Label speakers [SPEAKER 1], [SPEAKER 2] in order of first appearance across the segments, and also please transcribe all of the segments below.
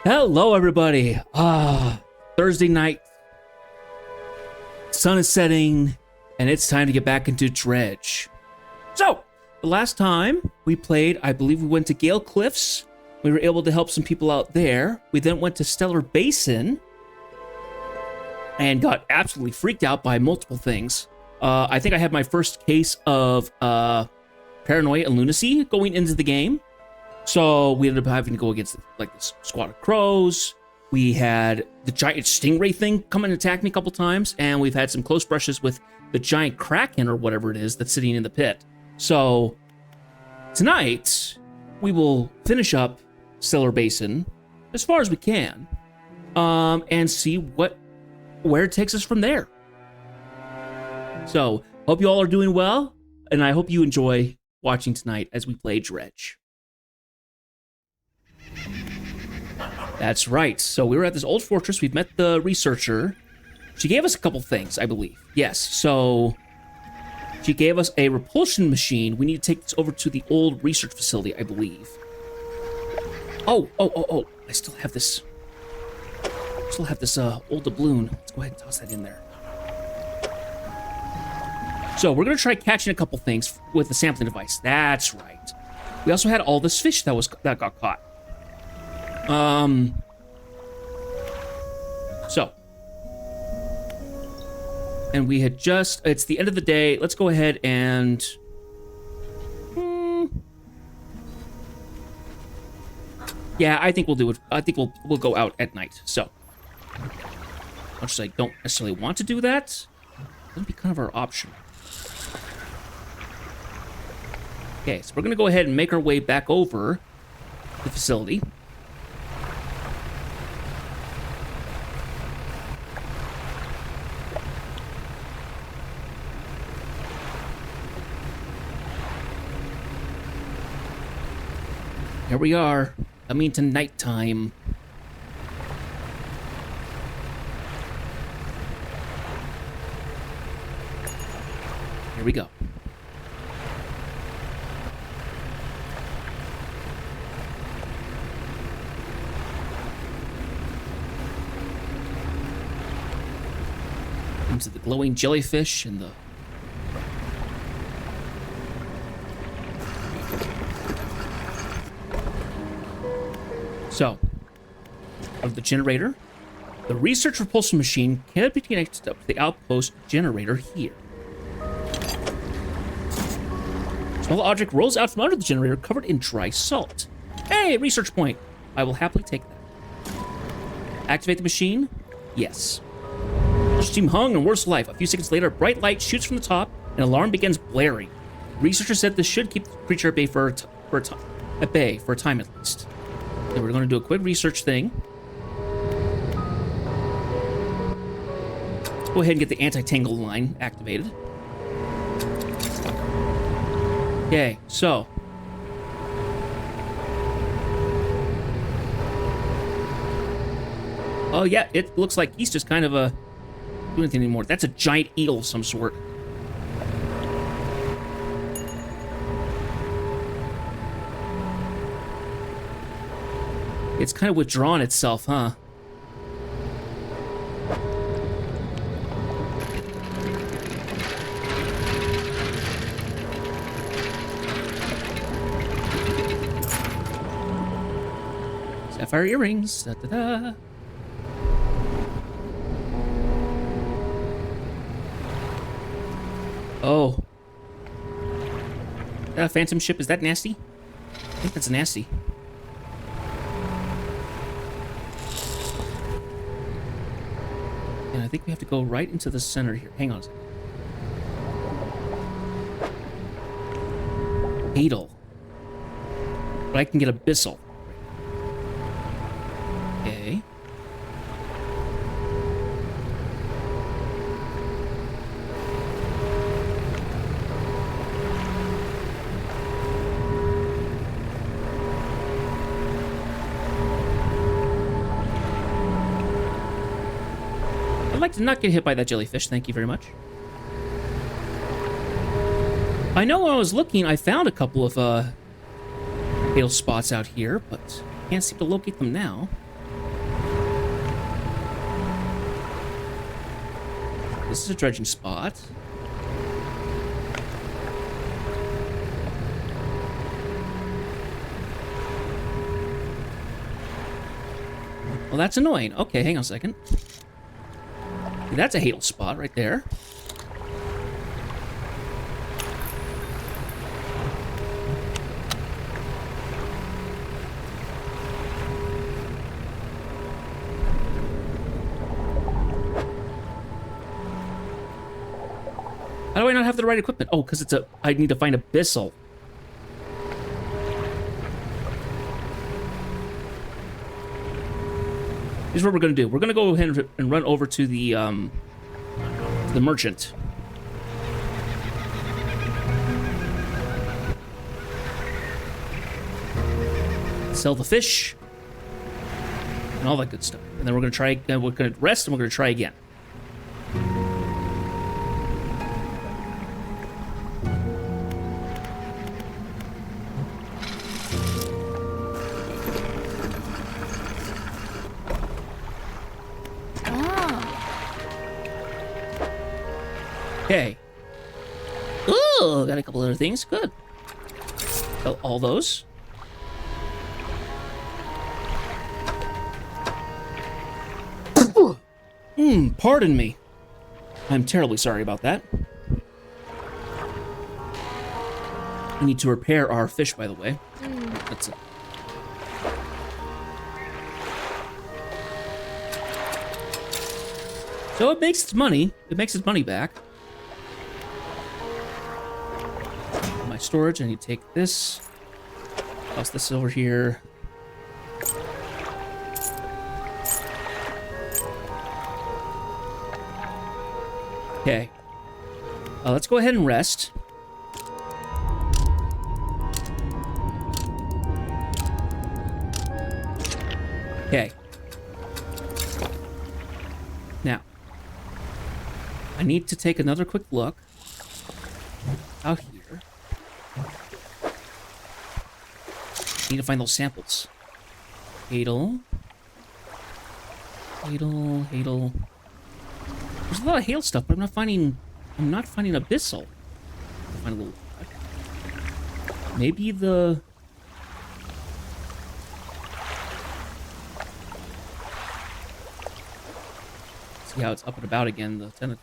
[SPEAKER 1] Hello, everybody. Thursday night. Sun is setting, and it's time to get back into Dredge. So, the last time we played, I believe we went to Gale Cliffs. We were able to help some people out there. We then went to Stellar Basin and got absolutely freaked out by multiple things. I think I had my first case of paranoia and lunacy going into the game. So we ended up having to go against this squad of crows. We had the giant stingray thing come and attack me a couple times, and we've had some close brushes with the giant Kraken or whatever it is that's sitting in the pit. So tonight we will finish up Stellar Basin as far as we can, and see where it takes us from there. So hope you all are doing well, and I hope you enjoy watching tonight as we play Dredge. That's right. So we were at this old fortress. We've met the researcher. She gave us a couple things, I believe. Yes, so she gave us a repulsion machine. We need to take this over to the old research facility, I believe. Oh. I still have this old doubloon. Let's go ahead and toss that in there. So we're going to try catching a couple things with the sampling device. That's right. We also had all this fish that got caught. And we had it's the end of the day. Let's go ahead and, yeah, I think we'll do it. I think we'll go out at night. So, much as I don't necessarily want to do that, that'd be kind of our option. Okay, so we're gonna go ahead and make our way back over the facility. Here we are, coming to nighttime. Here we go. Into the glowing jellyfish and the So, of the generator, the research repulsion machine can be connected up to the outpost generator here. Small object rolls out from under the generator covered in dry salt. Hey, research point! I will happily take that. Activate the machine? Yes. The team hung and worse life. A few seconds later, a bright light shoots from the top, and an alarm begins blaring. Researchers said this should keep the creature at bay for a time at least. Then we're going to do a quick research thing. Let's go ahead and get the anti-tangle line activated. Okay, so. Oh yeah, it looks like he's just kind of doing anything anymore. That's a giant eel of some sort. It's kind of withdrawn itself, huh? Sapphire earrings. Da, da, da. Oh. That phantom ship, is that nasty? I think that's nasty. And I think we have to go right into the center here. Hang on a second. Fatal. But I can get abyssal. Okay. I'd like to not get hit by that jellyfish, thank you very much. I know when I was looking, I found a couple of fatal spots out here, but can't seem to locate them now. this is a dredging spot. Well, that's annoying. Okay, hang on a second. Okay, that's a hail spot right there. How do I not have the right equipment? Oh, because I need to find Abyssal. Here's what we're gonna do. We're gonna go ahead and run over to the merchant. Sell the fish and all that good stuff, and then we're gonna try. We're gonna rest, and we're gonna try again. Okay. Ooh, got a couple other things. Good. Sell all those. Pardon me. I'm terribly sorry about that. We need to repair our fish, by the way. That's it. So it makes its money. It makes its money back. My storage, I need to take this. Toss this over here. Okay. Let's go ahead and rest. Okay. Now, I need to take another quick look out here. Need to find those samples. Hadal. There's a lot of hail stuff, but I'm not finding Abyssal. I find a little odd. Maybe the... See how it's up and about again, the tentacle.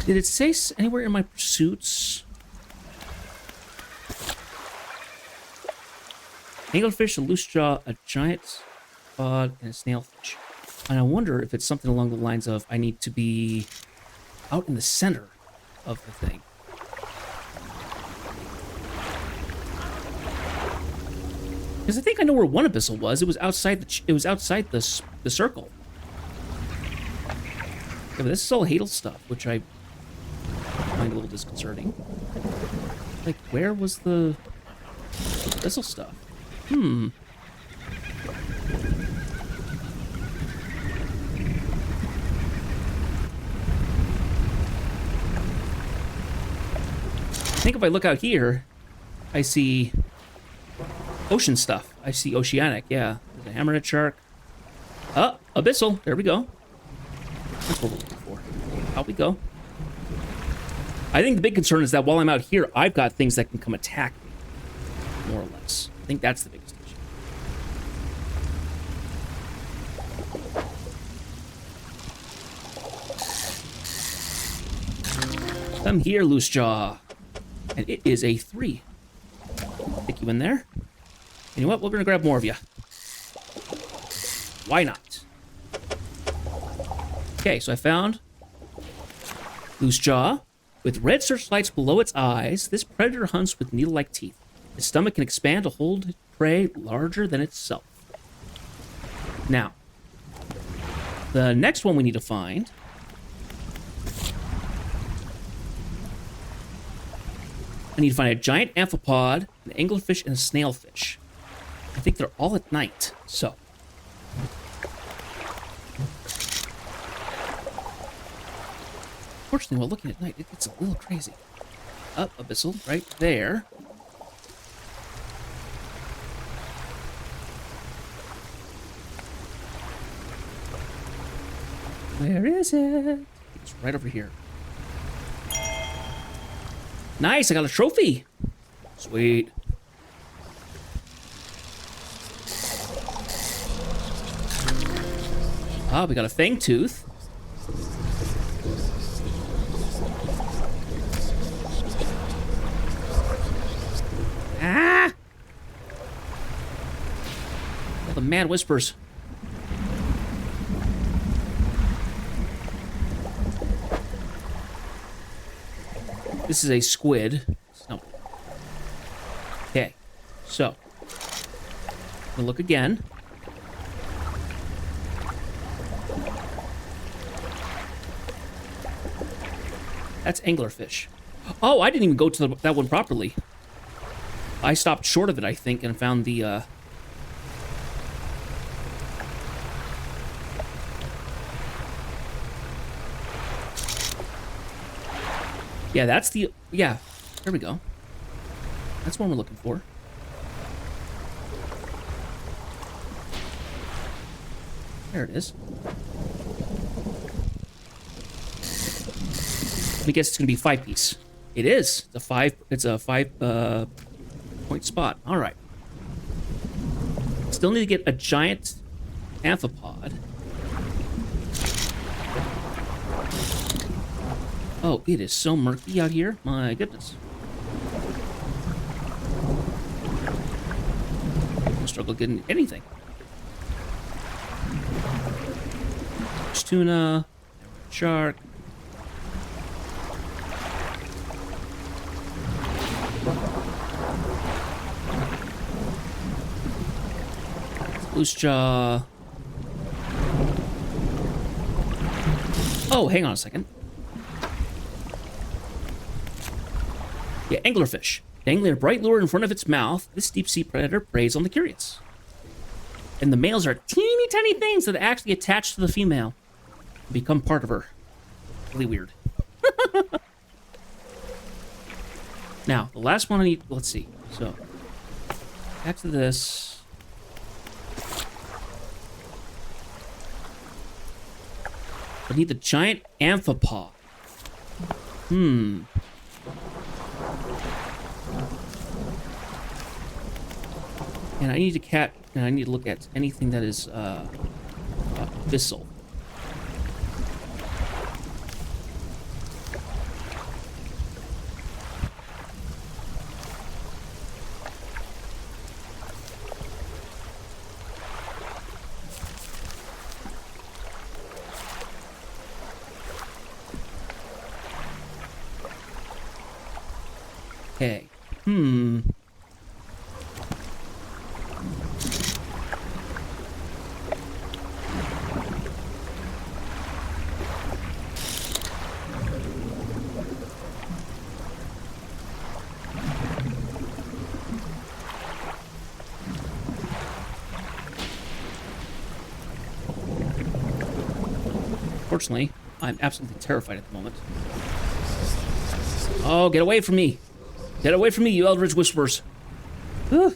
[SPEAKER 1] Did it say anywhere in my pursuits? Anglerfish, a loose jaw, a giant cod, and a snailfish. And I wonder if it's something along the lines of I need to be out in the center of the thing. Because I think I know where one abyssal was. It was outside the circle. Yeah, but this is all Hadal stuff, which I find a little disconcerting. Like, where was the abyssal stuff? I think if I look out here, I see ocean stuff. I see oceanic, yeah. There's a hammerhead shark. Oh, abyssal. There we go. That's what we're looking for. Out we go. I think the big concern is that while I'm out here, I've got things that can come attack me. More or less. I think that's the biggest issue. Come here, loose jaw. And it is a 3. Stick you in there. You know what? We're going to grab more of you. Why not? Okay, so I found loose jaw. With red searchlights below its eyes, this predator hunts with needle-like teeth. Its stomach can expand to hold prey larger than itself. Now, the next one we need to find I need to find a giant amphipod, an anglerfish, and a snailfish. I think they're all at night, so unfortunately, while looking at night, it gets a little crazy. Up, abyssal, right there. Where is it? It's right over here. Nice, I got a trophy. Sweet. Ah, we got a fang tooth. Ah! All the mad whispers. This is a squid. No. Okay, so we'll look again. That's anglerfish. Oh, I didn't even go to that one properly. I stopped short of it, I think, and found the, Yeah, that's the... Yeah, there we go. That's what we're looking for. There it is. Let me guess it's going to be 5-piece. It is. It's a 5 point spot. All right. Still need to get a giant amphipod. Oh, it is so murky out here. My goodness. I struggle getting anything. There's tuna, shark. Loose jaw. Oh, hang on a second. Yeah, anglerfish. Dangling a bright lure in front of its mouth, this deep-sea predator preys on the curious. And the males are teeny tiny things that actually attach to the female and become part of her. Really weird. Now, the last one I need... Let's see. So, back to this. I need the giant amphipod. And I need to look at anything that is abyssal. Okay. Unfortunately, I'm absolutely terrified at the moment. Oh, get away from me! Get away from me, you Eldritch Whisperers! Whew.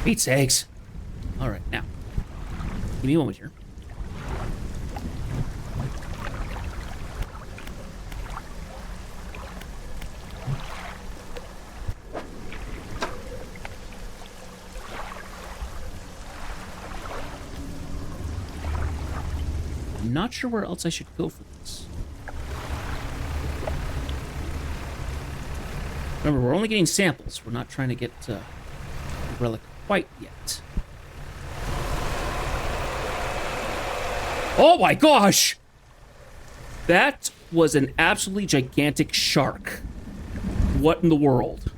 [SPEAKER 1] Pete's eggs. Alright, now. Give me a moment here. I'm not sure where else I should go for this. Remember, we're only getting samples. We're not trying to get the relic quite yet. Oh my gosh! That was an absolutely gigantic shark. What in the world?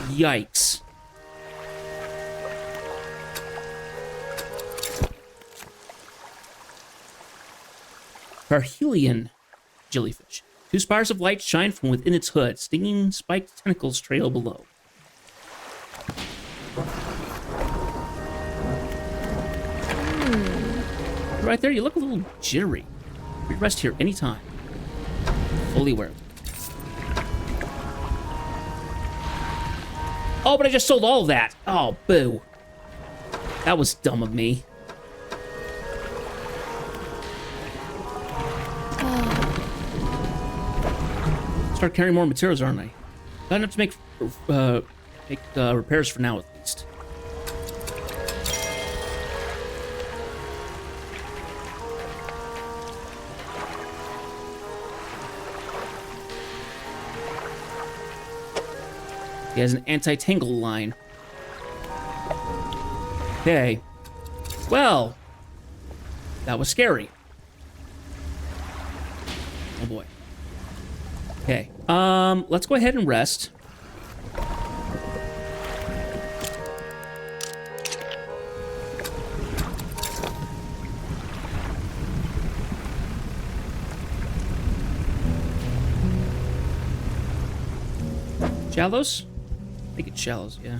[SPEAKER 1] Yikes. Parhelion jellyfish. Two spires of light shine from within its hood. Stinging, spiked tentacles trail below. Right there, you look a little jittery. We rest here anytime. Fully aware. Oh, but I just sold all of that. Oh, boo. That was dumb of me. Start carrying more materials, aren't I? Got enough to make repairs for now, at least. He has an anti-tangle line. Okay. Well, that was scary. Oh boy. Okay. Let's go ahead and rest. Shallows? I think it's shallows, yeah.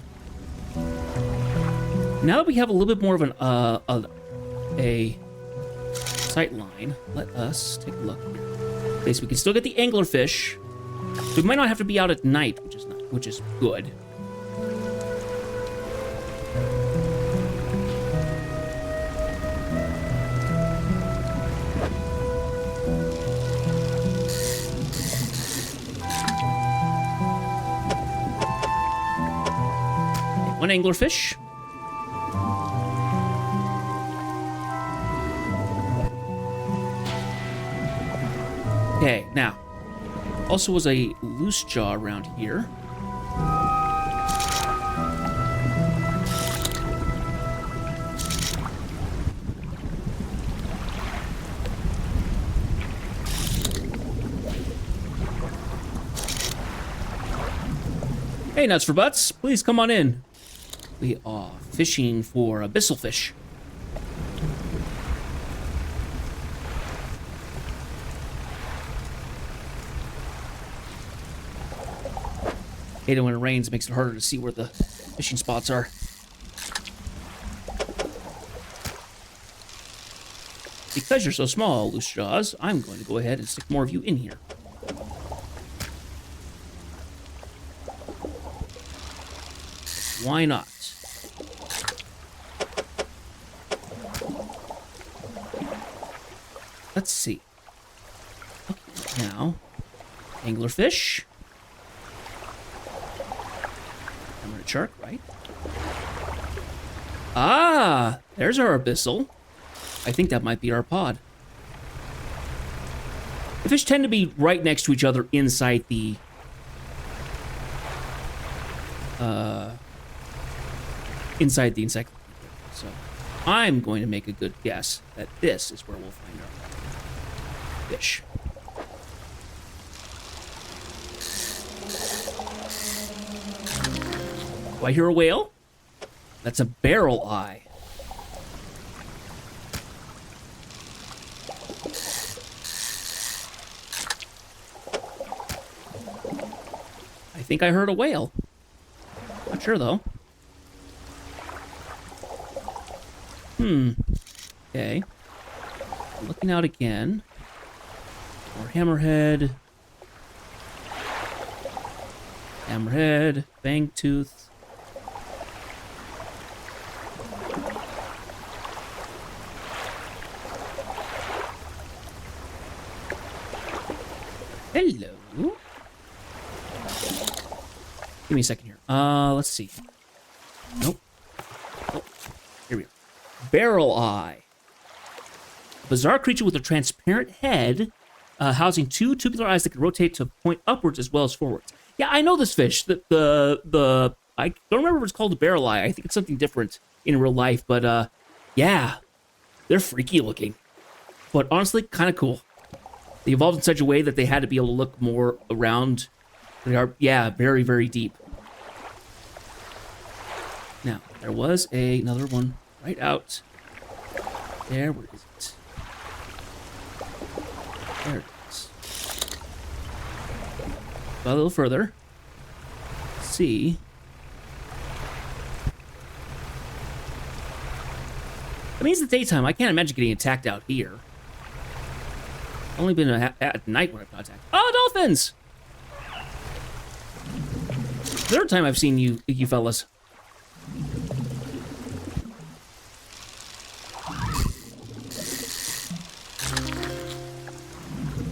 [SPEAKER 1] Now that we have a little bit more of a sight line, let us take a look here. Okay, so we can still get the anglerfish. We might not have to be out at night, which is good. One anglerfish. Okay, now, also was a loose jaw around here. Hey, nuts for butts, please come on in. We are fishing for abyssal fish. Hate it when it rains, it makes it harder to see where the fishing spots are. Because you're so small, Loose Jaws, I'm going to go ahead and stick more of you in here. Why not? Let's see. Okay, now, anglerfish. Emerald shark, right? Ah, there's our abyssal. I think that might be our pod. The fish tend to be right next to each other inside the encyclopedia. So I'm going to make a good guess that this is where we'll find our fish. Do I hear a whale? That's a barrel eye. I think I heard a whale. Not sure though. Okay. Looking out again. More hammerhead. Hammerhead. Fangtooth. Hello. Give me a second here. Let's see. Nope. Oh, here we go. Barrel eye. A bizarre creature with a transparent head, housing two tubular eyes that can rotate to point upwards as well as forwards. Yeah, I know this fish. I don't remember if it's called a barrel eye. I think it's something different in real life, but yeah, they're freaky looking. But honestly, kind of cool. They evolved in such a way that they had to be able to look more around. They are, yeah, very, very deep. Now, there was another one right out there. Where is it? There it is. Go a little further. Let's see. I mean, it's the daytime. I can't imagine getting attacked out here. Only been at night when I've got attacked. Oh, dolphins! Third time I've seen you fellas.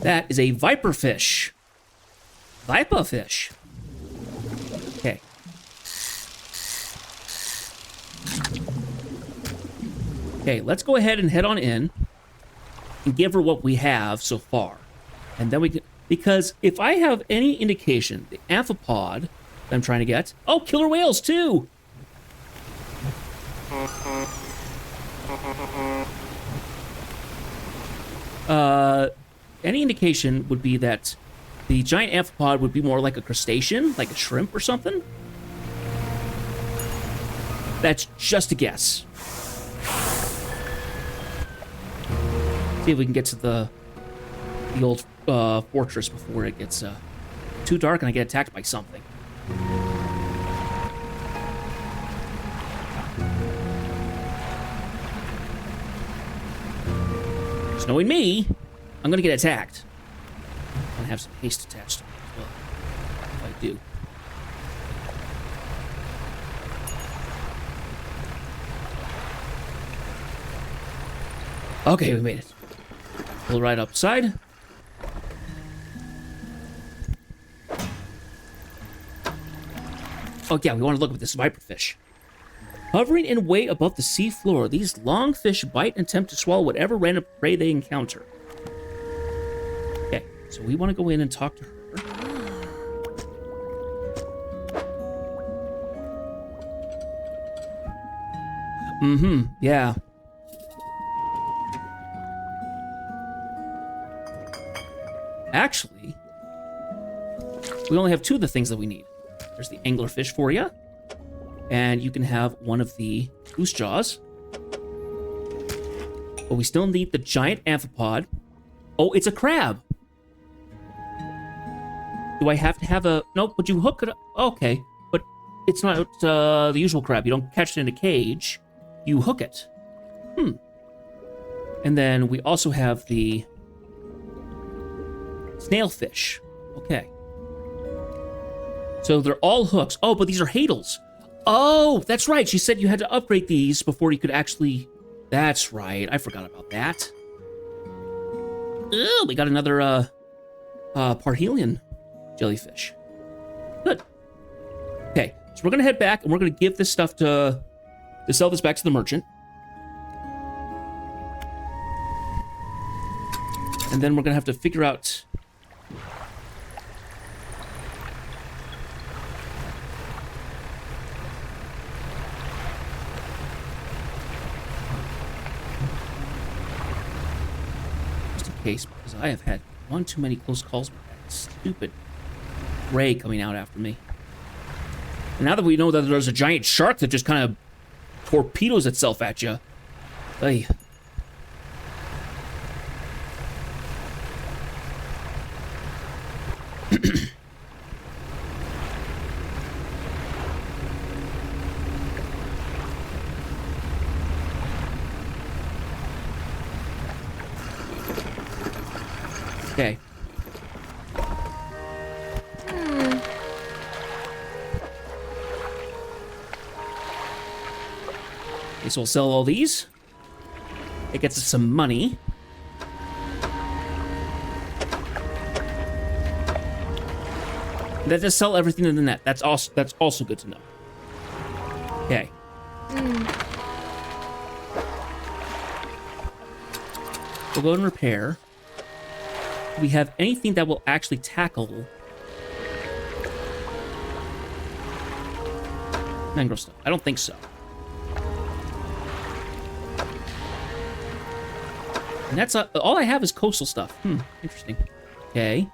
[SPEAKER 1] That is a viper fish. Viper fish. Okay. Okay, let's go ahead and head on in and give her what we have so far. And then we can, because if I have any indication, the amphipod that I'm trying to get, oh, killer whales too. Any indication would be that the giant amphipod would be more like a crustacean, like a shrimp or something. That's just a guess. See if we can get to the old fortress before it gets too dark and I get attacked by something. Just knowing me, I'm gonna get attacked. I'm gonna have some haste attached to me as well. If I do. Okay, we made it. Pull right upside. Oh yeah, we want to look at this viper fish. Hovering in way above the sea floor, these long fish bite and attempt to swallow whatever random prey they encounter. Okay, so we want to go in and talk to her. Yeah. Actually, we only have two of the things that we need. There's the anglerfish for you, and you can have one of the goose jaws. But we still need the giant amphipod. Oh, it's a crab. Do I have to have a... Nope, but you hook it up. Okay, but it's not the usual crab. You don't catch it in a cage. You hook it. And then we also have the snailfish. Okay. So they're all hooks. Oh, but these are hadals. Oh, that's right. She said you had to upgrade these before you could actually... That's right. I forgot about that. Oh, we got another Parhelion jellyfish. Good. Okay, so we're going to head back, and we're going to give this stuff to sell this back to the merchant. And then we're going to have to figure out... case, because I have had one too many close calls with that stupid ray coming out after me. And now that we know that there's a giant shark that just kind of torpedoes itself at you. Hey. Okay. Okay, so we'll sell all these. It gets us some money. Let's just sell everything in the net. That's also good to know. Okay. We'll go and repair. Do we have anything that will actually tackle mangrove stuff? I don't think so. And that's all I have is coastal stuff. Interesting. Okay.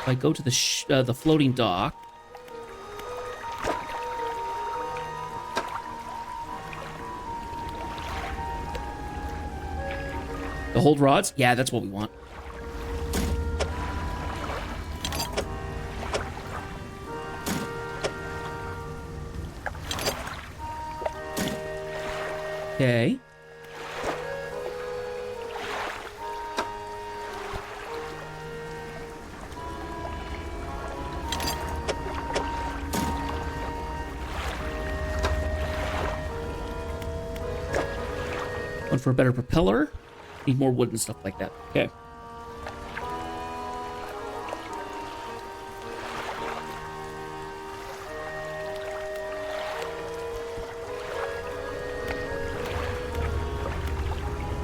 [SPEAKER 1] If I go to the floating dock. The hold rods? Yeah, that's what we want. Okay. One for a better propeller. Need more wood and stuff like that. Okay.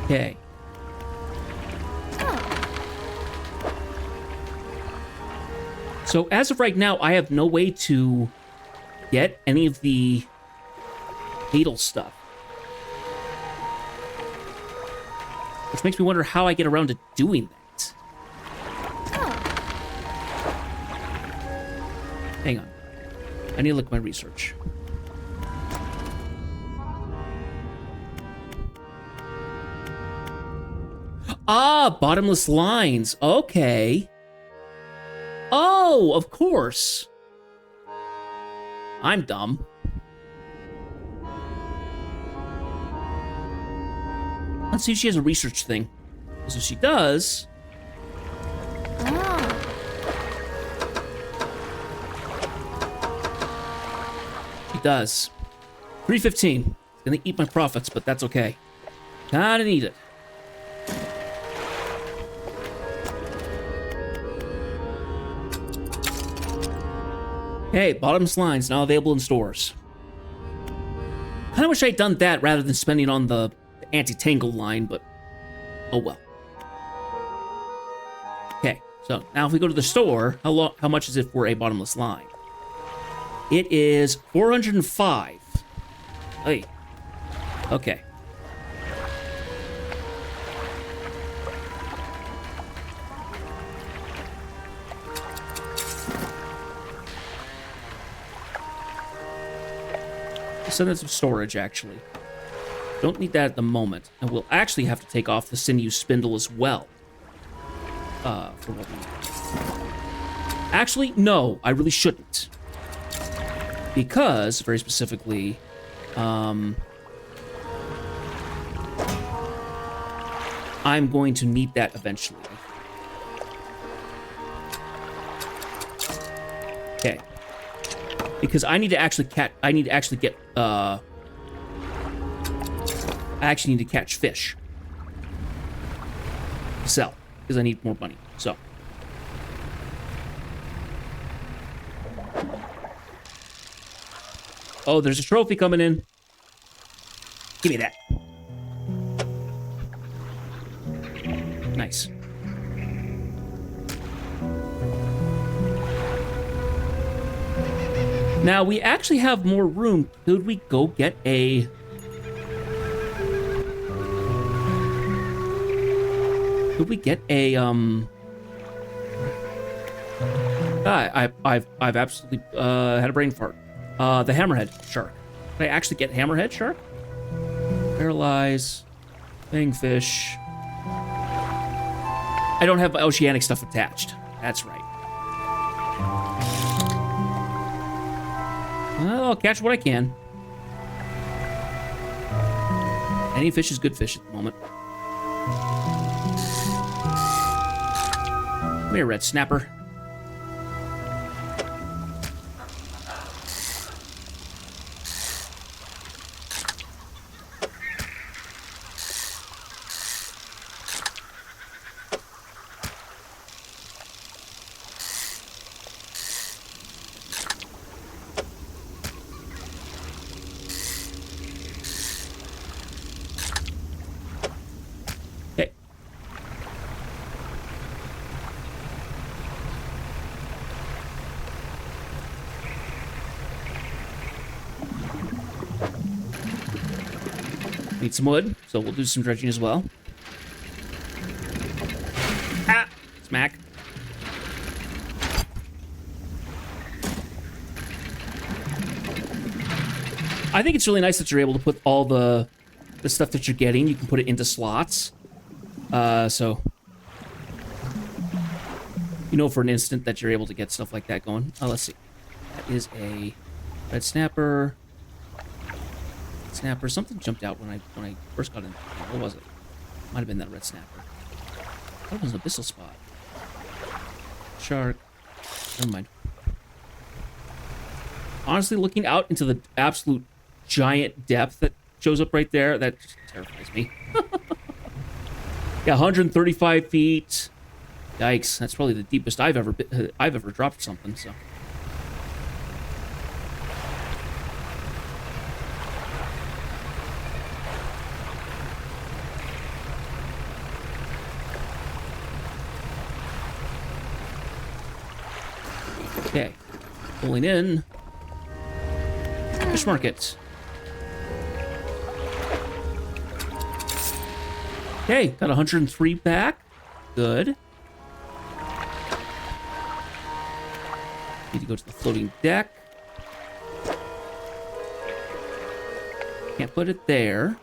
[SPEAKER 1] Okay. So as of right now, I have no way to get any of the fatal stuff. Which makes me wonder how I get around to doing that. Hang on. I need to look at my research. Ah, bottomless lines. Okay. Oh, of course. I'm dumb. Let's see if she has a research thing. So she does. She does. 315. It's gonna eat my profits, but that's okay. Kinda need it. Hey, bottomless lines now available in stores. Kinda wish I'd done that rather than spending on the anti-tangle line, but oh well. Okay, so now if we go to the store, how much is it for a bottomless line? It is 405. Hey. Okay. Send it some storage, actually. Don't need that at the moment. And we'll actually have to take off the sinew spindle as well. For what we need. Actually, no, I really shouldn't. Because, very specifically, I'm going to need that eventually. Okay. Because I need to actually get I actually need to catch fish to sell because I need more money. So oh, there's a trophy coming in. Give me that. Nice. Now, we actually have more room. Could we go get a... Could we get a, I've absolutely, had a brain fart. The hammerhead shark. Can I actually get hammerhead shark? Paralyze. Fangfish. I don't have oceanic stuff attached. That's right. Well, I'll catch what I can. Any fish is good fish at the moment. Come here, red snapper. Need some wood, so we'll do some dredging as well. Ah! Smack. I think it's really nice that you're able to put all the stuff that you're getting, you can put it into slots. So... You know for an instant that you're able to get stuff like that going. Let's see. That is a red snapper. snapper. Something jumped out when I first got in. What was it? Might have been that red snapper. That was an abyssal spot. Shark. Never mind. Honestly, looking out into the absolute giant depth that shows up right there, that just terrifies me. Yeah, 135 feet. Yikes! That's probably the deepest I've ever dropped something. So. Okay, pulling in. Fish market. Okay, got 103 back. Good. Need to go to the floating deck. Can't put it there.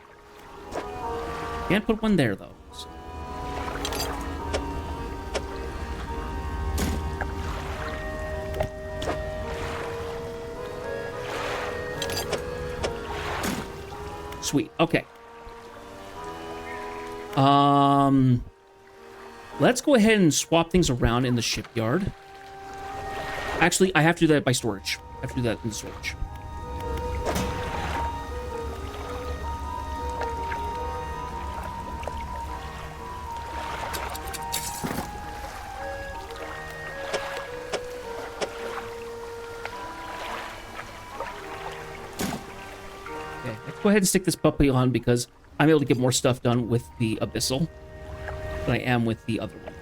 [SPEAKER 1] Can't put one there, though. So. Sweet. Okay. Let's go ahead and swap things around in the shipyard. Actually, I have to do that by storage. I have to do that in the storage. Okay, let's go ahead and stick this puppy on because I'm able to get more stuff done with the abyssal than I am with the other one.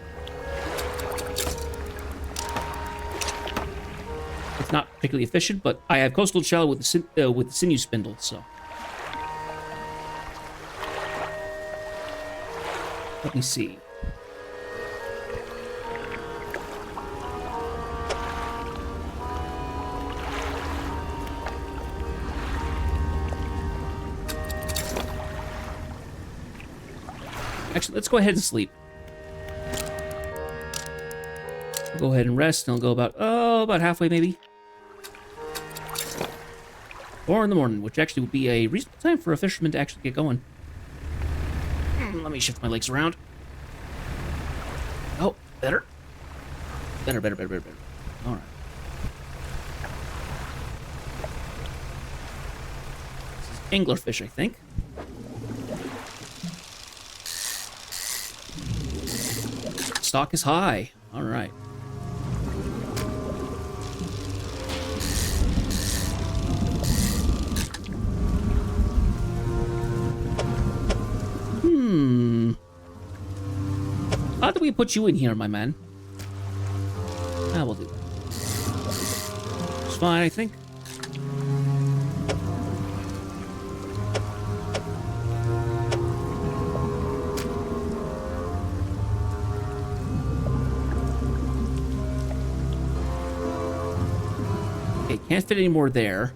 [SPEAKER 1] It's not particularly efficient, but I have coastal shallow with the sinew spindle, so. Let me see. Actually, let's go ahead and sleep. I'll go ahead and rest, and I'll go about halfway maybe. 4 in the morning, which actually would be a reasonable time for a fisherman to actually get going. Let me shift my legs around. Oh, better. Better. All right. This is anglerfish, I think. Stock is high. All right. How do we put you in here, my man? Ah, we'll do that. It's fine, I think. Okay, can't fit any more there.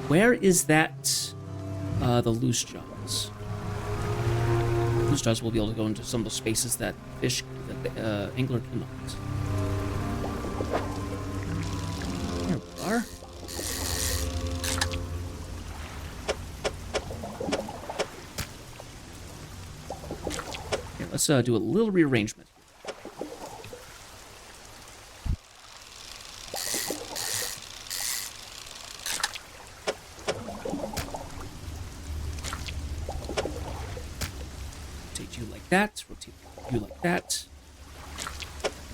[SPEAKER 1] Where is that? The loose jaws. Loose jaws will be able to go into some of the spaces that fish, that the angler cannot. There we are. Here, let's do a little rearrangement. That, rotate you like that.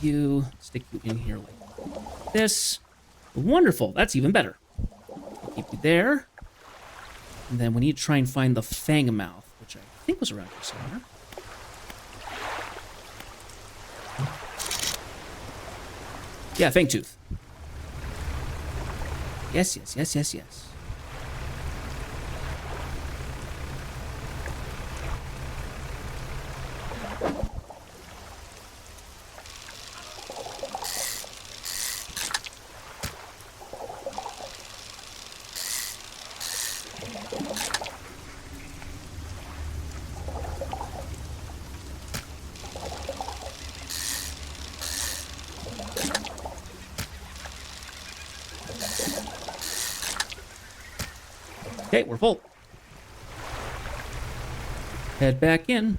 [SPEAKER 1] You stick you in here like this. Wonderful, that's even better. I'll keep you there. And then we need to try and find the fang mouth, which I think was around here somewhere. Yeah, fang tooth. Yes. Okay, we're full. Head back in.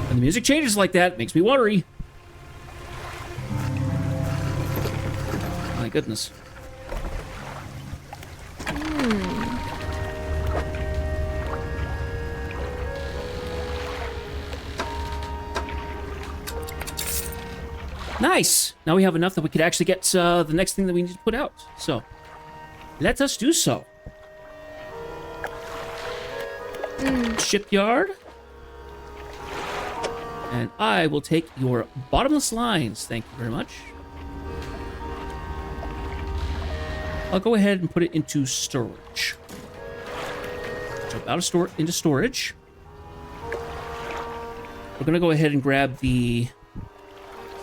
[SPEAKER 1] When the music changes like that, it makes me worry. My goodness. Nice! Now we have enough that we could actually get the next thing that we need to put out. So, let us do so. Shipyard. And I will take your bottomless lines. Thank you very much. I'll go ahead and put it into storage. Jump out of into storage. We're going to go ahead and grab the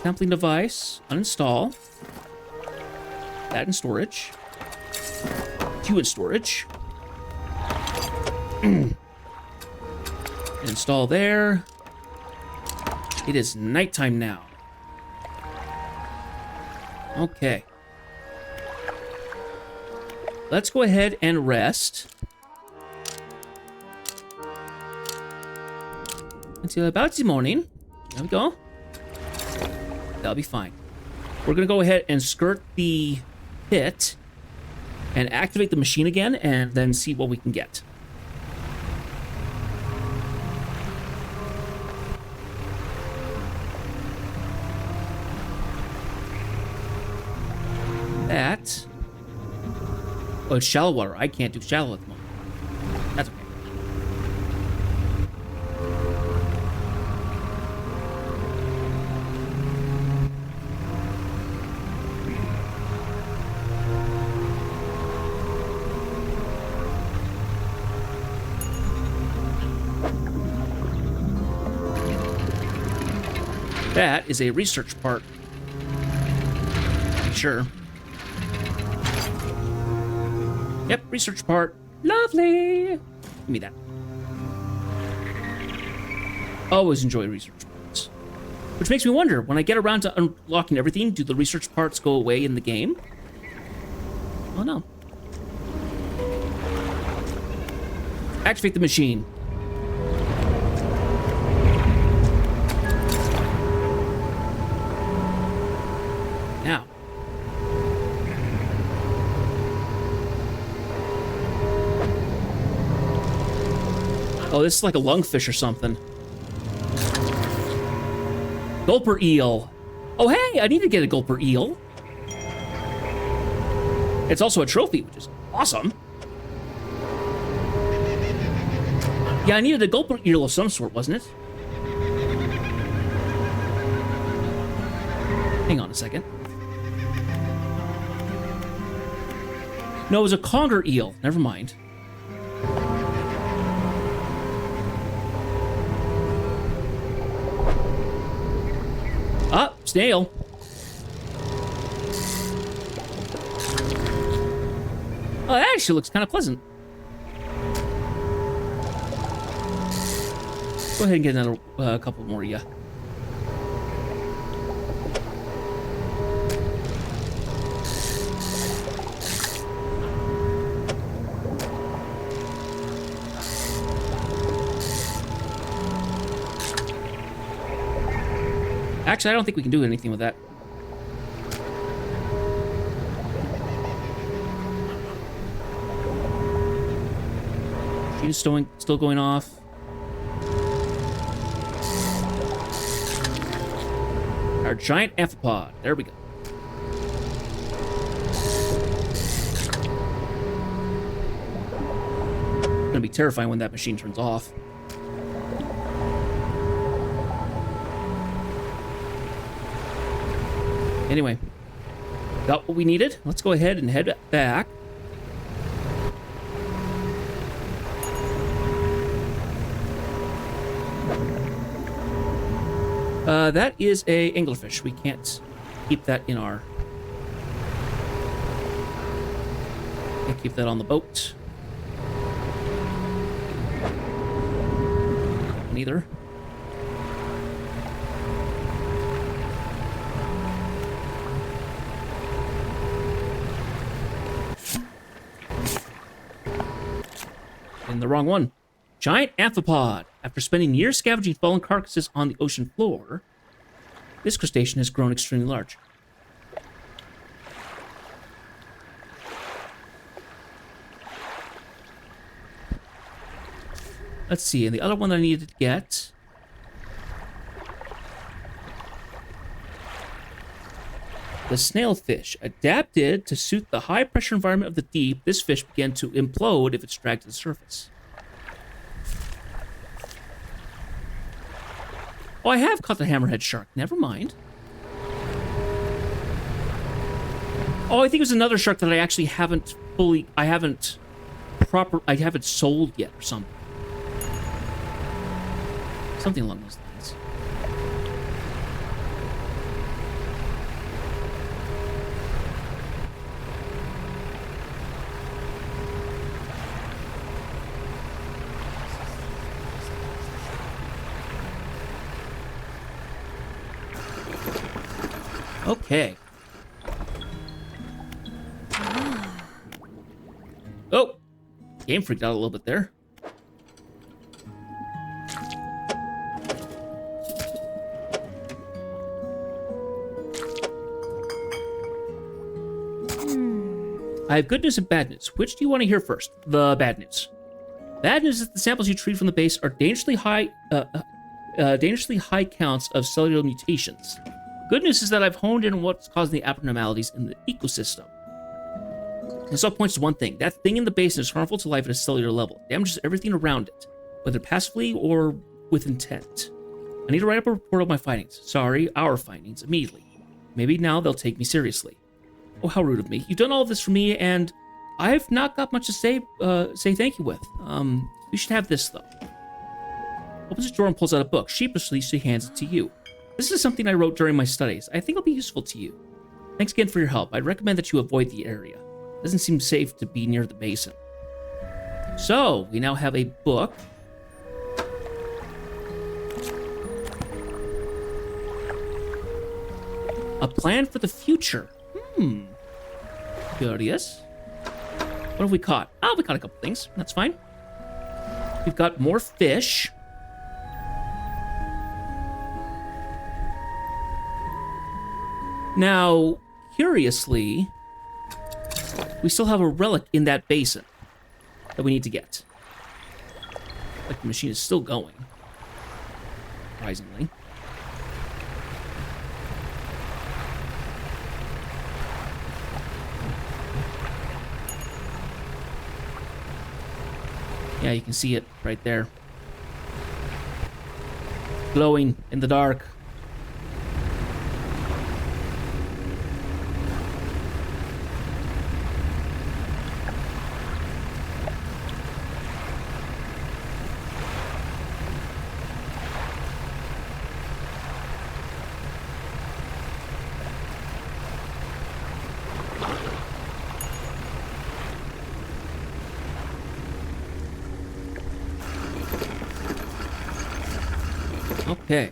[SPEAKER 1] sampling device, uninstall. That in storage. You in storage. Install there. It is nighttime now. Okay. Let's go ahead and rest. Until about the morning. There we go. That'll be fine. We're going to go ahead and skirt the pit and activate the machine again and then see what we can get. That. Oh, it's shallow water. I can't do shallow at the moment. That's okay. That is a research part. Sure. Yep, research part. Lovely. Give me that. Always enjoy research parts. Which makes me wonder, when I get around to unlocking everything, do the research parts go away in the game? Oh no. Activate the machine. Now. Oh, this is like a lungfish or something. Gulper eel. Oh, hey, I need to get a gulper eel. It's also a trophy, which is awesome. Yeah, I needed a gulper eel of some sort, wasn't it? Hang on a second. No, it was a conger eel. Never mind. Ah, snail. Oh, that actually looks kind of pleasant. Go ahead and get another couple more, yeah. Actually, I don't think we can do anything with that. She's still going off. Our giant amphipod. There we go. It's gonna be terrifying when that machine turns off. Anyway, got what we needed. Let's go ahead and head back. That is a anglerfish. We can't keep that in our... Can't keep that on the boat. one either. In the wrong one. Giant amphipod. After spending years scavenging fallen carcasses on the ocean floor, this crustacean has grown extremely large. Let's see, and the other one that I needed to get... The snailfish. Adapted to suit the high-pressure environment of the deep, this fish began to implode if it's dragged to the surface. Oh, I have caught the hammerhead shark. Never mind. Oh, I think it was another shark that I actually haven't fully... I haven't sold yet or something. Something along those lines. Okay. Oh! Game freaked out a little bit there. I have good news and bad news. Which do you want to hear first? The bad news. Bad news is that the samples you treat from the base are dangerously high counts of cellular mutations. Good news is that I've honed in on what's causing the abnormalities in the ecosystem. This all points to one thing. That thing in the basin is harmful to life at a cellular level. It damages everything around it, whether passively or with intent. I need to write up a report of my findings. Sorry, our findings, immediately. Maybe now they'll take me seriously. Oh, how rude of me. You've done all of this for me, and I've not got much to say thank you with. You should have this, though. Opens a drawer and pulls out a book. Sheepishly, she hands it to you. This is something I wrote during my studies. I think it'll be useful to you. Thanks again for your help. I'd recommend that you avoid the area. It doesn't seem safe to be near the basin. So, we now have a book. A plan for the future. Curious. What have we caught? Oh, we caught a couple things. That's fine. We've got more fish. Now, curiously, we still have a relic in that basin that we need to get. Like the machine is still going. Surprisingly. Yeah, you can see it right there. Glowing in the dark. Okay.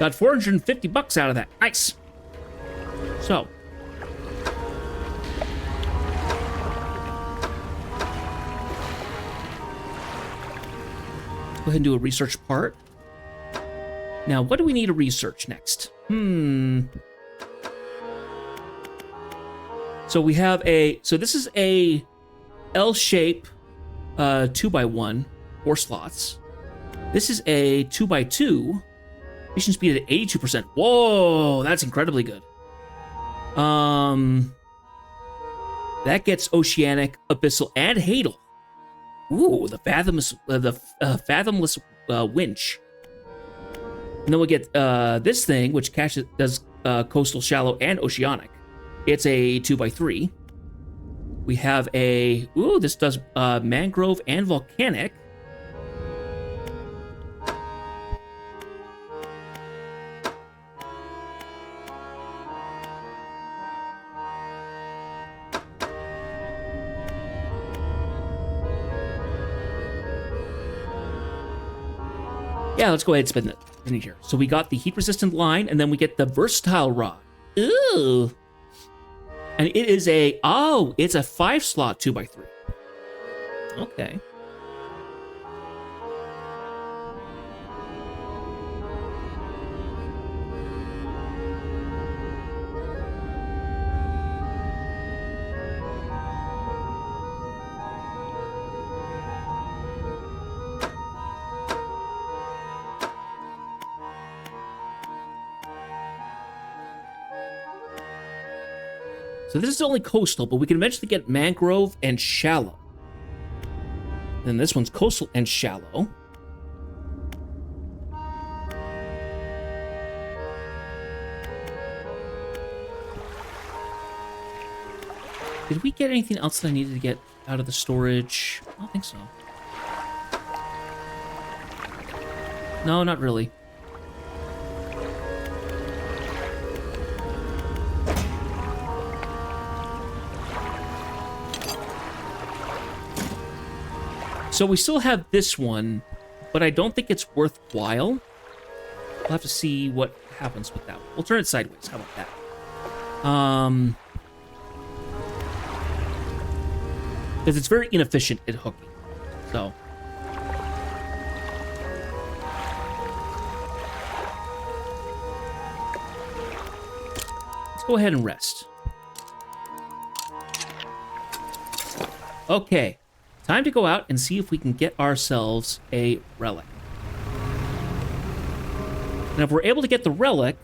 [SPEAKER 1] Got $450 out of that. Nice. So. Go ahead and do a research part. Now, what do we need to research next? So we have so this is a L-shape 2x1, 4 slots. This is a 2x2, mission speed at 82%. Whoa, that's incredibly good. That gets oceanic, abyssal, and hadal. Ooh, the fathomless winch. And then we'll get this thing, which does coastal, shallow, and oceanic. It's a 2x3. We have this does mangrove and volcanic. Yeah, let's go ahead and spin it in here. So we got the heat-resistant line, and then we get the versatile rod. Ooh. And it is a... Oh, it's a 5-slot 2x3. Okay. So this is only coastal, but we can eventually get mangrove and shallow. Then this one's coastal and shallow. Did we get anything else that I needed to get out of the storage? I don't think so. No, not really. So we still have this one, but I don't think it's worthwhile. We'll have to see what happens with that one. We'll turn it sideways. How about that? Because it's very inefficient at hooking. So. Let's go ahead and rest. Okay. Time to go out and see if we can get ourselves a relic. And if we're able to get the relic,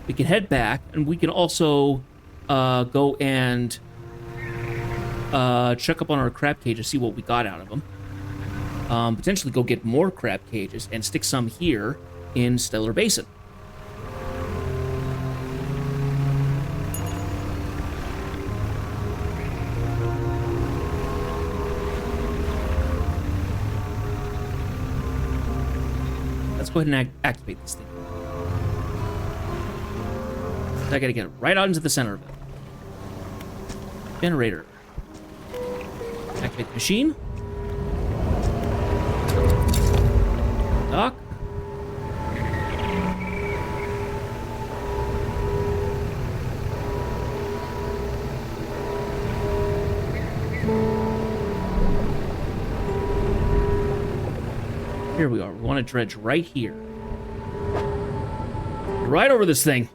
[SPEAKER 1] we can head back, and we can also go and check up on our crab cages, see what we got out of them. Potentially go get more crab cages and stick some here in Stellar Basin. Let's go ahead and activate this thing. I gotta get it right out into the center of it. Generator. Activate the machine. Dock. Here we are. We want to dredge right here. Right over this thing.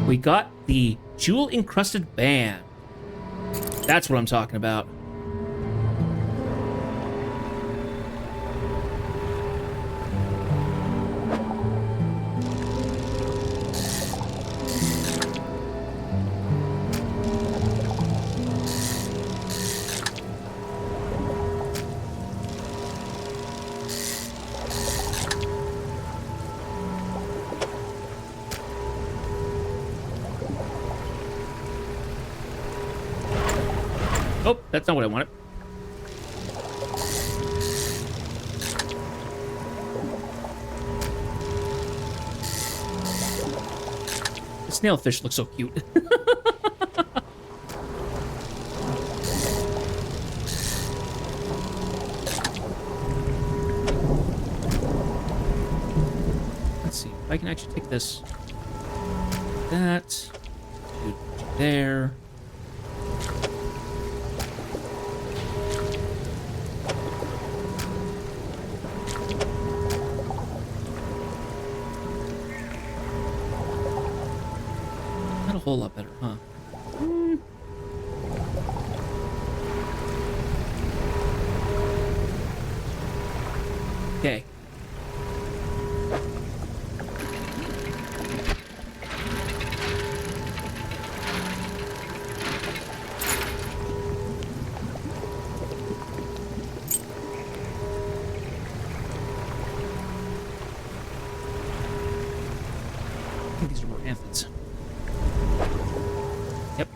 [SPEAKER 1] We got the jewel-encrusted band. That's what I'm talking about. Oh, that's not what I wanted. The snailfish looks so cute. Let's see if I can actually take this. That. There. A whole lot better, huh? Okay. I think these are more amphids. Yep.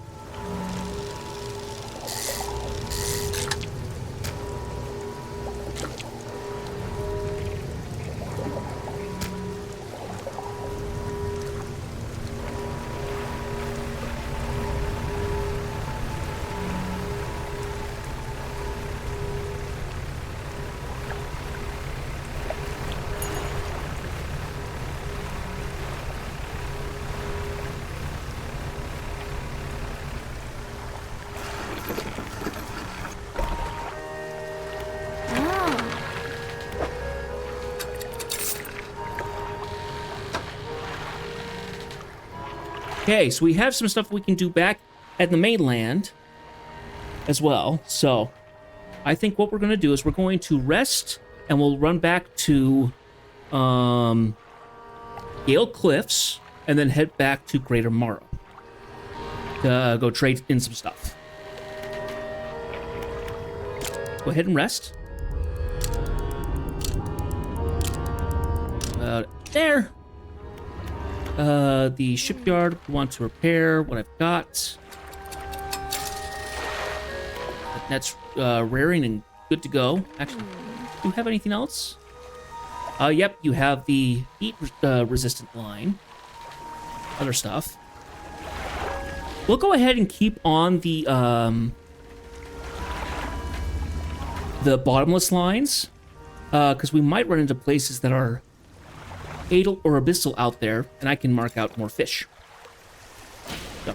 [SPEAKER 1] Okay, so we have some stuff we can do back at the mainland as well. So I think what we're going to do is we're going to rest and we'll run back to Gale Cliffs and then head back to Greater Morrow to go trade in some stuff. Go ahead and rest. There. The shipyard, we want to repair what I've got. That's raring and good to go. Actually, do you have anything else? Yep, you have the heat resistant line. Other stuff. We'll go ahead and keep on the bottomless lines, because we might run into places that are Adel or abyssal out there, and I can mark out more fish. So.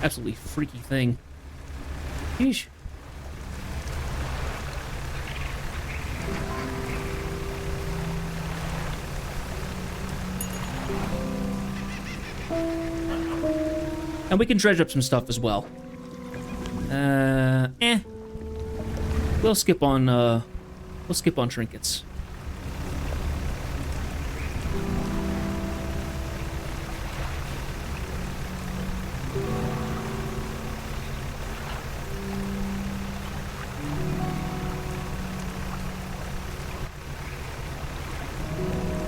[SPEAKER 1] Absolutely freaky thing. Yeesh. And we can dredge up some stuff as well. We'll skip on trinkets.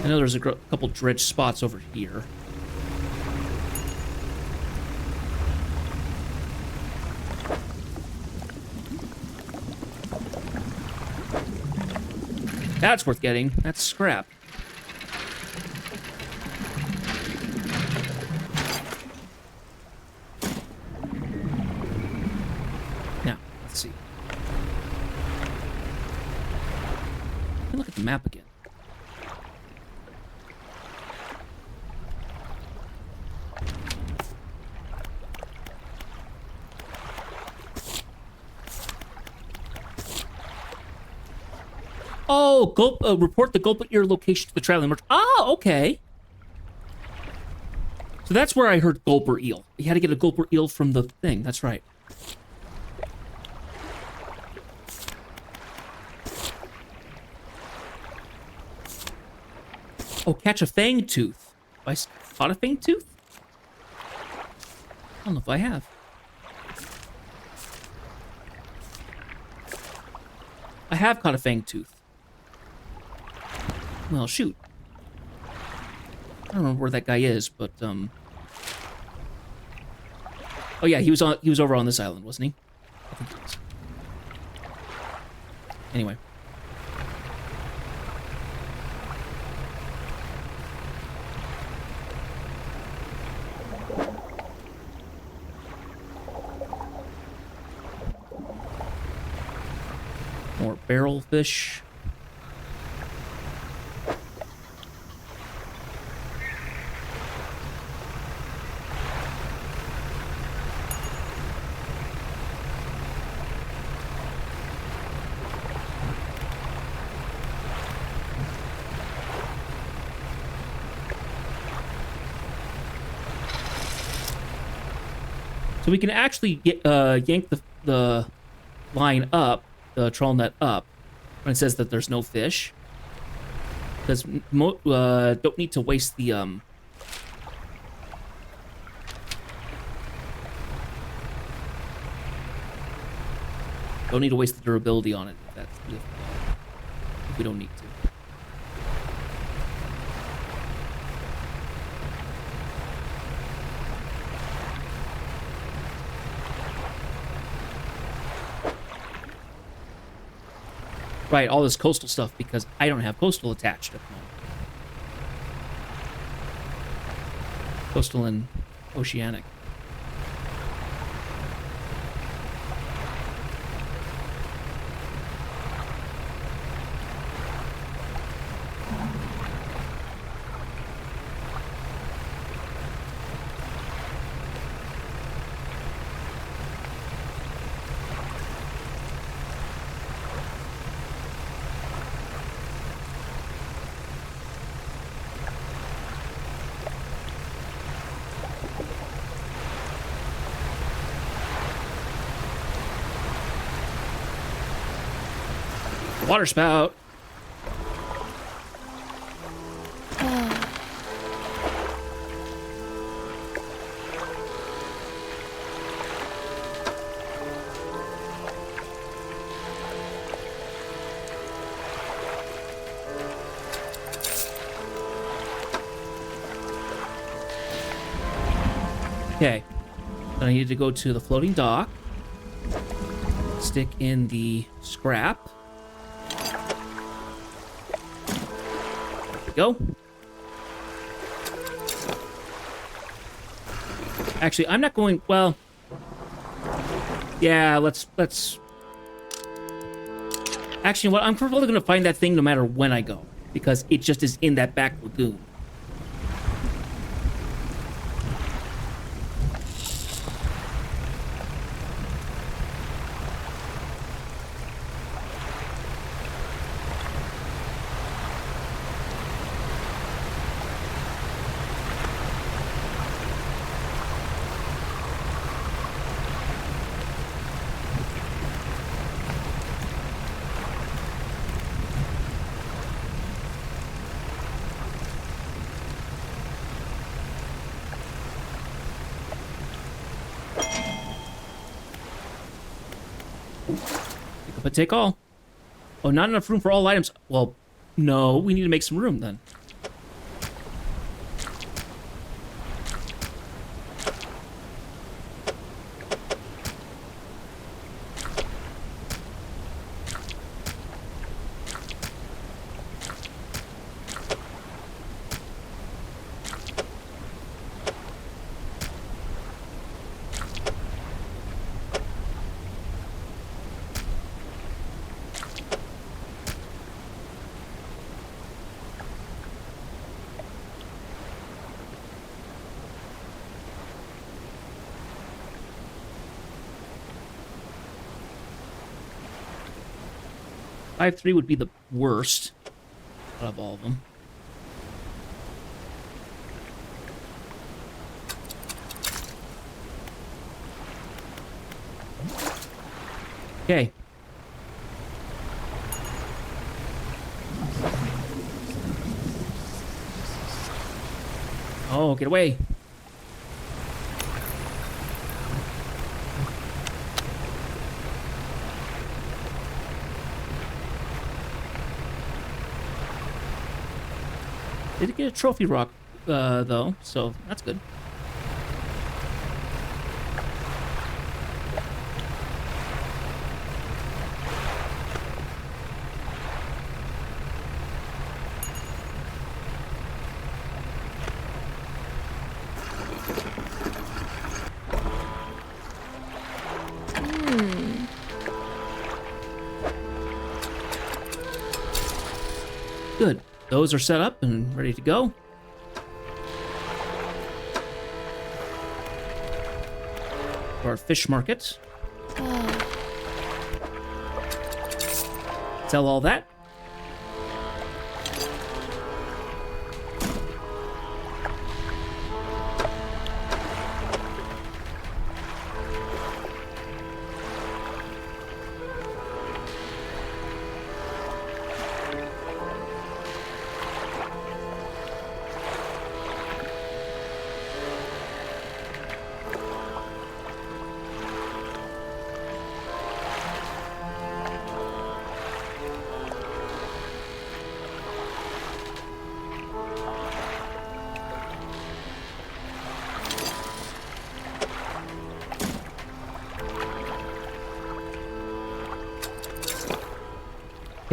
[SPEAKER 1] I know there's a couple dredge spots over here. That's worth getting. That's scrap. Now, let's see. Let me look at the map again. Oh, report the gulpet ear location to the traveling merchant. Ah, okay. So that's where I heard gulper eel. You had to get a gulper eel from the thing. That's right. Oh, catch a fang tooth. Have I caught a fang tooth? I don't know if I have. I have caught a fang tooth. Well, shoot. I don't remember where that guy is, but oh yeah, he was over on this island, wasn't he? I think he was. Anyway. More barrel fish. So we can actually yank the line up, the trawl net up, when it says that there's no fish. Because don't need to waste the don't need to waste the durability on it if we don't need to. Right, all this coastal stuff because I don't have coastal attached at the moment. Coastal and oceanic. Water spout. Okay. Then I need to go to the floating dock. Stick in the scrap. There we go. Actually, I'm not going... Well... Yeah, let's... Actually, what? I'm probably going to find that thing no matter when I go. Because it just is in that back lagoon. But take all. Oh, not enough room for all items. Well, no, we need to make some room then. Five 3 would be the worst out of all of them. Okay. Oh, get away. Did get a trophy rock, though, so that's good. Good. Those are set up and ready to go. For our fish market. Sell all that.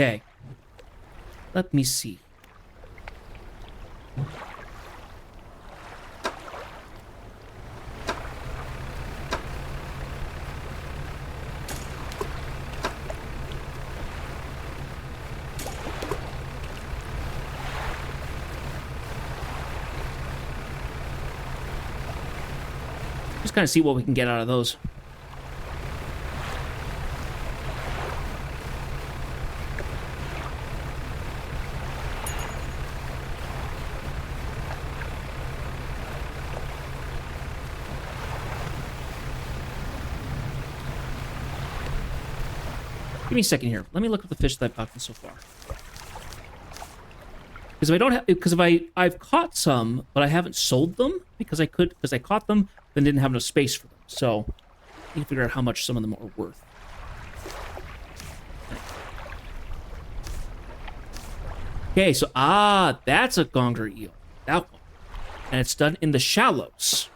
[SPEAKER 1] Okay. Let me see. Just kind of see what we can get out of those. Give me a second here. Let me look at the fish that I've gotten so far. Because if I don't have, because if I've caught some, but I haven't sold them because I caught them, then didn't have enough space for them. So I need to figure out how much some of them are worth. Okay, so that's a gonger eel. That one, and it's done in the shallows.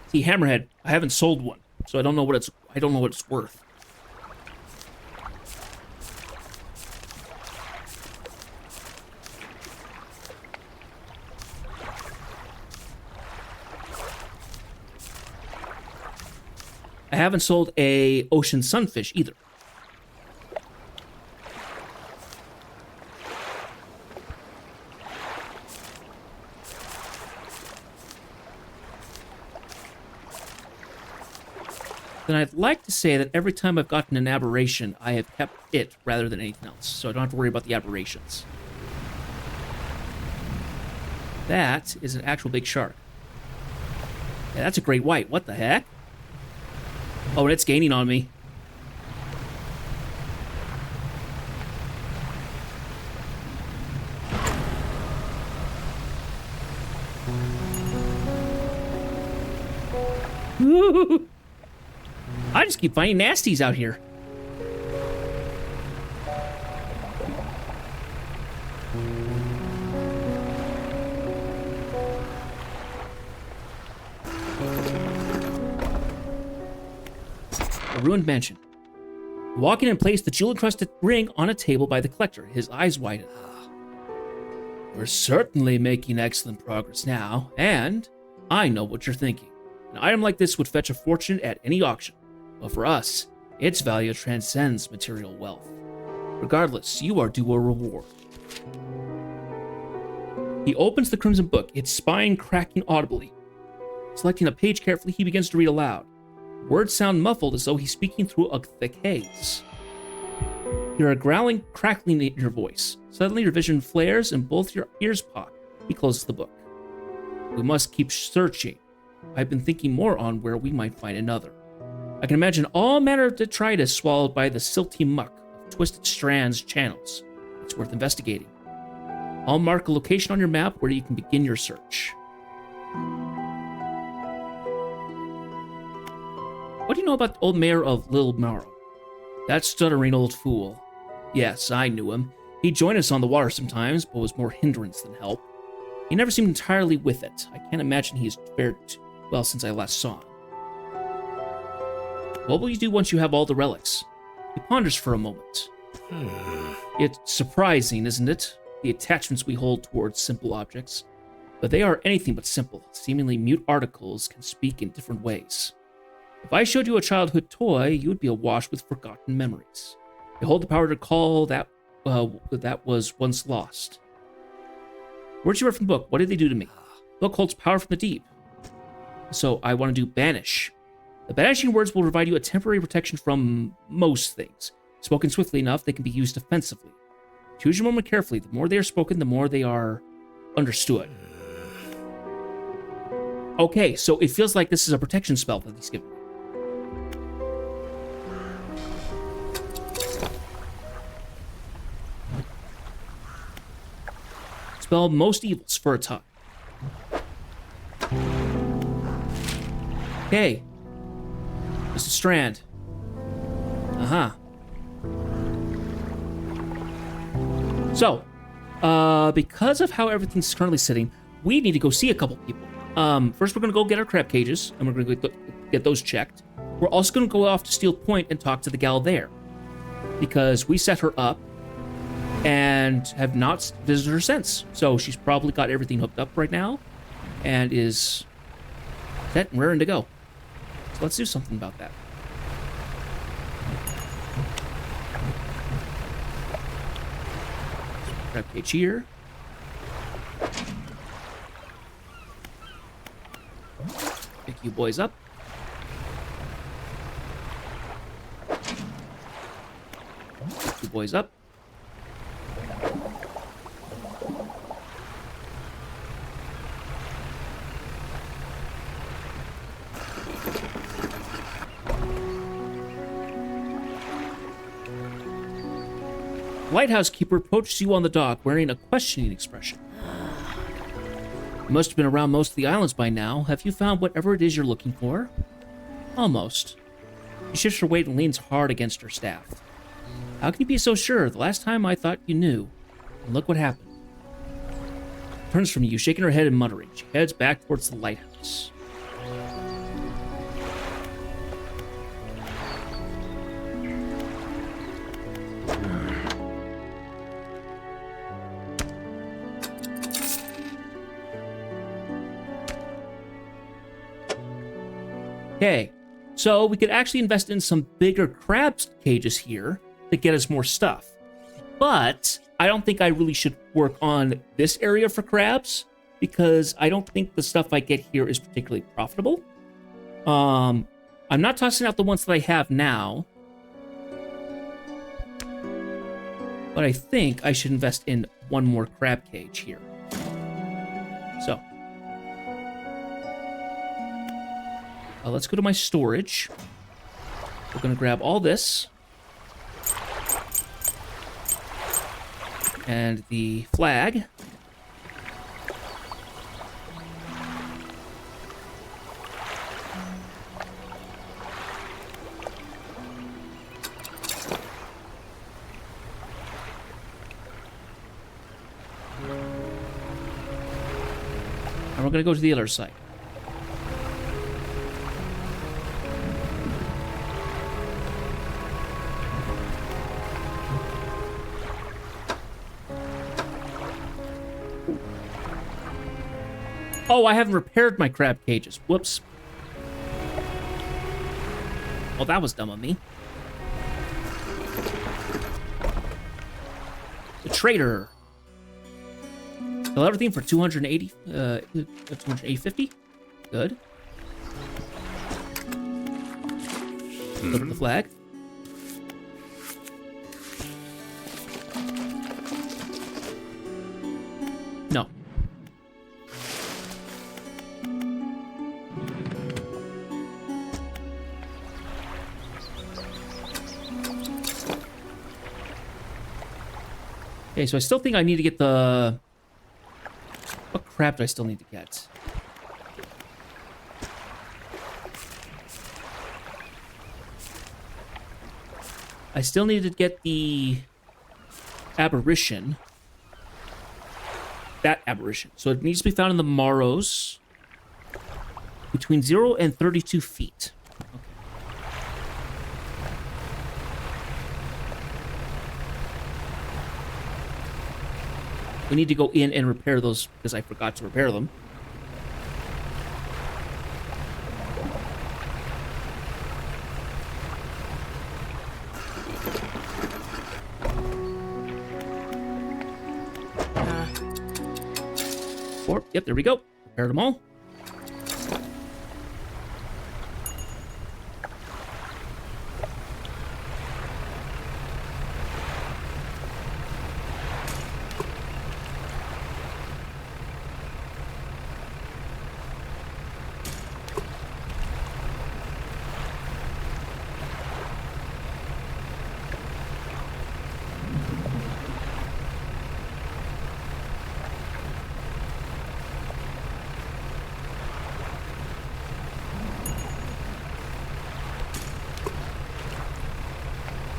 [SPEAKER 1] See, hammerhead, I haven't sold one, so I don't know what it's worth. I haven't sold a ocean sunfish either. Then I'd like to say that every time I've gotten an aberration, I have kept it rather than anything else, so I don't have to worry about the aberrations. That is an actual big shark. Yeah, that's a great white. What the heck? Oh, and it's gaining on me. Ooh. I just keep finding nasties out here. A ruined mansion. Walking in place, the jewel-encrusted ring on a table by the collector. His eyes widen. We're certainly making excellent progress now, and I know what you're thinking. An item like this would fetch a fortune at any auction. But for us, its value transcends material wealth. Regardless, you are due a reward. He opens the crimson book, its spine cracking audibly. Selecting a page carefully, he begins to read aloud. Words sound muffled as though he's speaking through a thick haze. You hear a growling, crackling in your voice. Suddenly your vision flares and both your ears pop. He closes the book. We must keep searching. I've been thinking more on where we might find another. I can imagine all manner of detritus swallowed by the silty muck of twisted strands channels. It's worth investigating. I'll mark a location on your map where you can begin your search. What do you know about the old mayor of Little Morrow? That stuttering old fool. Yes, I knew him. He'd join us on the water sometimes, but was more hindrance than help. He never seemed entirely with it. I can't imagine he's fared well since I last saw him. What will you do once you have all the relics? He ponders for a moment. It's surprising, isn't it? The attachments we hold towards simple objects. But they are anything but simple. Seemingly mute articles can speak in different ways. If I showed you a childhood toy, you would be awash with forgotten memories. They hold the power to call that was once lost. Words you read from the book, what did they do to me? The book holds power from the deep. So I want to do banish. The banishing words will provide you a temporary protection from most things. Spoken swiftly enough, they can be used offensively. Choose your moment carefully. The more they are spoken, the more they are understood. Okay, so it feels like this is a protection spell that he's given me. Spell most evils for a time. Okay. Mr. Strand. So, because of how everything's currently sitting, we need to go see a couple people. First, we're going to go get our crab cages, and we're going to get those checked. We're also going to go off to Steel Point and talk to the gal there, because we set her up and have not visited her since. So she's probably got everything hooked up right now and is set and raring to go. So let's do something about that. Crab cage here. Pick you boys up. boys up. Lighthouse keeper approaches you on the dock wearing a questioning expression. You must have been around most of the islands by now. Have you found whatever it is you're looking for? Almost. She shifts her weight and leans hard against her staff. How can you be so sure? The last time I thought you knew. And look what happened. Turns from you, shaking her head and muttering. She heads back towards the lighthouse. Okay, so we could actually invest in some bigger crab cages here to get us more stuff. But I don't think I really should work on this area for crabs because I don't think the stuff I get here is particularly profitable. I'm not tossing out the ones that I have now, but I think I should invest in one more crab cage here. So. Let's go to my storage. We're going to grab all this. And the flag. And we're going to go to the other side. Oh, I haven't repaired my crab cages. Whoops. Well, that was dumb of me. The trader. Sell everything for 280, 250. Good. Look at the flag. No. Okay, so I still think I need to get the... What crap do I still need to get? I still need to get the aberration. That aberration. So it needs to be found in the Morrows. Between 0 and 32 feet. We need to go in and repair those because I forgot to repair them. Yep, there we go. Repaired them all.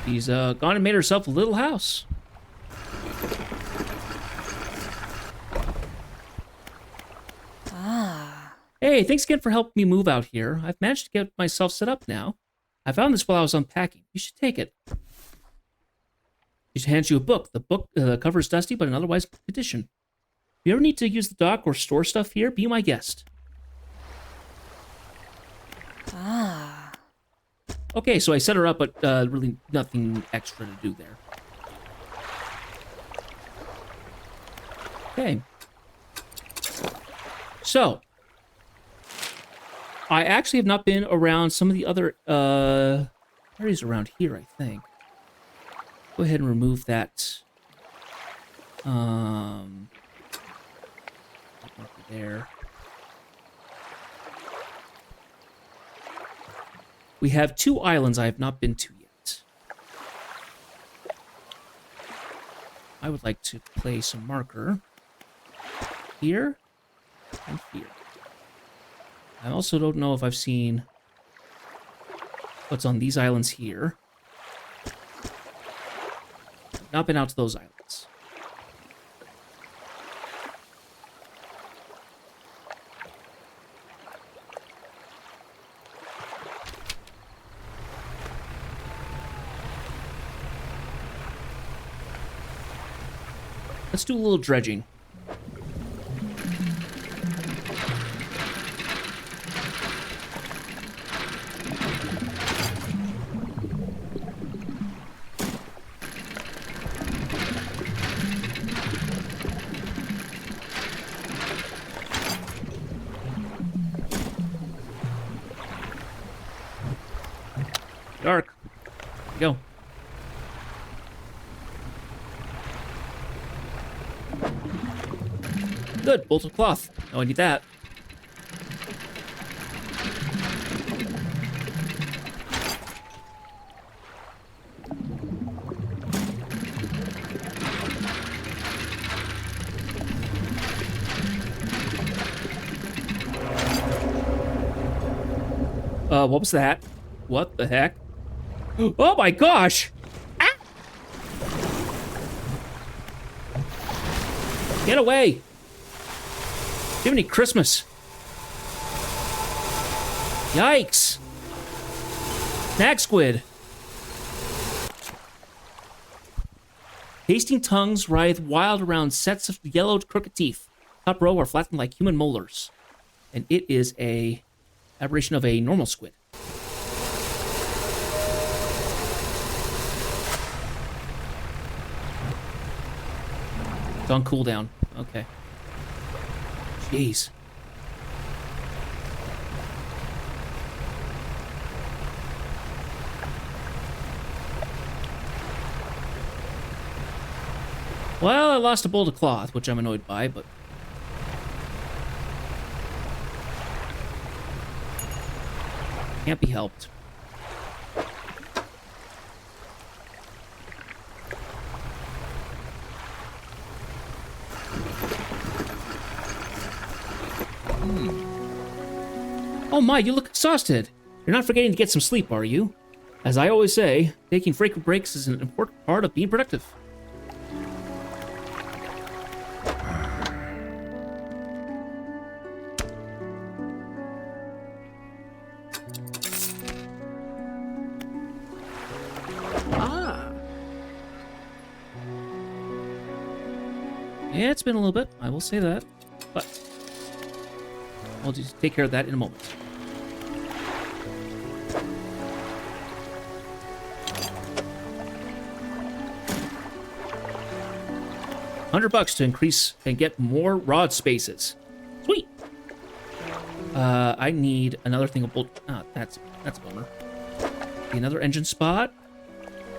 [SPEAKER 1] She's gone and made herself a little house.
[SPEAKER 2] Ah.
[SPEAKER 1] Hey, thanks again for helping me move out here. I've managed to get myself set up now. I found this while I was unpacking. You should take it. She hands you a book. The book cover is dusty, but in otherwise good condition. If you ever need to use the dock or store stuff here, be my guest.
[SPEAKER 2] Ah.
[SPEAKER 1] Okay, so I set her up, but really nothing extra to do there. Okay. So, I actually have not been around some of the other areas around here, I think. Go ahead and remove that. There. We have 2 islands I have not been to yet. I would like to place a marker here and here. I also don't know if I've seen what's on these islands here. Not been out to those islands. Let's do a little dredging. Dark. Go. Good, bolt of cloth. Oh, I need that. What was that? What the heck? Oh my gosh! Ah! Get away! Jiminy Christmas! Yikes! Snag squid! Tasting tongues writhe wild around sets of yellowed crooked teeth. Top row are flattened like human molars. And it is a aberration of a normal squid. It's on cooldown. Okay. Jeez. Well, I lost a bolt of cloth, which I'm annoyed by, but... can't be helped. Oh my, you look exhausted. You're not forgetting to get some sleep, are you? As I always say, taking frequent breaks is an important part of being productive. Yeah, it's been a little bit, I will say that, but I'll just take care of that in a moment. $100 to increase and get more rod spaces. Sweet. I need another thing of bolt. Ah, that's a bummer. Another engine spot.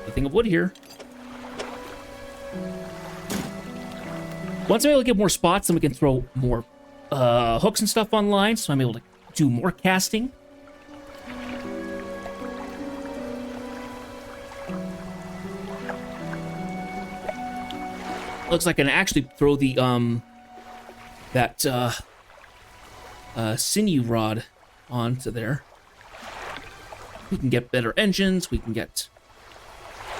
[SPEAKER 1] A thing of wood here. Once I'm able to get more spots, then we can throw more hooks and stuff online, so I'm able to do more casting. Looks like I can actually throw the sinew rod onto there. We can get better engines. We can get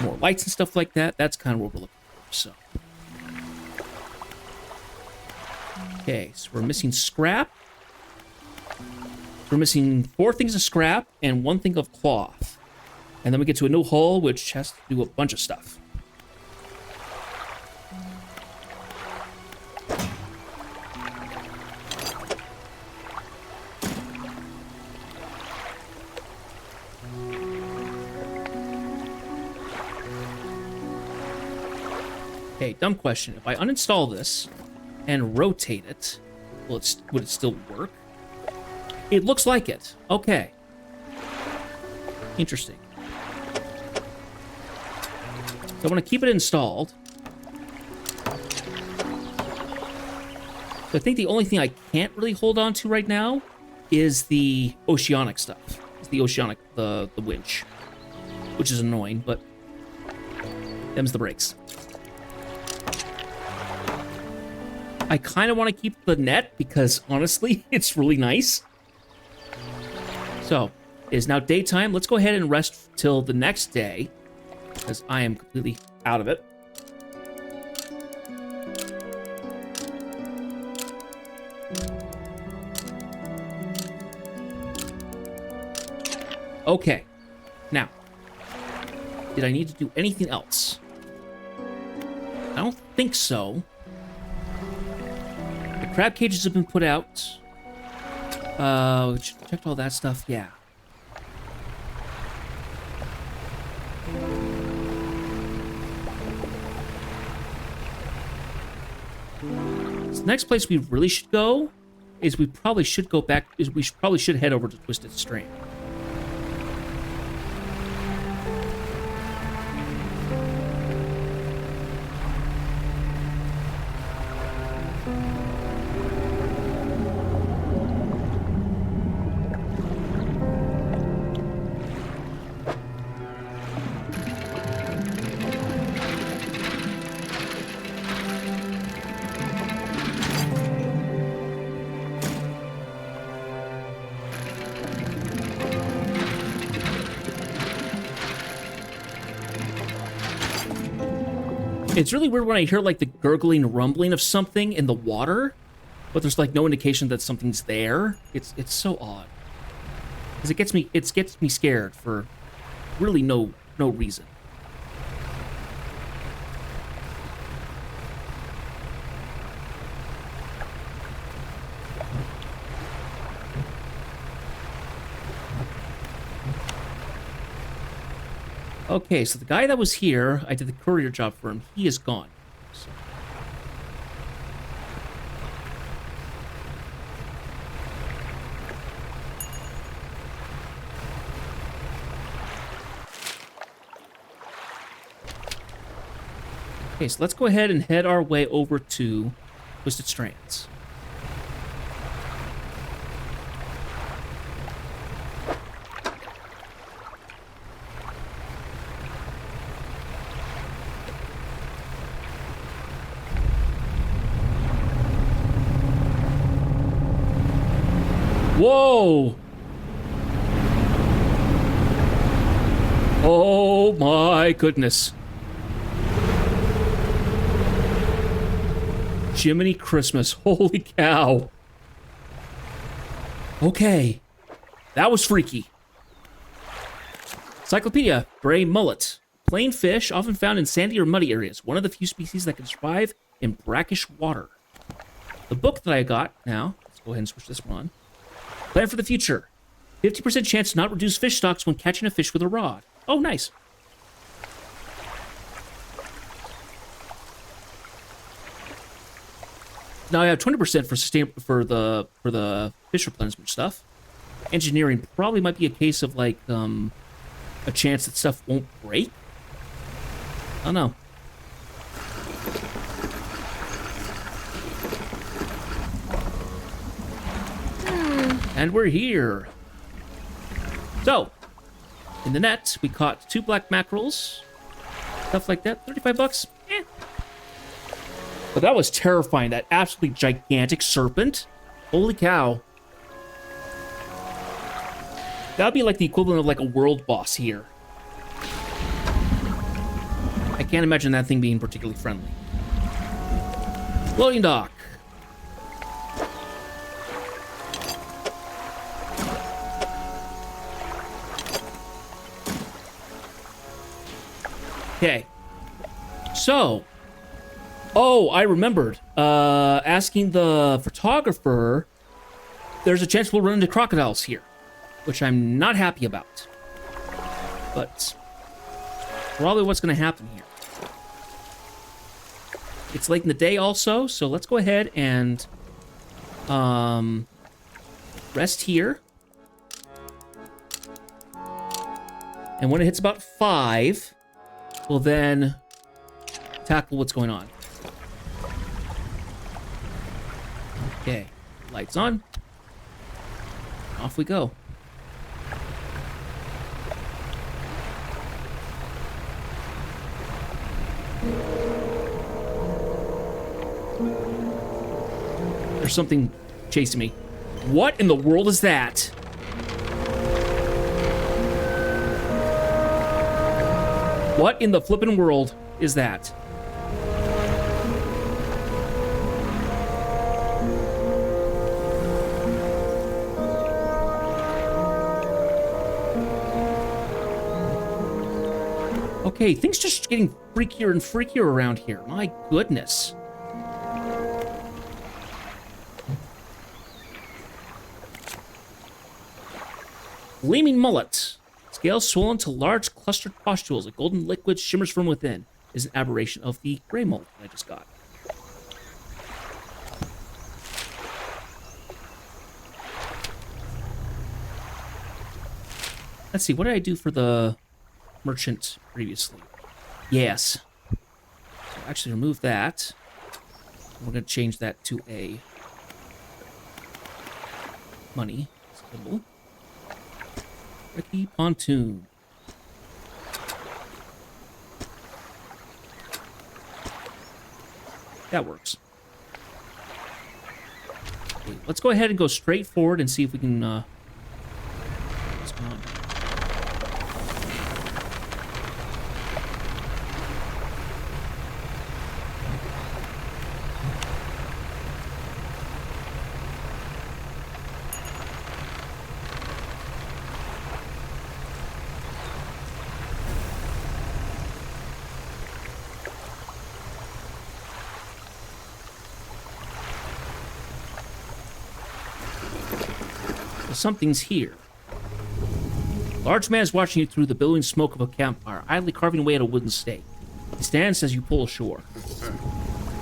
[SPEAKER 1] more lights and stuff like that. That's kind of what we're looking for. So. Okay, so we're missing scrap. We're missing 4 things of scrap and 1 thing of cloth. And then we get to a new hull, which has to do a bunch of stuff. Okay, dumb question. If I uninstall this and rotate it, would it still work? It looks like it. Okay. I want to keep it installed. So I think the only thing I can't really hold on to right now is the oceanic stuff. It's the oceanic, the winch, which is annoying, but them's the brakes. I kind of want to keep the net because, honestly, it's really nice. So, it is now daytime. Let's go ahead and rest till the next day because I am completely out of it. Okay. Now, did I need to do anything else? I don't think so. The crab cages have been put out. Checked all that stuff. Yeah. So the next place we really should go is we probably should go back. Probably should head over to Twisted Strain. It's really weird when I hear like the gurgling rumbling of something in the water, but there's like no indication that something's there. It's so odd. Because it gets me scared for really no reason. Okay, so the guy that was here, I did the courier job for him. He is gone. So. Okay, so let's go ahead and head our way over to Twisted Strands. Whoa! Oh my goodness. Jiminy Christmas. Holy cow. Okay. That was freaky. Encyclopedia. Gray mullet. Plain fish, often found in sandy or muddy areas. One of the few species that can survive in brackish water. The book that I got now, let's go ahead and switch this one on. Plan for the future. 50% chance to not reduce fish stocks when catching a fish with a rod. Oh, nice. Now I have 20% for the fish replenishment stuff. Engineering probably might be a case of like a chance that stuff won't break. I don't know. And we're here. So, in the net, we caught 2 black mackerels. Stuff like that. 35 bucks. Eh. But that was terrifying. That absolutely gigantic serpent. Holy cow. That would be like the equivalent of like a world boss here. I can't imagine that thing being particularly friendly. Loading dock. Okay. So. Oh, I remembered. Asking the photographer, there's a chance we'll run into crocodiles here, which I'm not happy about. But probably what's going to happen here. It's late in the day also, so let's go ahead and rest here. And when it hits about 5, we'll then tackle what's going on. Okay, lights on. Off we go. There's something chasing me. What in the world is that? What in the flippin' world is that? Okay, things just getting freakier and freakier around here. My goodness. Gleaming mullet. Scales swollen to large clustered pustules. A golden liquid shimmers from within. Is an aberration of the gray mullet that I just got. Let's see, what did I do for the merchant previously? Yes. So actually remove that. We're going to change that to a money symbol. Ricky Pontoon. That works. Okay, let's go ahead and go straight forward and see if we can what's going on. Something's here. Large man is watching you through the billowing smoke of a campfire, idly carving away at a wooden stake. He stands as you pull ashore.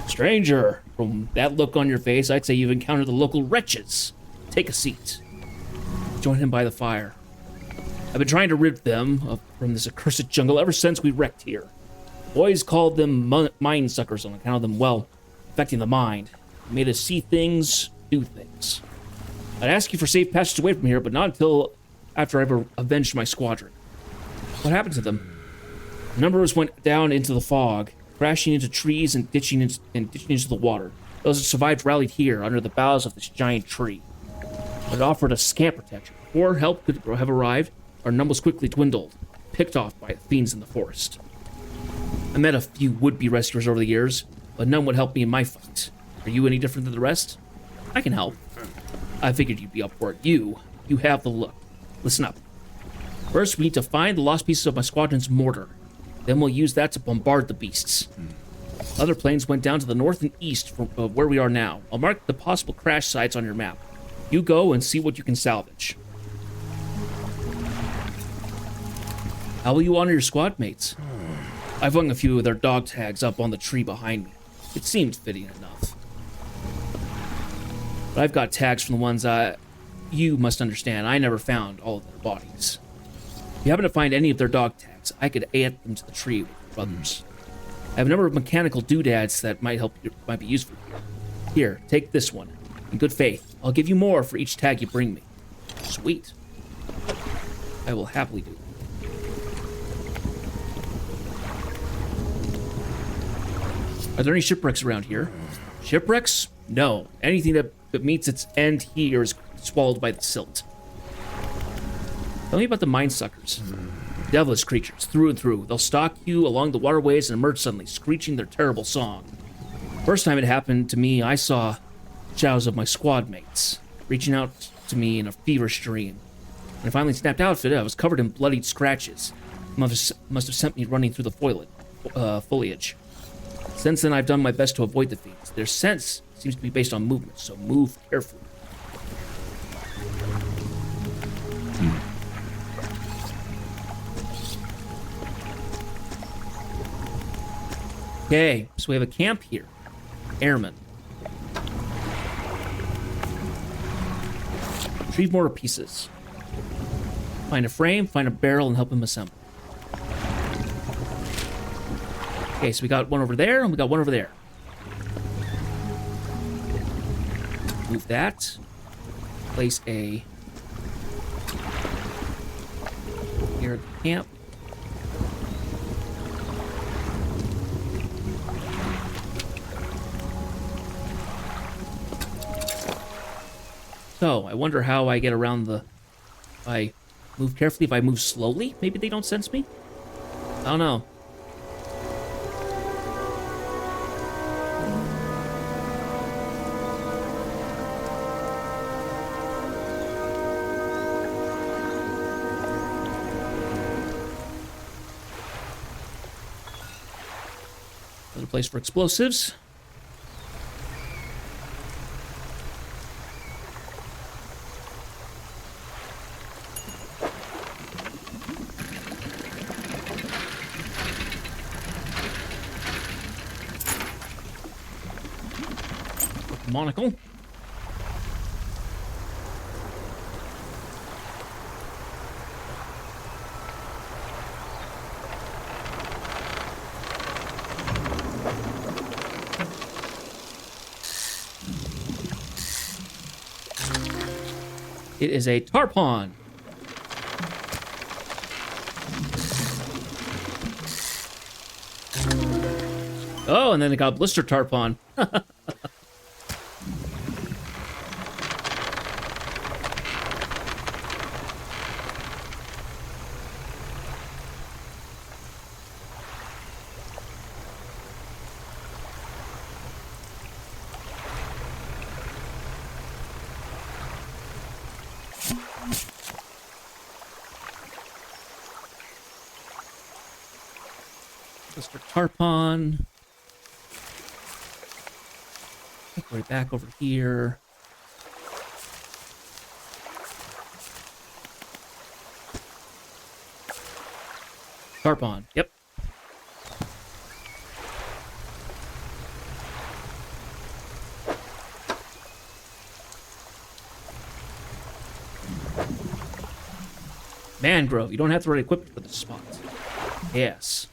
[SPEAKER 1] Stranger, from that look on your face, I'd say you've encountered the local wretches. Take a seat. Join him by the fire. I've been trying to rid them from this accursed jungle ever since we wrecked here. Boys called them mind suckers on account of them, well, affecting the mind. They made us see things, do things. I'd ask you for safe passage away from here, but not until after I've avenged my squadron. What happened to them? A number of us went down into the fog, crashing into trees and ditching into the water. Those that survived rallied here, under the boughs of this giant tree. It offered us scant protection. Before help could have arrived, our numbers quickly dwindled, picked off by the fiends in the forest. I met a few would-be rescuers over the years, but none would help me in my fight. Are you any different than the rest? I can help. I figured you'd be up for it. You have the look. Listen up. First, we need to find the lost pieces of my squadron's mortar. Then we'll use that to bombard the beasts. Other planes went down to the north and east from where we are now. I'll mark the possible crash sites on your map. You go and see what you can salvage. How will you honor your squad mates? I've hung a few of their dog tags up on the tree behind me. It seemed fitting enough. But I've got tags from the ones you must understand. I never found all of their bodies. If you happen to find any of their dog tags, I could add them to the tree with your brothers. I have a number of mechanical doodads that might be useful here. Here, take this one. In good faith, I'll give you more for each tag you bring me. Sweet. I will happily do it. Are there any shipwrecks around here? Shipwrecks? No. Anything that meets its end here is swallowed by the silt. Tell me about the mind suckers. Devilish creatures, through and through. They'll stalk you along the waterways and emerge suddenly, screeching their terrible song. First time it happened to me, I saw shadows of my squad mates, reaching out to me in a feverish dream. When I finally snapped out of it, I was covered in bloodied scratches. Must have sent me running through the foliage. Since then, I've done my best to avoid the fiends. Their sense seems to be based on movement, so move carefully. Okay, so we have a camp here. Airmen. Retrieve mortar pieces. Find a frame, find a barrel, and help him assemble. Okay, so we got one over there, and we got one over there. Move that. Place a... here at the camp. So, I wonder how I get around the... If I move carefully, if I move slowly, maybe they don't sense me? I don't know. Another place for explosives. Monocle. It is a tarpon. Oh, and then it got blister tarpon. Blister tarpon. Right back over here. Tarpon, yep. Mangrove. You don't have the right equipment for this spot. Yes.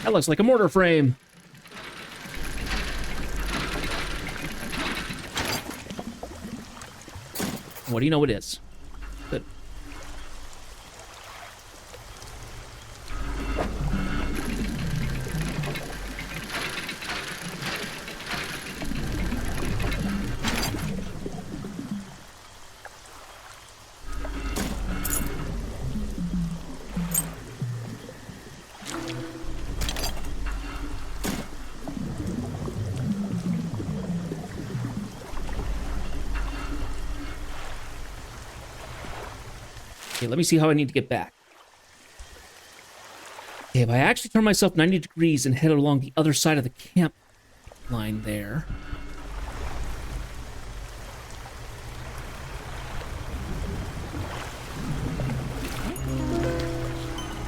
[SPEAKER 1] That looks like a mortar frame. What do you know it is? Good. Okay, let me see how I need to get back. Okay, if I actually turn myself 90 degrees and head along the other side of the camp line there.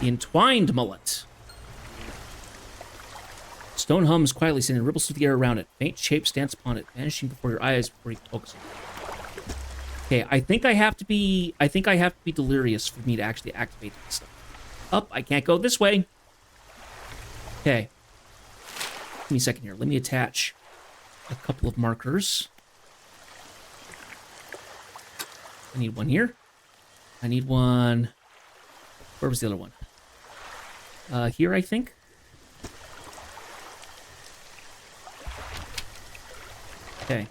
[SPEAKER 1] The entwined mullet. Stone hums quietly, sending ripples through the air around it. Faint shape stands upon it, vanishing before your eyes before you focus on it. Okay, I think I have to be delirious for me to actually activate this stuff. Up, I can't go this way. Okay. Give me a second here. Let me attach a couple of markers. I need one here. I need one. Where was the other one? Here, I think. Okay.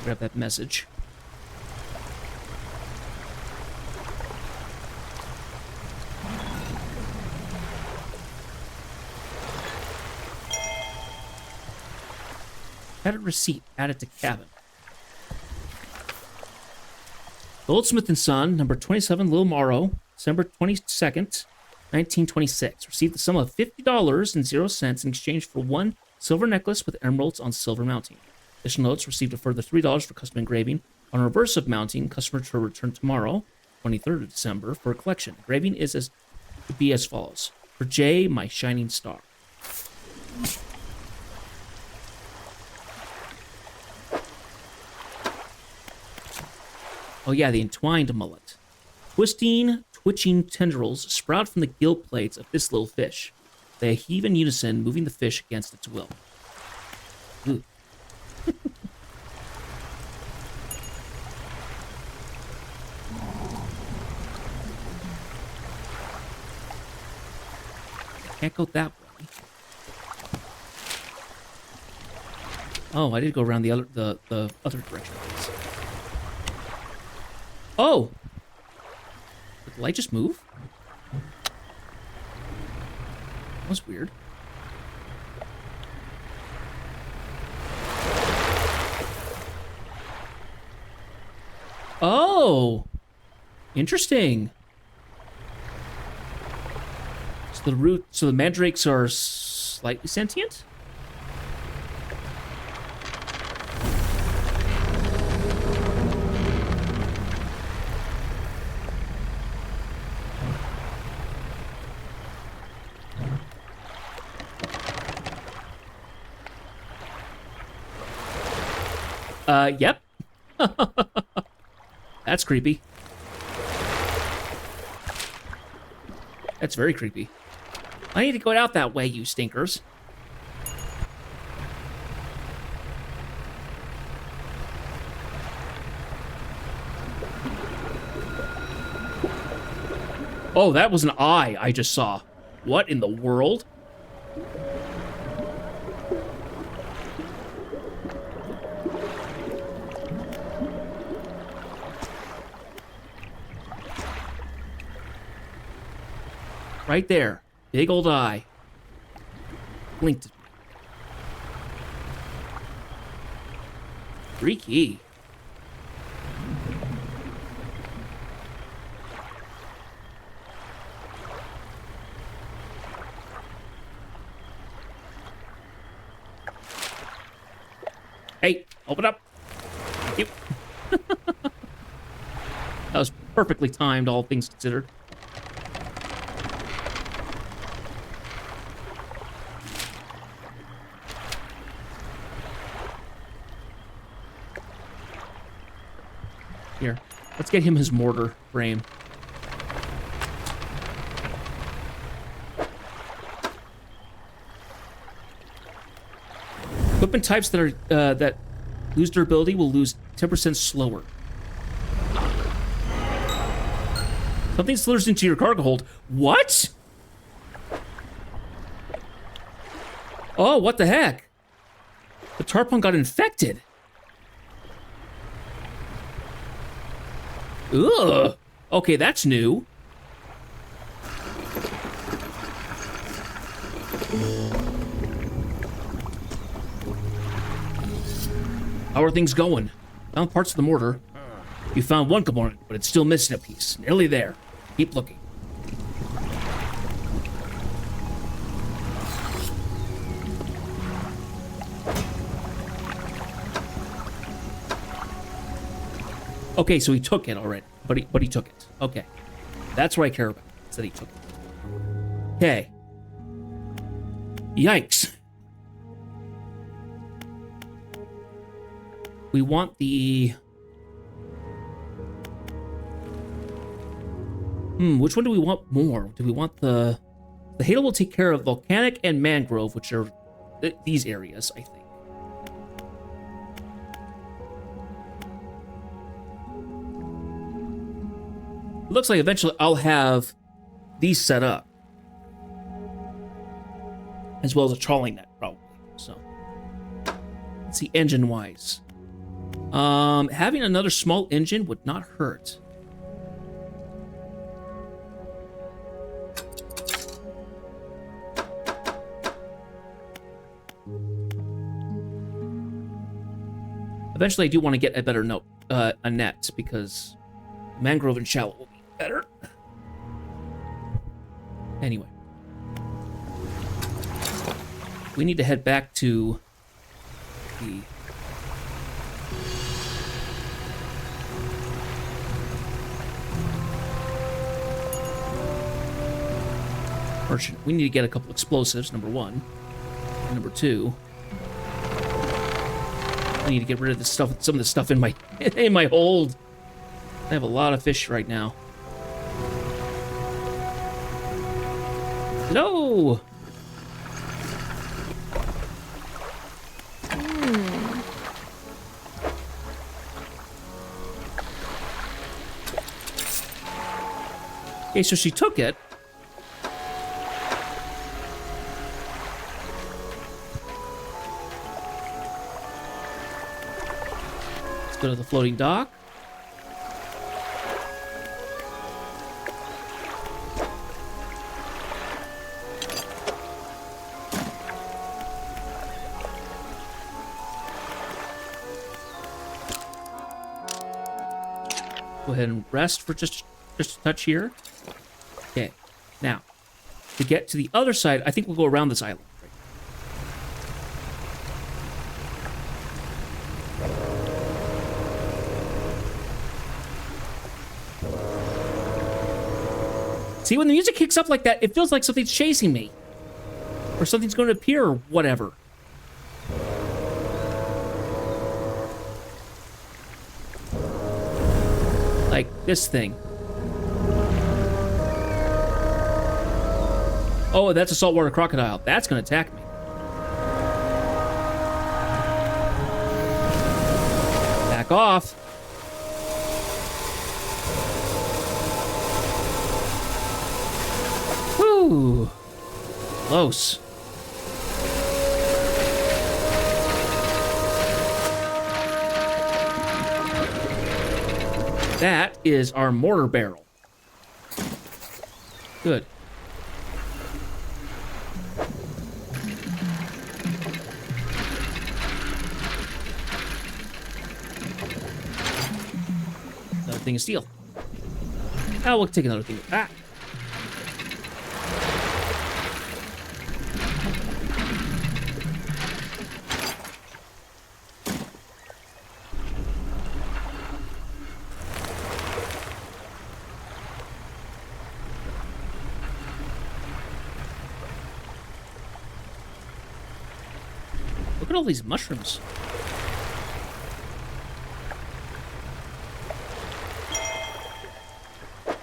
[SPEAKER 1] Grab that message. Added receipt. Added to cabin. Goldsmith and Son, number 27, Little Morrow, December 22nd, 1926. Received the sum of $50.00 in exchange for one silver necklace with emeralds on silver mounting. Additional notes received a further $3 for custom engraving. On reverse of mounting, customer to return tomorrow, 23rd of December, for a collection. Engraving is to be as follows. For Jay, my shining star. Oh yeah, the entwined mullet. Twisting, twitching tendrils sprout from the gill plates of this little fish. They heave in unison, moving the fish against its will. Ooh. Can't go that way. Oh, I did go around the other direction. Oh! Did the light just move? That was weird. Oh! Interesting. So the mandrakes are slightly sentient? Yep. That's creepy. That's very creepy. I need to go out that way, you stinkers. Oh, that was an eye I just saw. What in the world? Right there. Big old eye. Blinked at me. Freaky. Hey, open up. Thank you. That was perfectly timed, all things considered. Here, let's get him his mortar frame. Equipment types that are that lose durability will lose 10% slower. Something slurs into your cargo hold. What? Oh, what the heck? The tarpon got infected. Ugh. Okay, that's new. How are things going? Found parts of the mortar. You found one component, but it's still missing a piece. Nearly there. Keep looking. Okay, so he took it already, but he took it. Okay, that's what I care about. Is that he took it. Okay. Yikes. We want the... which one do we want more? Do we want the... The Halo will take care of volcanic and mangrove, which are these areas, I think. It looks like eventually I'll have these set up. As well as a trawling net, probably. So, let's see, engine-wise. Having another small engine would not hurt. Eventually, I do want to get a better a net, because mangrove and shallow will be better. Anyway. We need to head back to the... merchant. We need to get a couple explosives, number one. And number two... I need to get rid of this stuff, some of the stuff in my in my hold. I have a lot of fish right now. No. Okay, so she took it. Go to the floating dock. Go ahead and rest for just a touch here. Okay, now to get to the other side, I think we'll go around this island. See, when the music kicks up like that, it feels like something's chasing me. Or something's going to appear, or whatever. Like this thing. Oh, that's a saltwater crocodile. That's going to attack me. Back off. Ooh, close. That is our mortar barrel. Good. Another thing of steel. Oh, we'll take another thing. Ah. Look at all these mushrooms.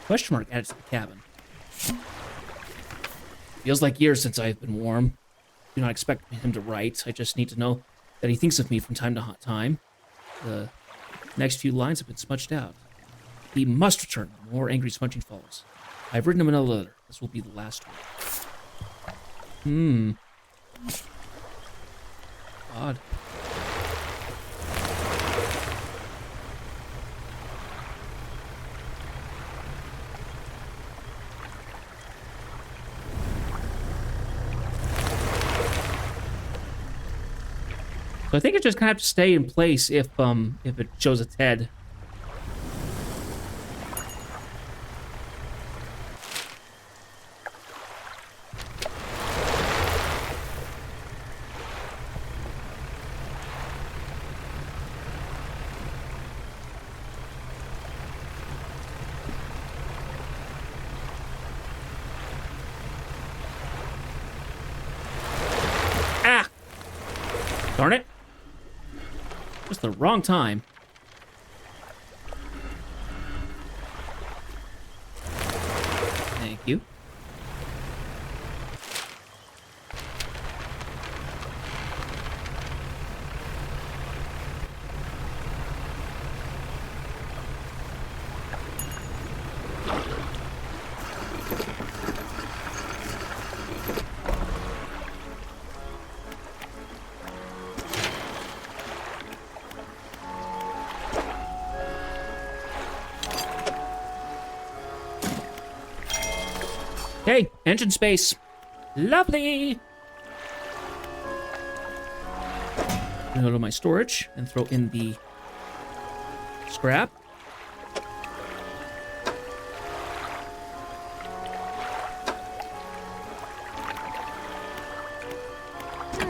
[SPEAKER 1] Question mark added to the cabin. Feels like years since I've been warm. Do not expect him to write. I just need to know that he thinks of me from time to time. The next few lines have been smudged out. He must return. More angry smudging follows. I've written him another letter. This will be the last one. Odd. So I think it just kind of have to stay in place if it shows its head. Ah! Darn it. Just the wrong time. Thank you. Engine space. Lovely. I'm gonna go to my storage and throw in the scrap.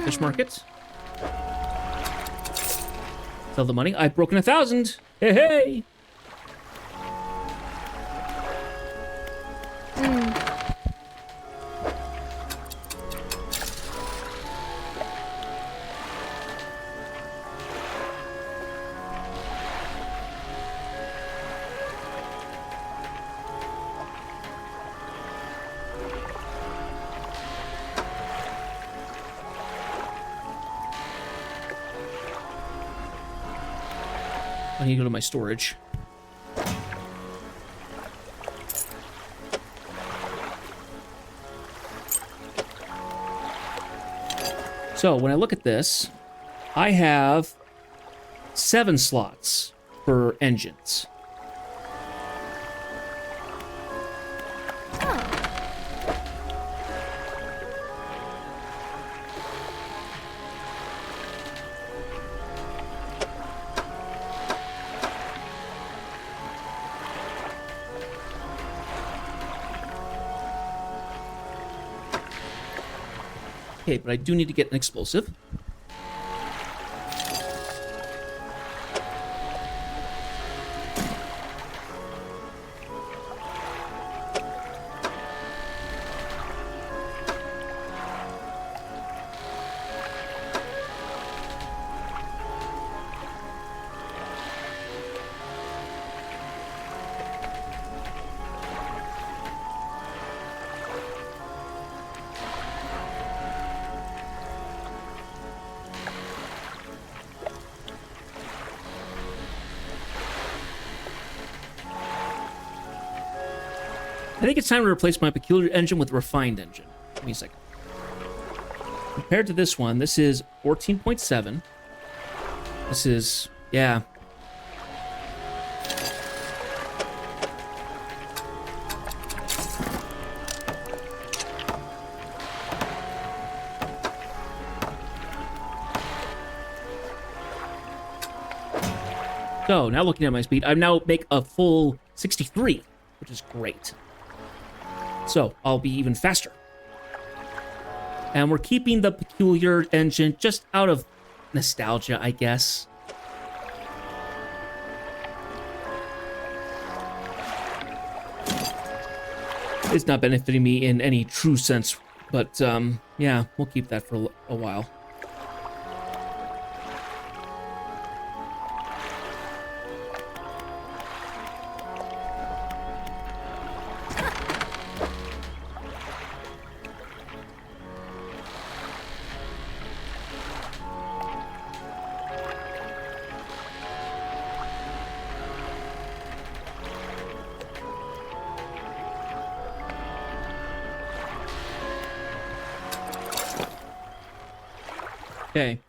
[SPEAKER 1] Fish market. Sell the money. I've broken 1,000. Hey, hey. I need to go to my storage. So when I look at this, I have 7 slots for engines. Okay, but I do need to get an explosive. I think it's time to replace my peculiar engine with a refined engine. Give me a second. Compared to this one, this is 14.7. This is, yeah. So, now looking at my speed, I now make a full 63, which is great. So, I'll be even faster. And we're keeping the peculiar engine just out of nostalgia, I guess. It's not benefiting me in any true sense, but yeah, we'll keep that for a while. Okay.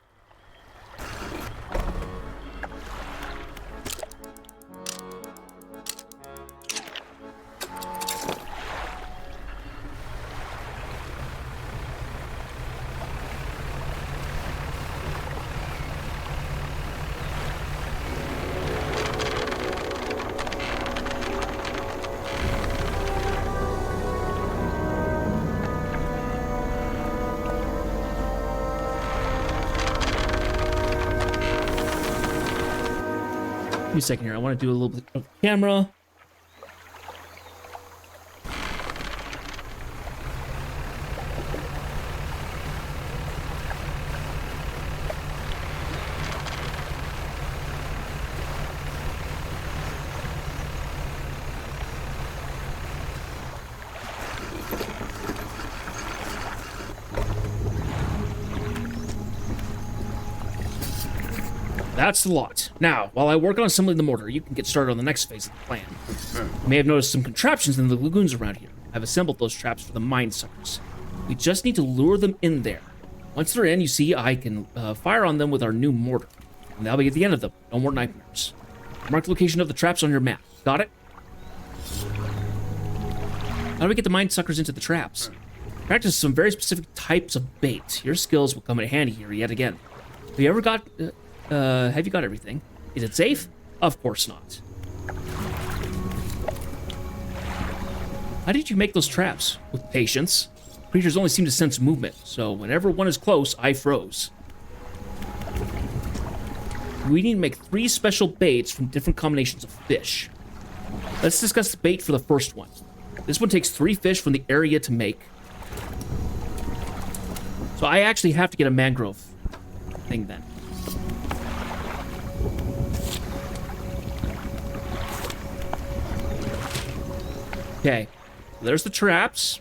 [SPEAKER 1] Give me a second here. I want to do a little bit of camera. That's the lot. Now, while I work on assembling the mortar, you can get started on the next phase of the plan. You may have noticed some contraptions in the lagoons around here. I've assembled those traps for the mine suckers. We just need to lure them in there. Once they're in, you see, I can fire on them with our new mortar. And that'll be at the end of them. No more nightmares. Mark the location of the traps on your map. Got it? How do we get the mine suckers into the traps? Practice some very specific types of bait. Your skills will come in handy here yet again. Have you got everything? Is it safe? Of course not. How did you make those traps? With patience. Creatures only seem to sense movement, so whenever one is close, I froze. We need to make 3 special baits from different combinations of fish. Let's discuss the bait for the first one. This one takes 3 fish from the area to make. So I actually have to get a mangrove thing then. Okay, there's the traps.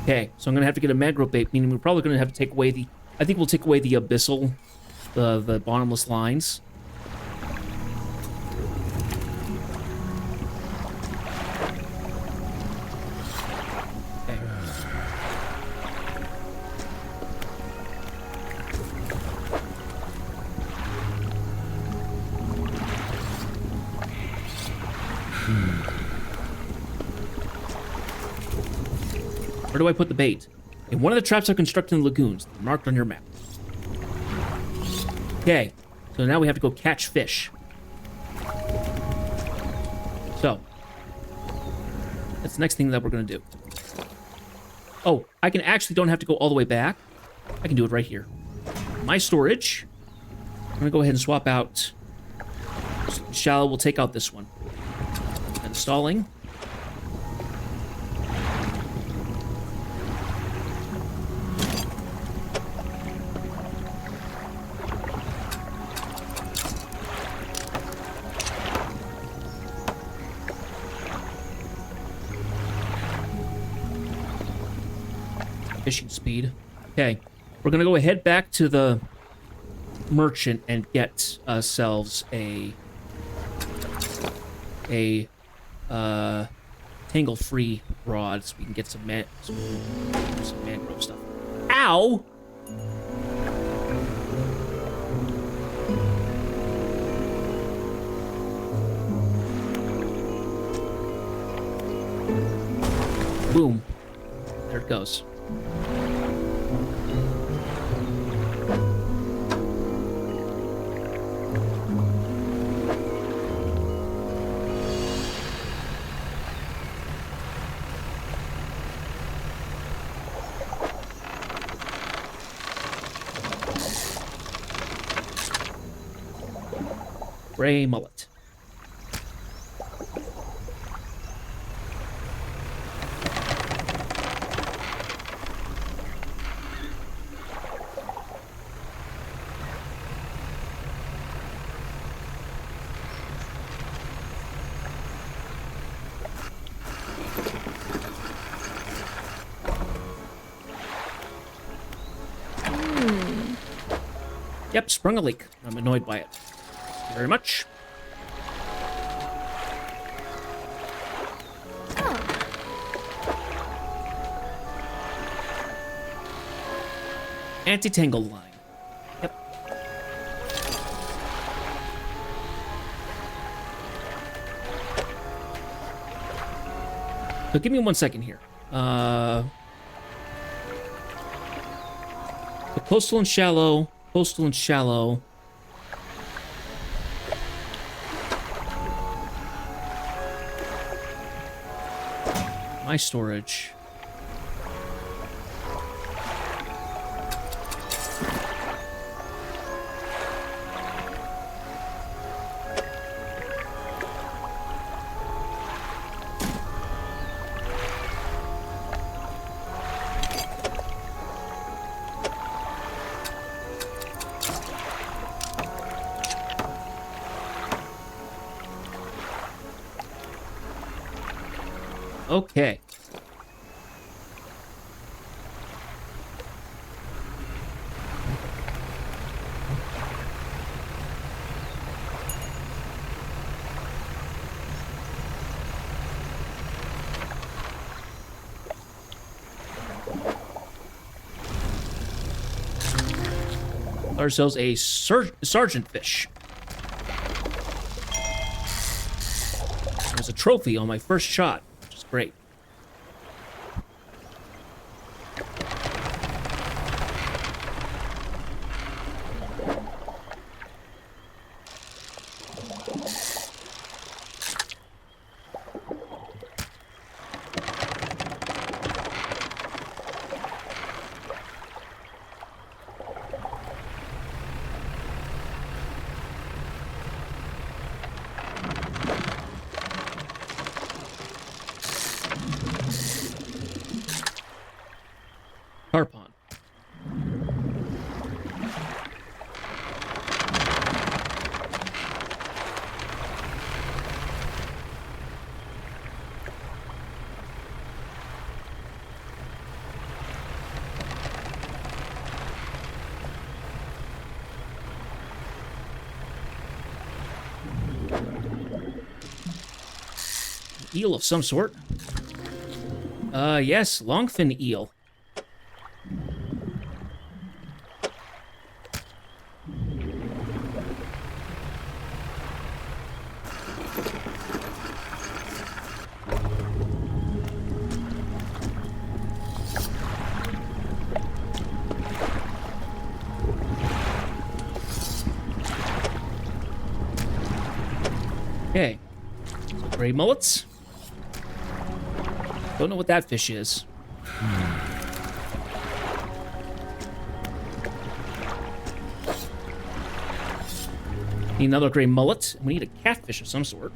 [SPEAKER 1] Okay, so I'm gonna have to get a mangrove bait, meaning we're probably gonna have to take away the... I think we'll take away the abyssal, the bottomless lines. Okay. Where do I put the bait? In one of the traps I've constructed in the lagoons, marked on your map. Okay, so now we have to go catch fish. So, that's the next thing that we're going to do. Oh, I can actually don't have to go all the way back. I can do it right here. My storage. I'm going to go ahead and swap out. Shallow, we'll take out this one. Installing. Fishing speed. Okay, we're gonna go ahead back to the merchant and get ourselves a tangle-free rod so we can get some mangrove stuff. Ow! Boom. There it goes. Gray mullet. Yep, sprung a leak. I'm annoyed by it. Thank you very much. Anti-tangle line. Yep. So give me 1 second here. The coastal and shallow. Coastal and shallow. My storage. Okay. Ourselves a sergeant fish. trophy on my first shot, which is great. Tarpon. Eel of some sort. Yes, longfin eel. Okay. So gray mullets. Don't know what that fish is. Need another gray mullet. We need a catfish of some sort.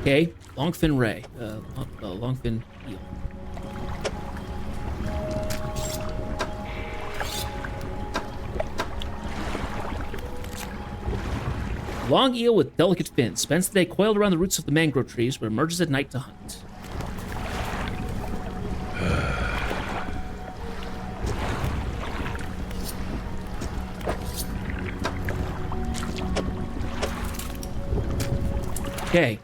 [SPEAKER 1] Okay, longfin ray. Longfin eel. Long eel with delicate fins. Spends the day coiled around the roots of the mangrove trees, but emerges at night to hunt. Okay.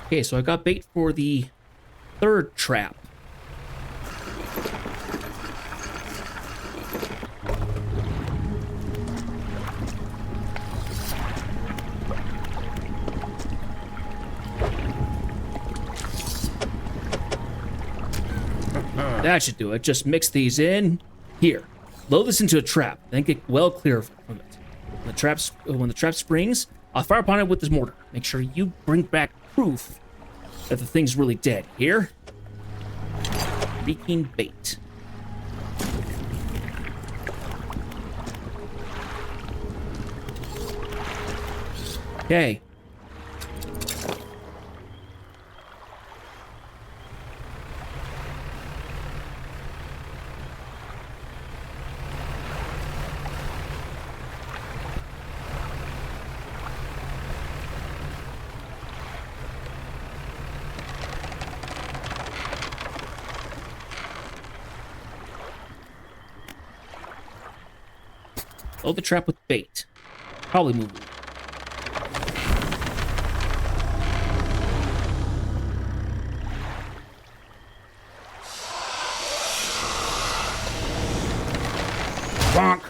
[SPEAKER 1] Okay, so I got bait for the third trap. That should do it. Just mix these in. Here, load this into a trap, then get well clear from it. When the trap springs, I'll fire upon it with this mortar. Make sure you bring back proof that the thing's really dead. Here, reeking bait. Okay. Load the trap with bait. Probably move it. Bonk.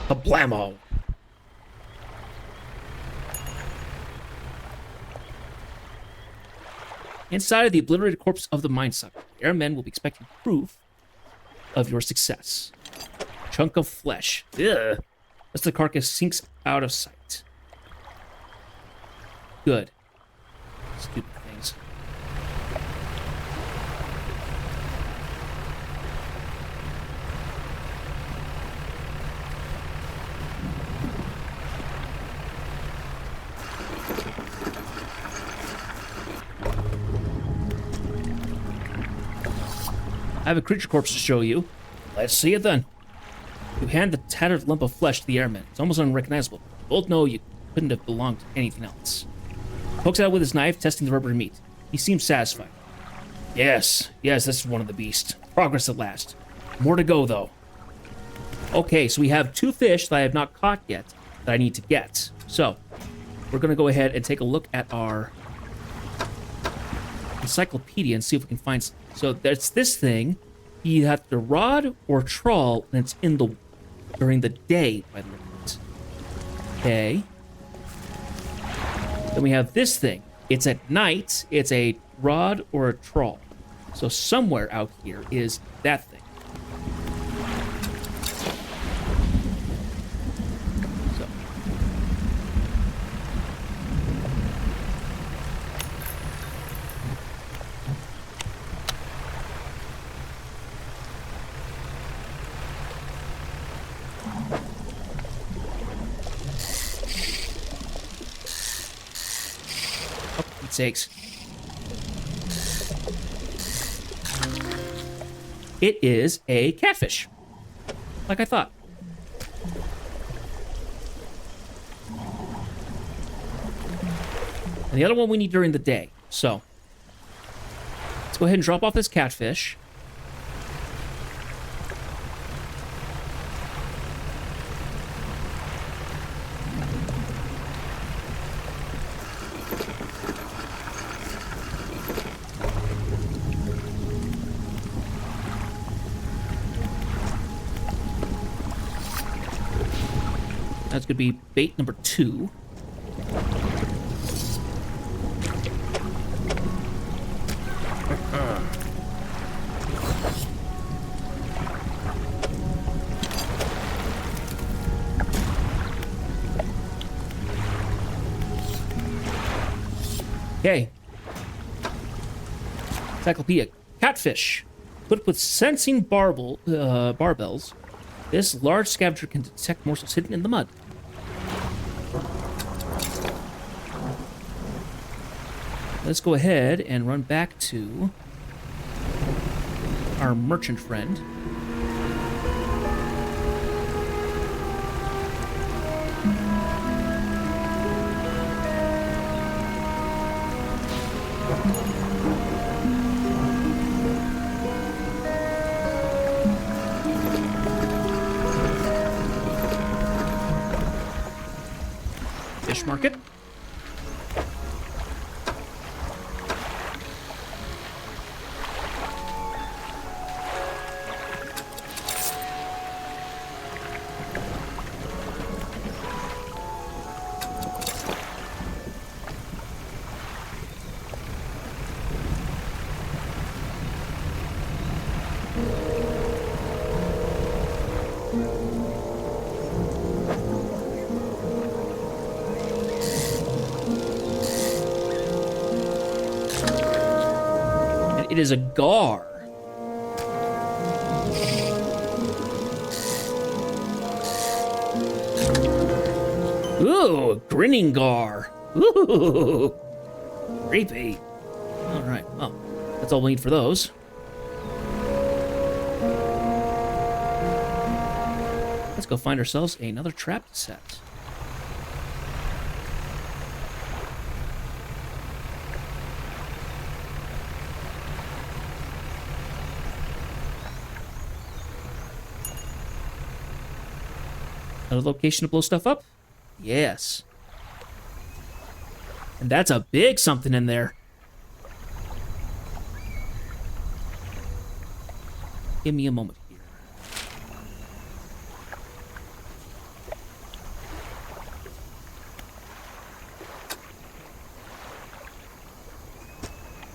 [SPEAKER 1] Kablamo. Inside of the obliterated corpse of the minesucker, airmen will be expecting proof of your success. Chunk of flesh. Ugh. as the carcass sinks out of sight. Good. Stupid things. I have a creature corpse to show you. Let's see it then. You hand the tattered lump of flesh to the airman. It's almost unrecognizable. You both know you couldn't have belonged to anything else. Pokes out with his knife, testing the rubbery meat. He seems satisfied. Yes, this is one of the beasts. Progress at last. More to go, though. Okay, so we have 2 fish that I have not caught yet that I need to get. So, we're going to go ahead and take a look at our encyclopedia and see if we can find some. So that's this thing. You have to rod or trawl, and it's in the during the day by the look of it. Okay. Then we have this thing. It's at night. It's a rod or a trawl. So somewhere out here is that thing. So. Oh, sakes. It is a catfish, like I thought. And the other one we need during the day. So let's go ahead and drop off this catfish. That's going to be bait number 2. Okay. Encyclopedia. Catfish. Equipped with sensing barbells, this large scavenger can detect morsels hidden in the mud. Let's go ahead and run back to our merchant friend. Fish market. It is a gar. Ooh, a grinning gar. Ooh, creepy. All right, well, that's all we need for those. Let's go find ourselves another trap to set. Another location to blow stuff up? Yes. And that's a big something in there. Give me a moment here.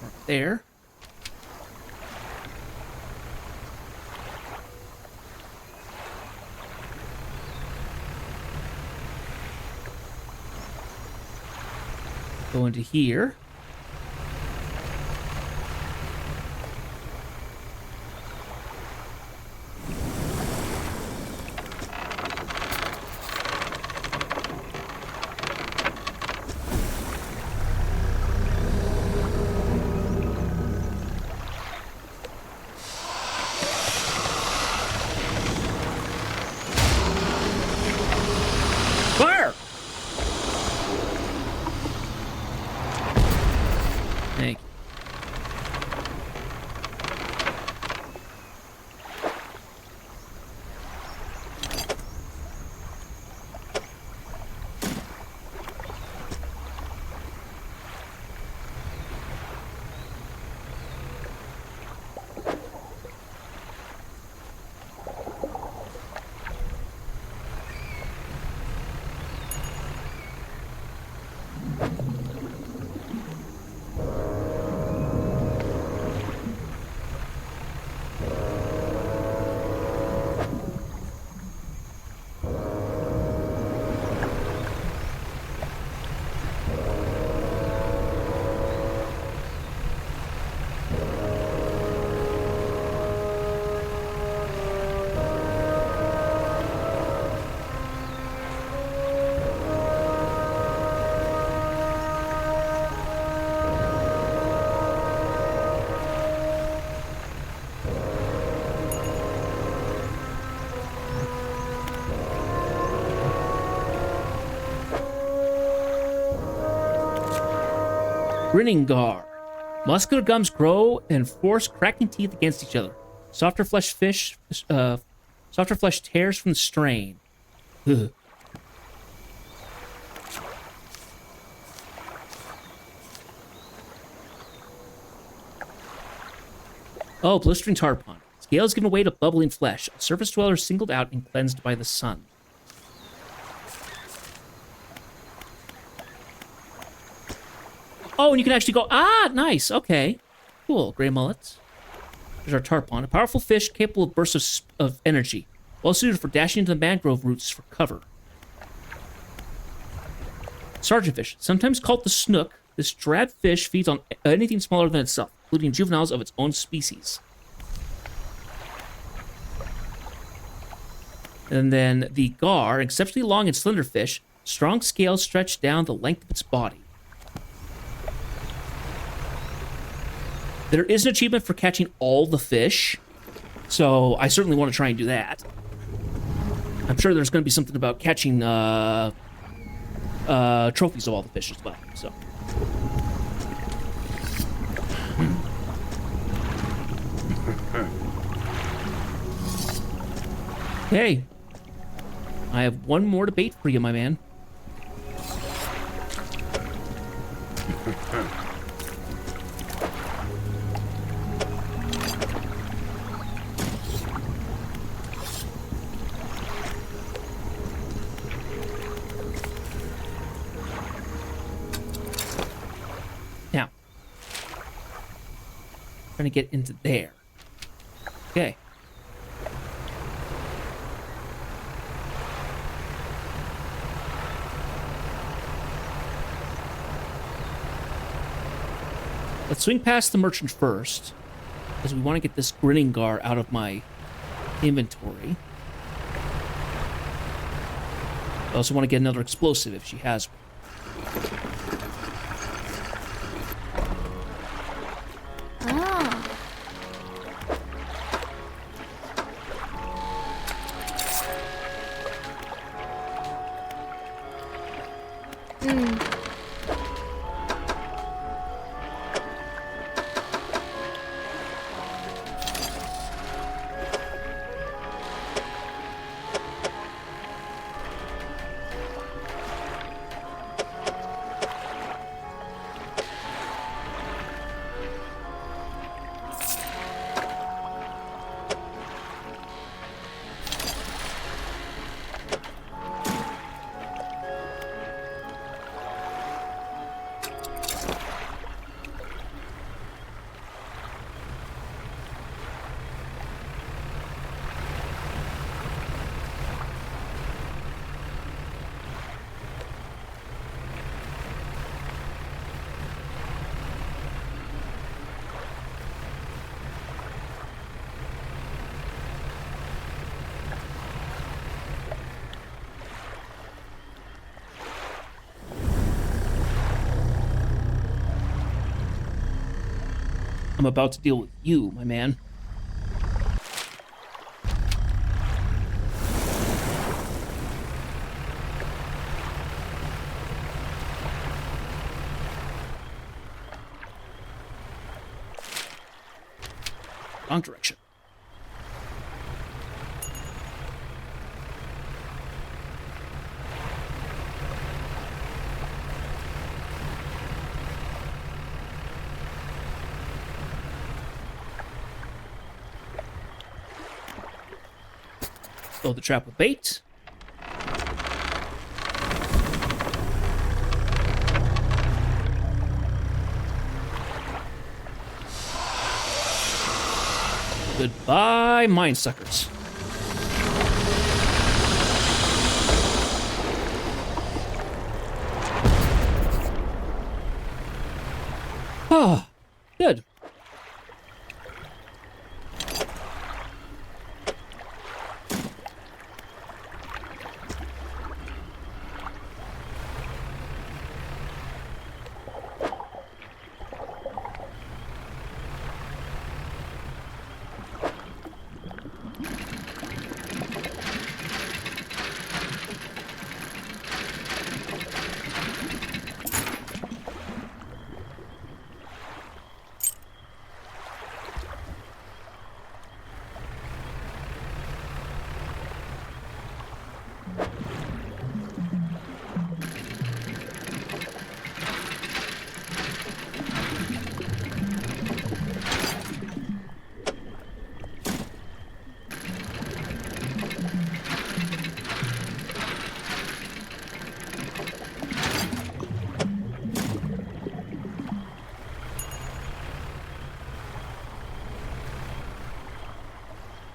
[SPEAKER 1] Right there. Go into here. Fire! Thank you. Grinning gar. Muscular gums grow and force cracking teeth against each other. Softer flesh tears from the strain. Ugh. Oh, blistering tar pond. Scales given way to bubbling flesh. A surface dweller singled out and cleansed by the sun. Oh, and you can actually go, nice, okay. Cool, gray mullets. There's our tarpon, a powerful fish capable of bursts of energy, well suited for dashing into the mangrove roots for cover. Sergeantfish, sometimes called the snook, this drab fish feeds on anything smaller than itself, including juveniles of its own species. And then the gar, exceptionally long and slender fish, strong scales stretch down the length of its body. There is an achievement for catching all the fish, so I certainly want to try and do that. I'm sure there's going to be something about catching trophies of all the fish as well, so. Hey, I have one more debate for you, my man. Now, trying to get into there. Okay. Let's swing past the merchant first, because we want to get this grinning gar out of my inventory. I also want to get another explosive if she has one. I'm about to deal with you, my man. Wrong direction. Fill the trap with bait. Goodbye, mine suckers. Ah, good.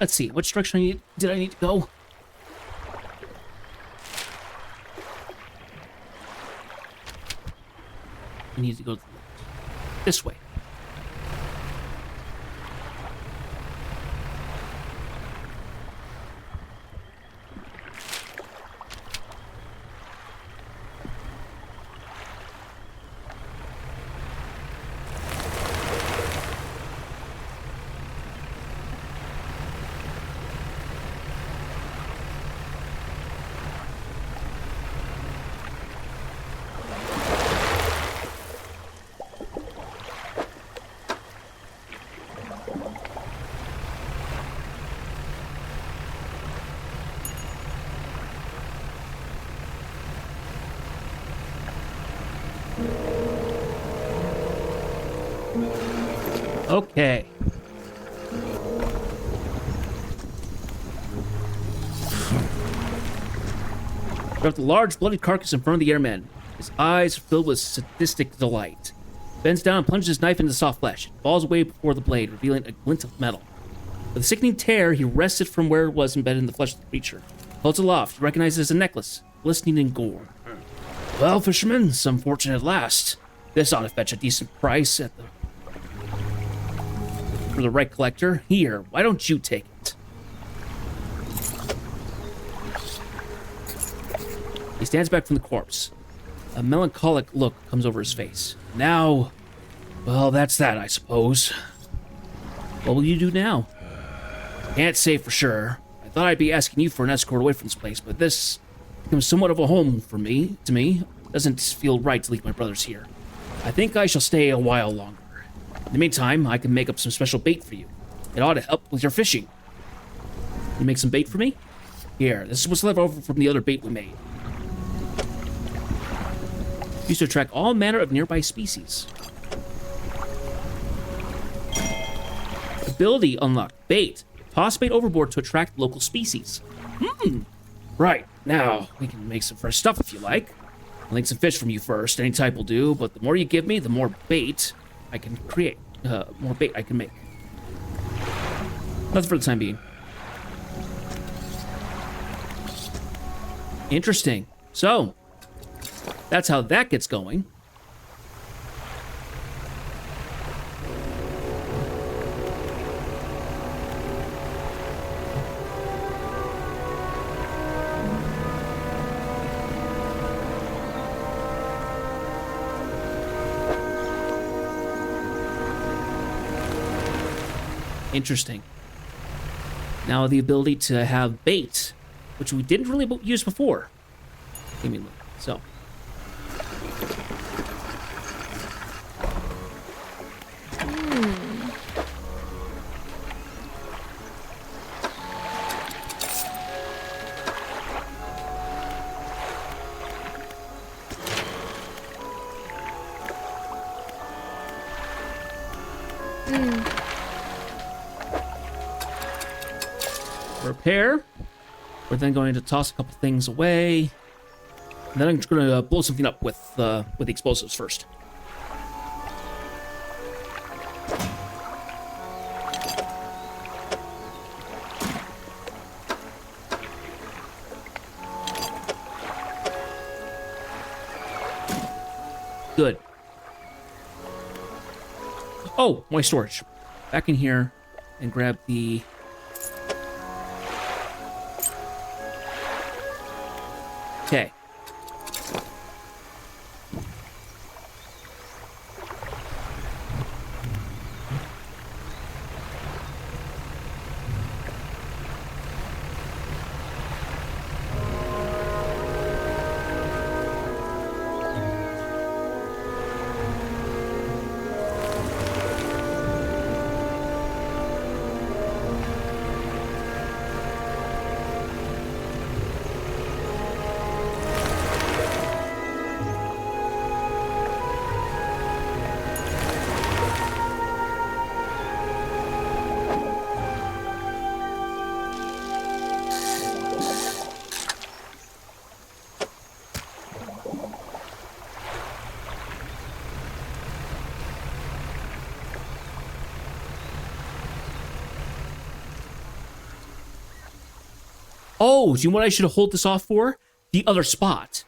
[SPEAKER 1] Let's see, which direction did I need to go? I need to go this way. Okay. Left a large bloody carcass in front of the airman. His eyes are filled with sadistic delight. Bends down and plunges his knife into the soft flesh. It falls away before the blade, revealing a glint of metal. With a sickening tear, he wrests it from where it was embedded in the flesh of the creature. Holds it aloft, he recognizes it as a necklace, glistening in gore. Well, fisherman, some fortune at last. This ought to fetch a decent price for the right collector. Here, why don't you take it? He stands back from the corpse. A melancholic look comes over his face. Now, well, that's that, I suppose. What will you do now? Can't say for sure. I thought I'd be asking you for an escort away from this place, but this becomes somewhat of a home to me. Doesn't feel right to leave my brothers here. I think I shall stay a while longer. In the meantime, I can make up some special bait for you. It ought to help with your fishing. You make some bait for me? Here, this is what's left over from the other bait we made. Used to attract all manner of nearby species. Ability unlocked. Bait. Toss bait overboard to attract local species. Right, now, we can make some fresh stuff if you like. I'll need some fish from you first. Any type will do, but the more you give me, the more bait I can create. More bait I can make. Nothing for the time being. Interesting. So, that's how that gets going. Interesting. Now the ability to have bait, which we didn't really use before. Seemingly. So. Repair. We're then going to toss a couple things away. And then I'm just going to blow something up with the explosives first. Good. Oh, my storage. Back in here and grab the... Okay. Oh, do you know what I should hold this off for? The other spot.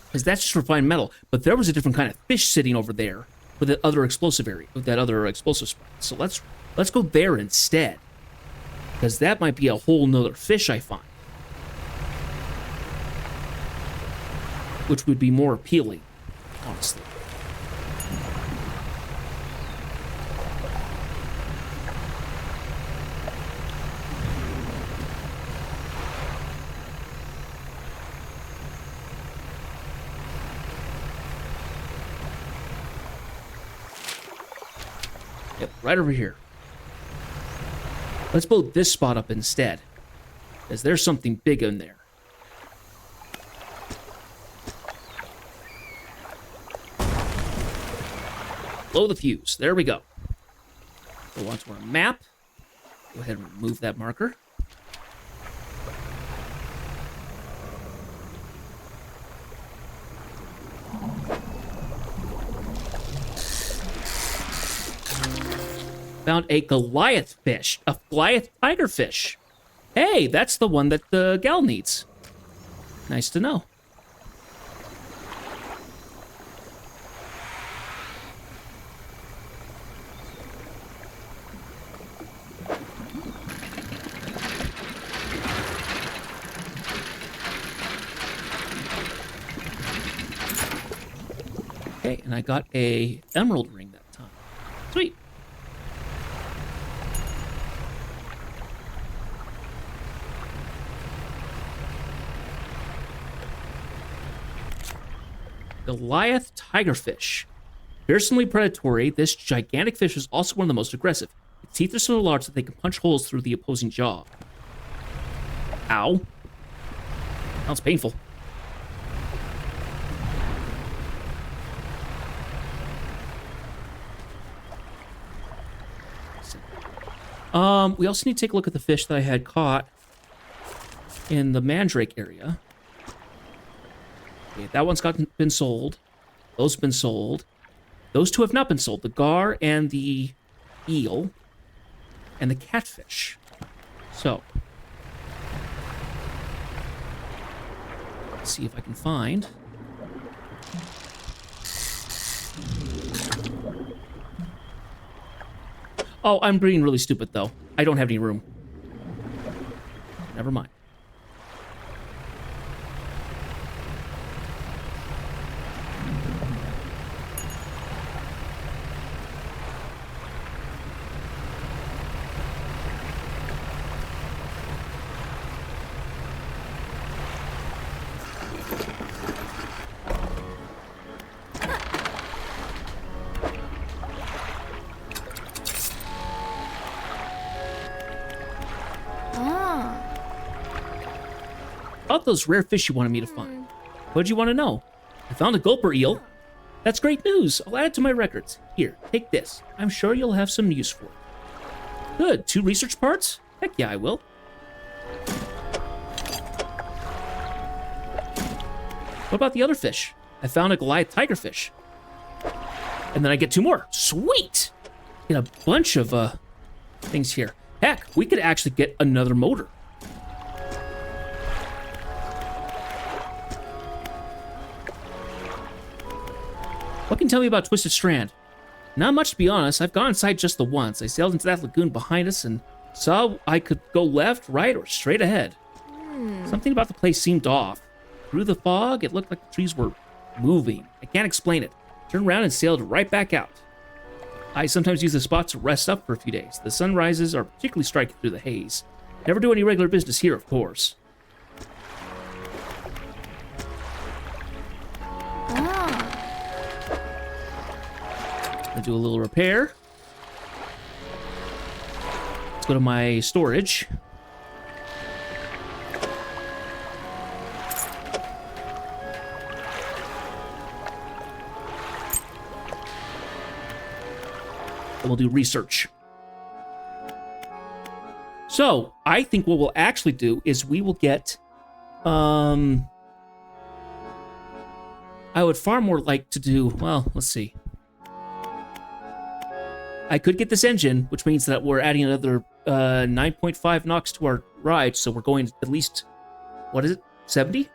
[SPEAKER 1] Because that's just refined metal. But there was a different kind of fish sitting over there with that other explosive area, with that other explosive spot. So let's go there instead. Because that might be a whole nother fish I find. Which would be more appealing, honestly. Yep, right over here. Let's blow this spot up instead. Because there's something big in there. Blow the fuse. There we go. Go onto our map. Go ahead and remove that marker. Found a Goliath fish, a Goliath tigerfish. Hey, that's the one that the gal needs. Nice to know. Okay, and I got a emerald ring that time. Sweet. Goliath tigerfish. Fearsomely predatory, this gigantic fish is also one of the most aggressive. Its teeth are so large that they can punch holes through the opposing jaw. Ow. Sounds painful. We also need to take a look at the fish that I had caught in the Mandrake area. Okay, that one's been sold. Those have been sold. Those two have not been sold. The gar and the eel and the catfish. So, let's see if I can find. Oh, I'm being really stupid, though. I don't have any room. Never mind. those rare fish you wanted me to find. What did you want to know? I found a gulper eel. That's great news. I'll add it to my records. Here, take this. I'm sure you'll have some use for it. Good. 2 research parts? Heck yeah, I will. What about the other fish? I found a Goliath tigerfish. And then I get 2 more. Sweet! Get a bunch of things here. Heck, we could actually get another motor. What can you tell me about Twisted Strand? Not much, to be honest. I've gone inside just the once. I sailed into that lagoon behind us and saw I could go left, right, or straight ahead. Something about the place seemed off. Through the fog, it looked like the trees were moving. I can't explain it. Turned around and sailed right back out. I sometimes use the spot to rest up for a few days. The sunrises are particularly striking through the haze. Never do any regular business here, of course. Gonna do a little repair. Let's go to my storage. And we'll do research. So, I think what we'll actually do is we will get, I would far more like to do, well, let's see. I could get this engine, which means that we're adding another 9.5 knots to our ride, so we're going at least, what is it, 70?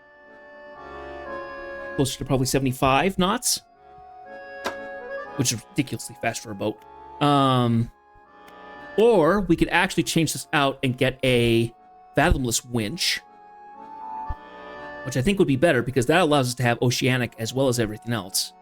[SPEAKER 1] Closer to probably 75 knots, which is ridiculously fast for a boat. Or we could actually change this out and get a fathomless winch, which I think would be better because that allows us to have oceanic as well as everything else.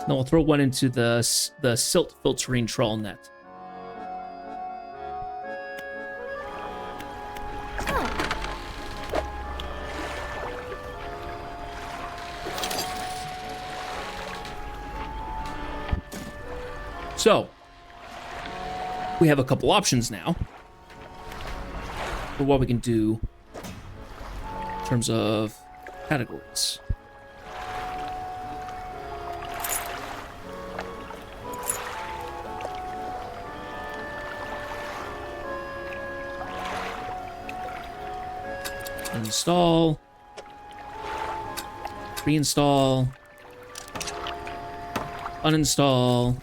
[SPEAKER 1] Then we'll throw one into the silt filtering trawl net. So, we have a couple options now for what we can do in terms of categories. Install, reinstall, uninstall,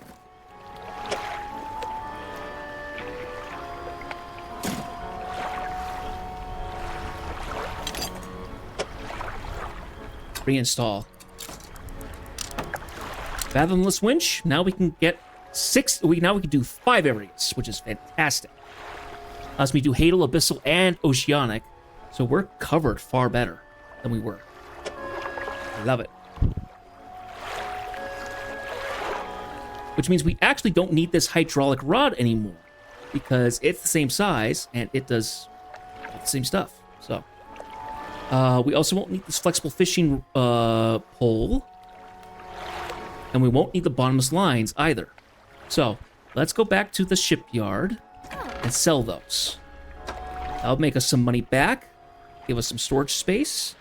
[SPEAKER 1] reinstall. Fathomless winch. Now we can get 6. Now we can do 5 areas, which is fantastic. Allows me to do Hadal, Abyssal, and Oceanic. So we're covered far better than we were. I love it. Which means we actually don't need this hydraulic rod anymore because it's the same size and it does all the same stuff. So we also won't need this flexible fishing pole, and we won't need the bottomless lines either. So let's go back to the shipyard and sell those. That'll make us some money back. Give us some storage space.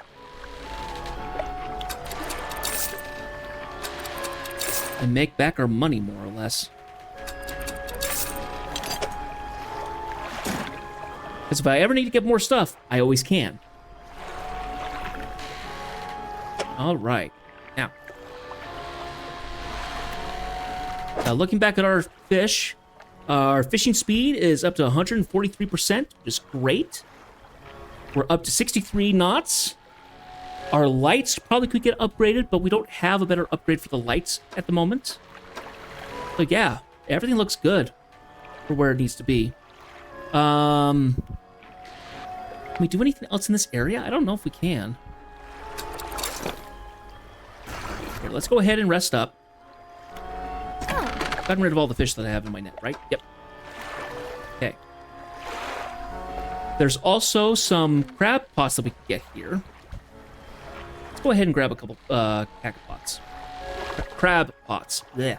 [SPEAKER 1] And make back our money, more or less. Because if I ever need to get more stuff, I always can. All right. Now, looking back at our fish, our fishing speed is up to 143%, which is great. We're up to 63 knots. Our lights probably could get upgraded, but we don't have a better upgrade for the lights at the moment. So yeah, everything looks good for where it needs to be. Can we do anything else in this area? I don't know if we can. Here, let's go ahead and rest up. I've gotten rid of all the fish that I have in my net, right? Yep. Okay. There's also some crab pots that we can get here. Let's go ahead and grab a couple cactus pots. Crab pots. Yeah.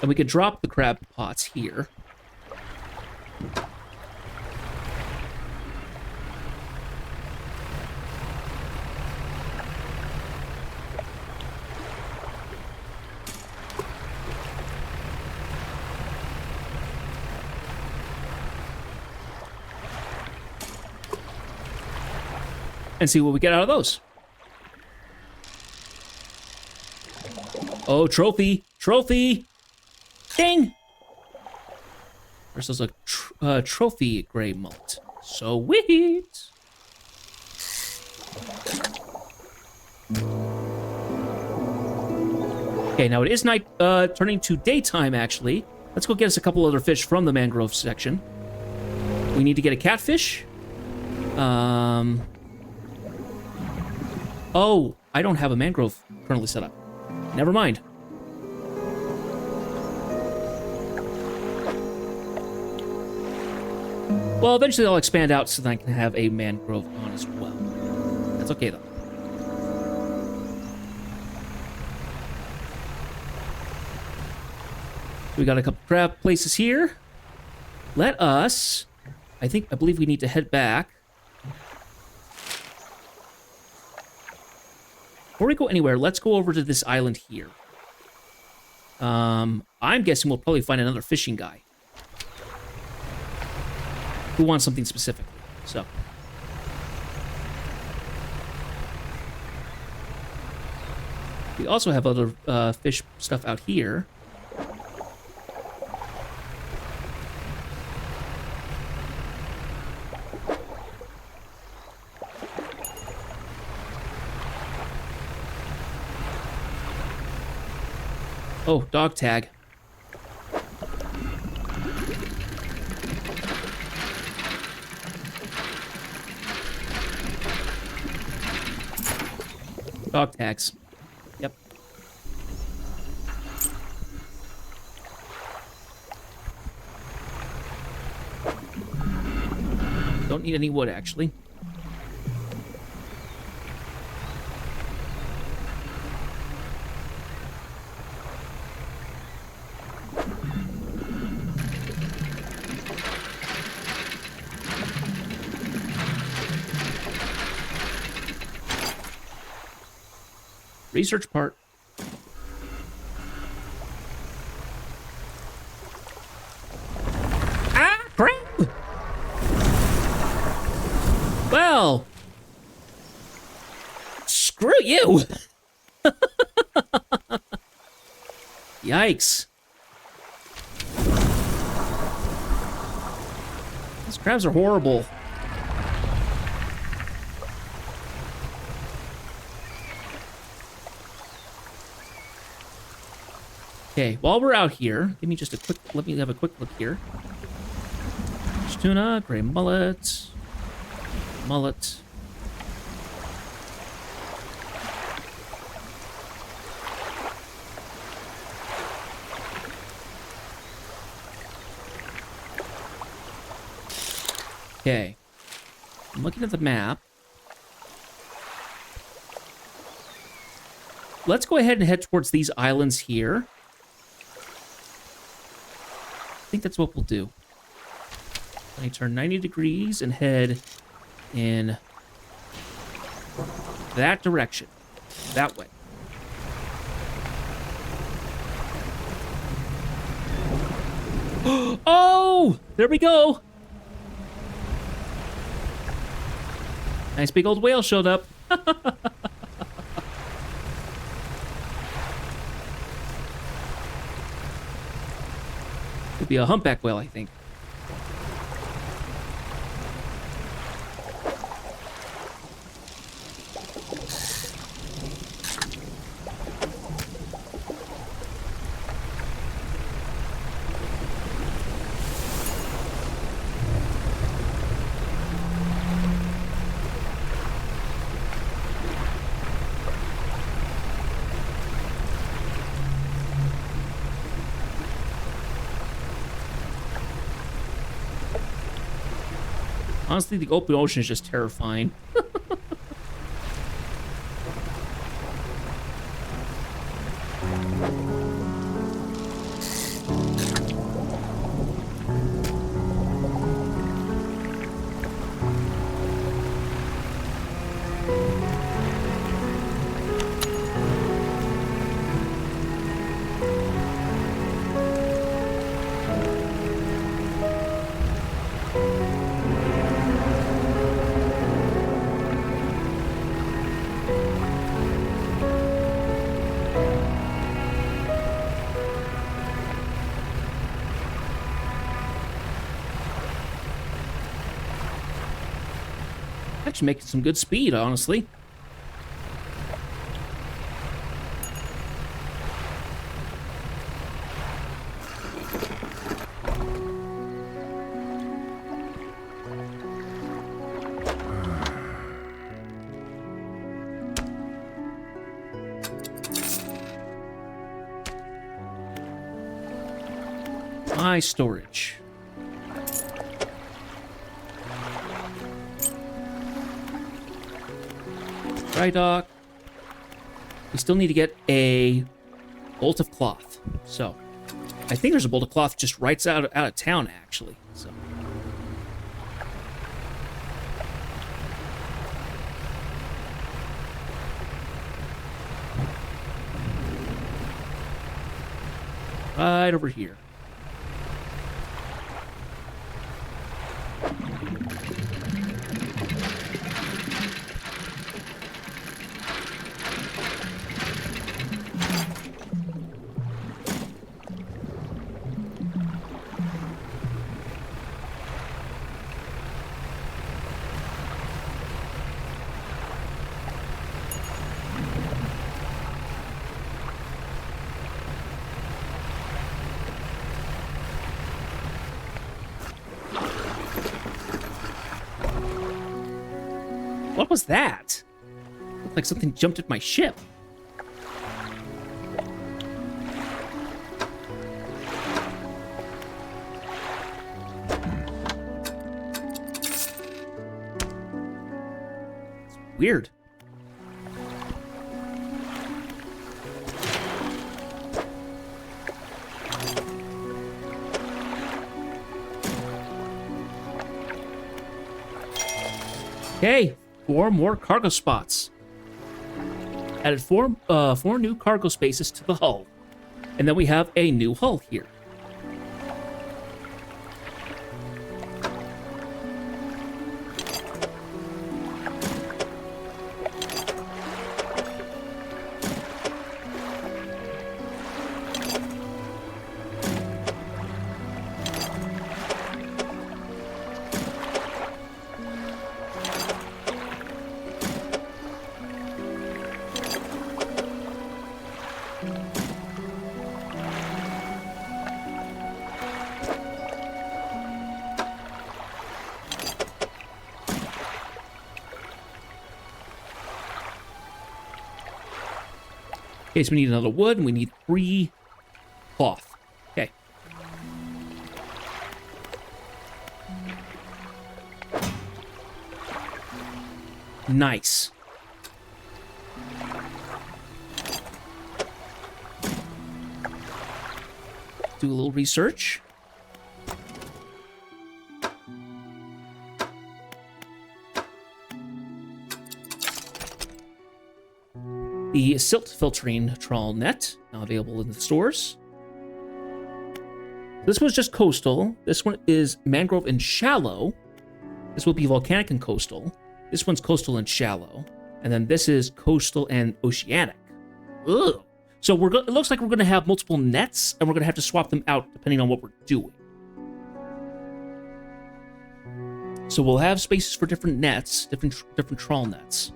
[SPEAKER 1] And we could drop the crab pots here. And see what we get out of those. Oh, trophy! Trophy! Ding! Versus a trophy gray mullet. Sweet! Okay, now it is night, turning to daytime, actually. Let's go get us a couple other fish from the mangrove section. We need to get a catfish. Oh, I don't have a mangrove currently set up. Never mind. Well, eventually I'll expand out so that I can have a mangrove on as well. That's okay, though. We got a couple crab places here. Let us... I believe we need to head back. Before we go anywhere, let's go over to this island here. I'm guessing we'll probably find another fishing guy who wants something specific. So. We also have other fish stuff out here. Oh, dog tag. Dog tags. Yep. Don't need any wood, actually. Research part. Ah, crap! Well, screw you. Yikes. These crabs are horrible. Okay, while we're out here, let me have a quick look here. Fish tuna, gray mullet, mullet. Okay, I'm looking at the map. Let's go ahead and head towards these islands here. I think that's what we'll do. Let me turn 90 degrees and head in that direction. That way. Oh! There we go! Nice big old whale showed up. Could be a humpback whale, I think. Honestly, the open ocean is just terrifying. Actually making some good speed, honestly. My storage. Dry dock. We still need to get a bolt of cloth. So, I think there's a bolt of cloth just right out of town, actually. So. Right over here. What was that? Looked like something jumped at my ship. It's weird. Okay. 4 more cargo spots. Added four new cargo spaces to the hull. And then we have a new hull here. Okay, so we need another wood, and we need 3 cloth. Okay. Nice. Do a little research. The silt filtering trawl net, now available in the stores. This one's just coastal. This one is mangrove and shallow. This will be volcanic and coastal. This one's coastal and shallow. And then this is coastal and oceanic. Ugh. So it looks like we're going to have multiple nets, and we're going to have to swap them out depending on what we're doing. So we'll have spaces for different nets, different trawl nets.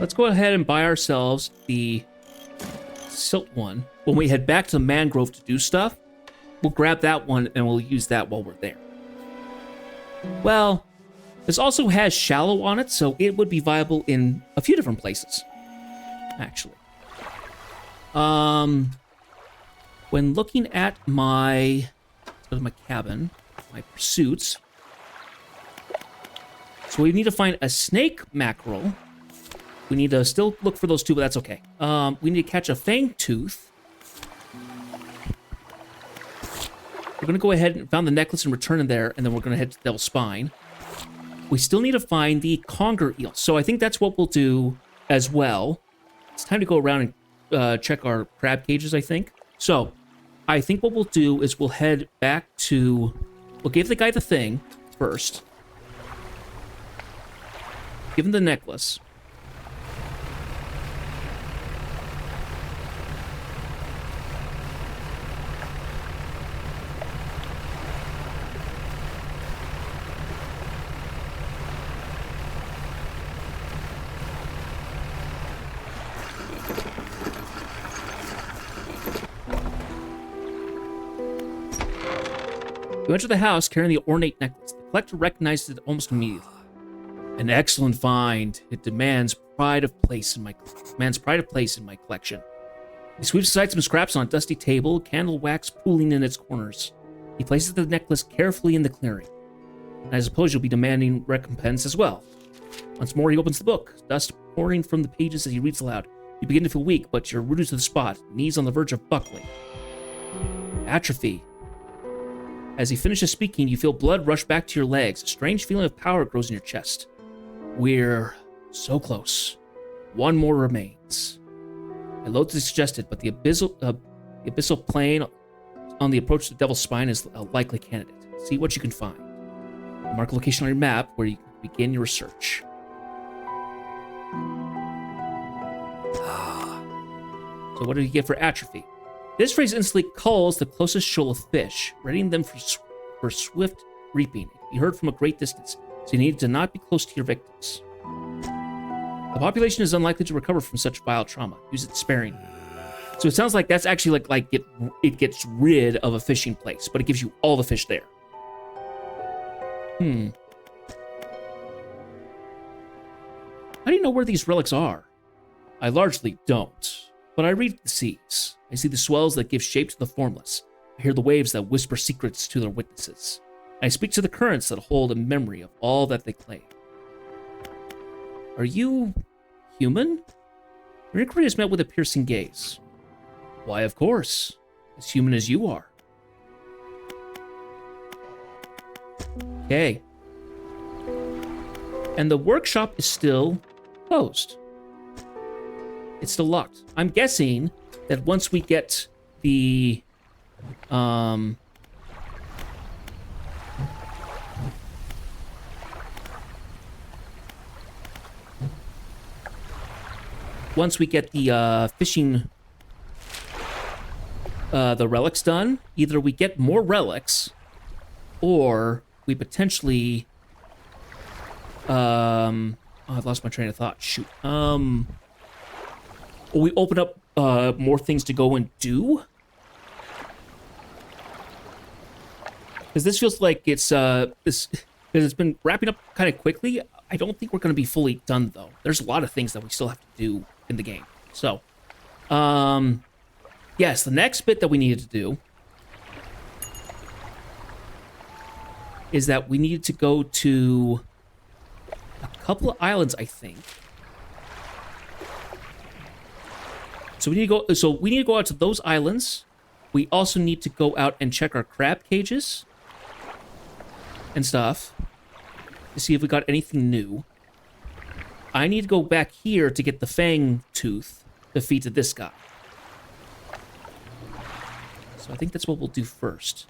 [SPEAKER 1] Let's go ahead and buy ourselves the silt one. When we head back to the mangrove to do stuff, we'll grab that one and we'll use that while we're there. Well, this also has shallow on it, so it would be viable in a few different places, actually. When looking at my, let's go to my cabin, my pursuits. So we need to find a snake mackerel. We need to still look for those two, but that's okay. We need to catch a fang tooth. We're going to go ahead and found the necklace and return it there, and then we're going to head to Devil's Spine. We still need to find the conger eel, so I think that's what we'll do as well. It's time to go around and check our crab cages, I think. So, I think what we'll do is we'll head back to... We'll give the guy the thing first. Give him the necklace. You enter the house carrying the ornate necklace. The collector recognizes it almost immediately. An excellent find. It demands pride of place in my collection. He sweeps aside some scraps on a dusty table, candle wax pooling in its corners. He places the necklace carefully in the clearing. And I suppose you'll be demanding recompense as well. Once more, he opens the book, dust pouring from the pages as he reads aloud. You begin to feel weak, but you're rooted to the spot, knees on the verge of buckling. Atrophy. As he finishes speaking, you feel blood rush back to your legs. A strange feeling of power grows in your chest. We're so close. One more remains. I loathe to suggest it, but the abyssal plane on the approach to the Devil's Spine is a likely candidate. See what you can find. Mark a location on your map where you can begin your research. So what do you get for atrophy? This phrase instantly calls the closest shoal of fish, readying them for swift reaping. It can be heard from a great distance, so you need to not be close to your victims. The population is unlikely to recover from such vile trauma. Use it sparingly. So it sounds like that's actually it gets rid of a fishing place, but it gives you all the fish there. How do you know where these relics are? I largely don't, but I read the seas. I see the swells that give shape to the formless. I hear the waves that whisper secrets to their witnesses. I speak to the currents that hold a memory of all that they claim. Are you human? Your inquiry is met with a piercing gaze. Why, of course. As human as you are. Okay. And the workshop is still closed. It's still locked. I'm guessing that once we get the fishing the relics done, either we get more relics or we potentially I've lost my train of thought. Shoot. Or we open up more things to go and do. Because this feels like it's because it's been wrapping up kind of quickly. I don't think we're going to be fully done though. There's a lot of things that we still have to do in the game. So, yes, the next bit that we needed to do is that we needed to go to a couple of islands, I think. So we need to go out to those islands. We also need to go out and check our crab cages and stuff to see if we got anything new. I need to go back here to get the fang tooth to feed to this guy. So I think that's what we'll do first.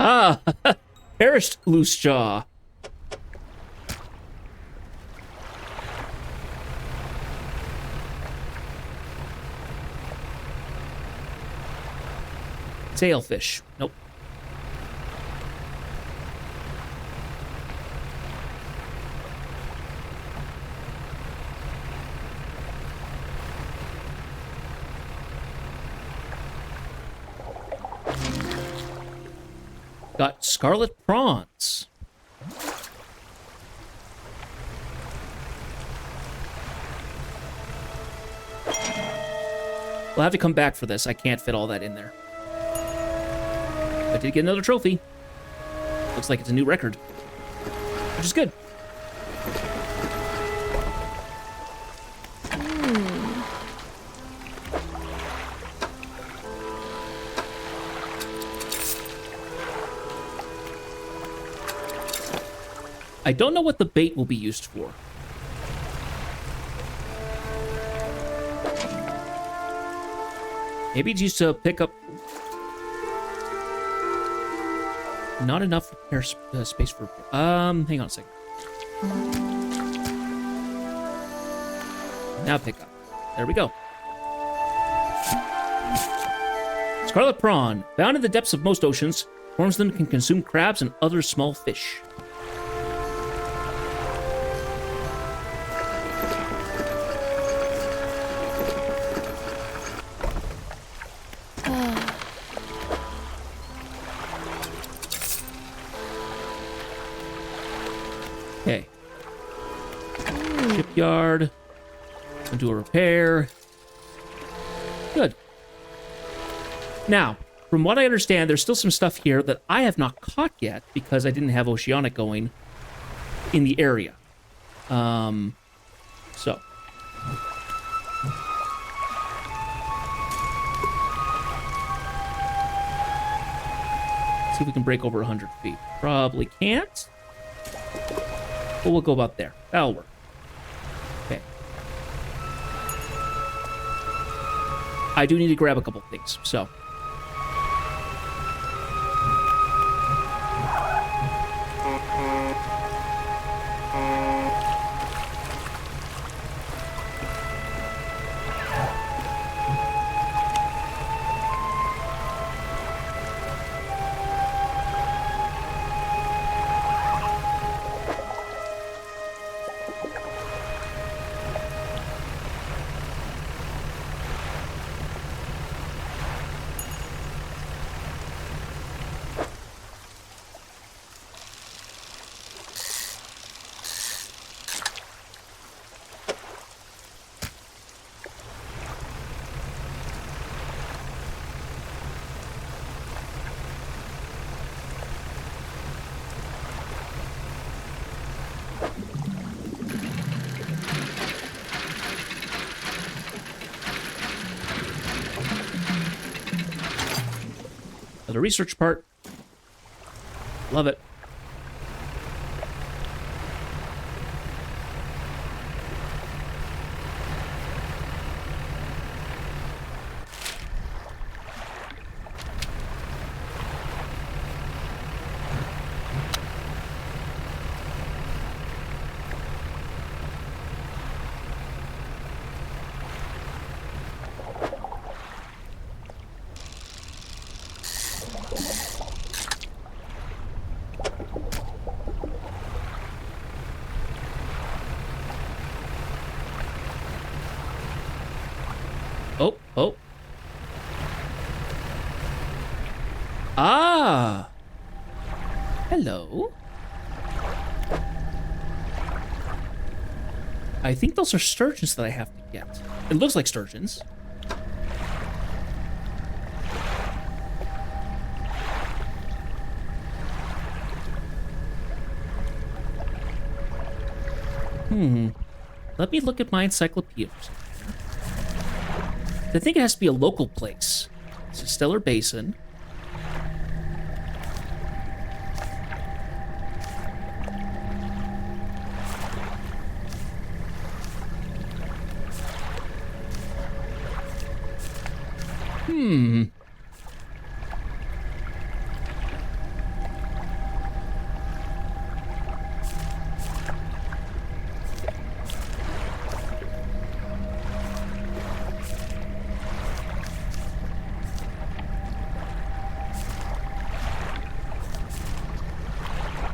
[SPEAKER 1] Ah, perished loose jaw. Sailfish. Nope. Got scarlet prawns. We'll have to come back for this. I can't fit all that in there. I did get another trophy. Looks like it's a new record, which is good. I don't know what the bait will be used for. Maybe it's used to pick up... Not enough repair space for... hang on a second. Now pick up. There we go. Scarlet prawn. Found in the depths of most oceans, forms them can consume crabs and other small fish. Okay. Shipyard. I'll do a repair. Good. Now, from what I understand, there's still some stuff here that I have not caught yet because I didn't have Oceanic going in the area. So. See if we can break over 100 feet. Probably can't. But we'll go about there. That'll work. Okay. I do need to grab a couple things, so. The research part. Love it. Oh, oh. Ah. Hello. I think those are sturgeons that I have to get. It looks like sturgeons. Let me look at my encyclopedia. I think it has to be a local place. It's a stellar basin.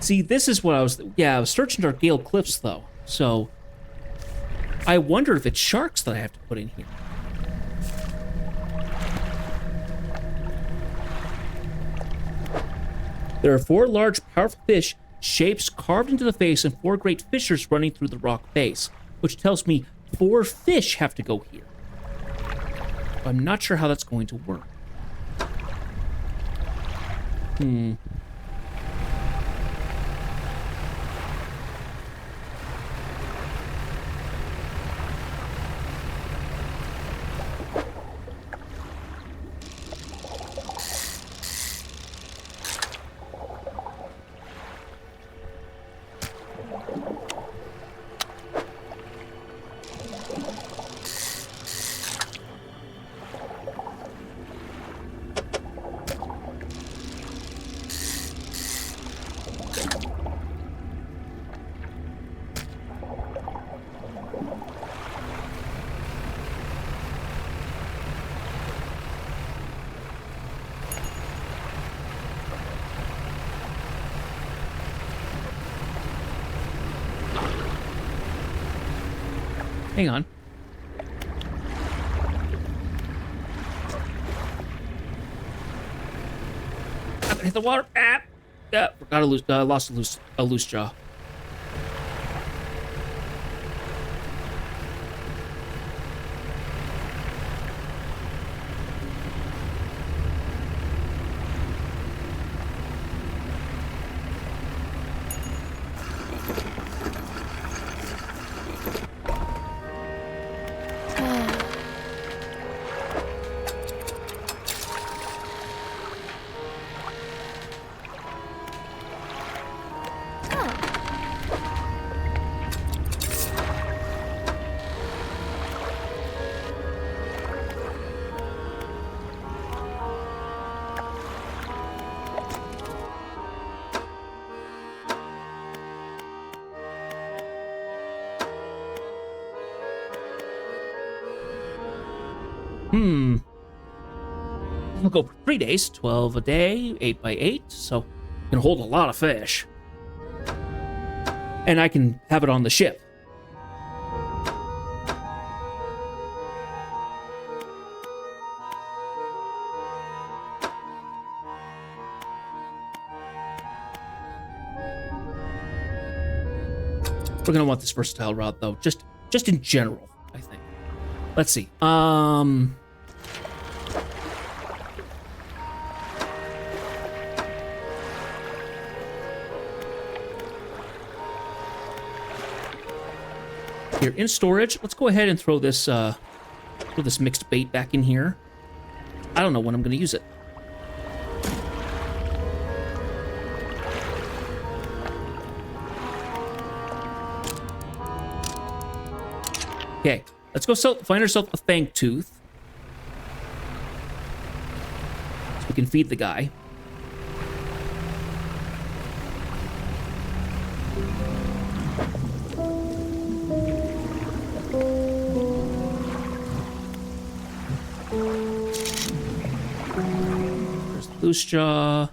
[SPEAKER 1] See, this is what I was... Yeah, I was searching our Gale Cliffs, though. So, I wonder if it's sharks that I have to put in here. There are 4 large, powerful fish, shapes carved into the face, and 4 great fissures running through the rock base, which tells me 4 fish have to go here. I'm not sure how that's going to work. Hang on. I'm gonna hit the water. Ah! Yeah, forgot lost a loose jaw. We'll go for 3 days, 12 a day, 8 by 8, so can hold a lot of fish. And I can have it on the ship. We're gonna want this versatile route though, just in general, I think. Let's see. Here in storage, let's go ahead and throw this mixed bait back in here. I don't know when I'm going to use it. Okay, let's go find ourselves a fang tooth, so we can feed the guy. Loose jaw,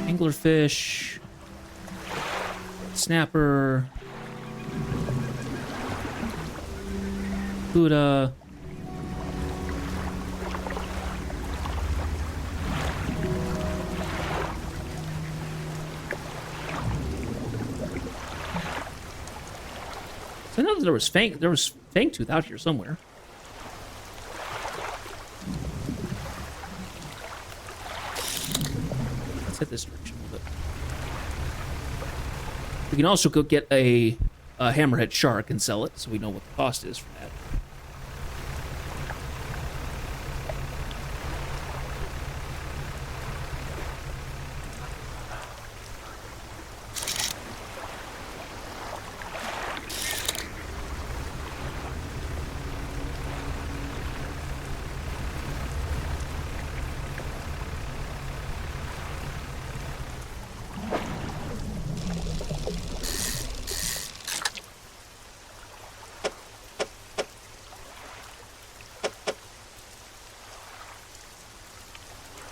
[SPEAKER 1] anglerfish, snapper, Buddha, so I know that there was fang tooth out here somewhere. Hit this direction a little bit. We can also go get a hammerhead shark and sell it, so we know what the cost is for that.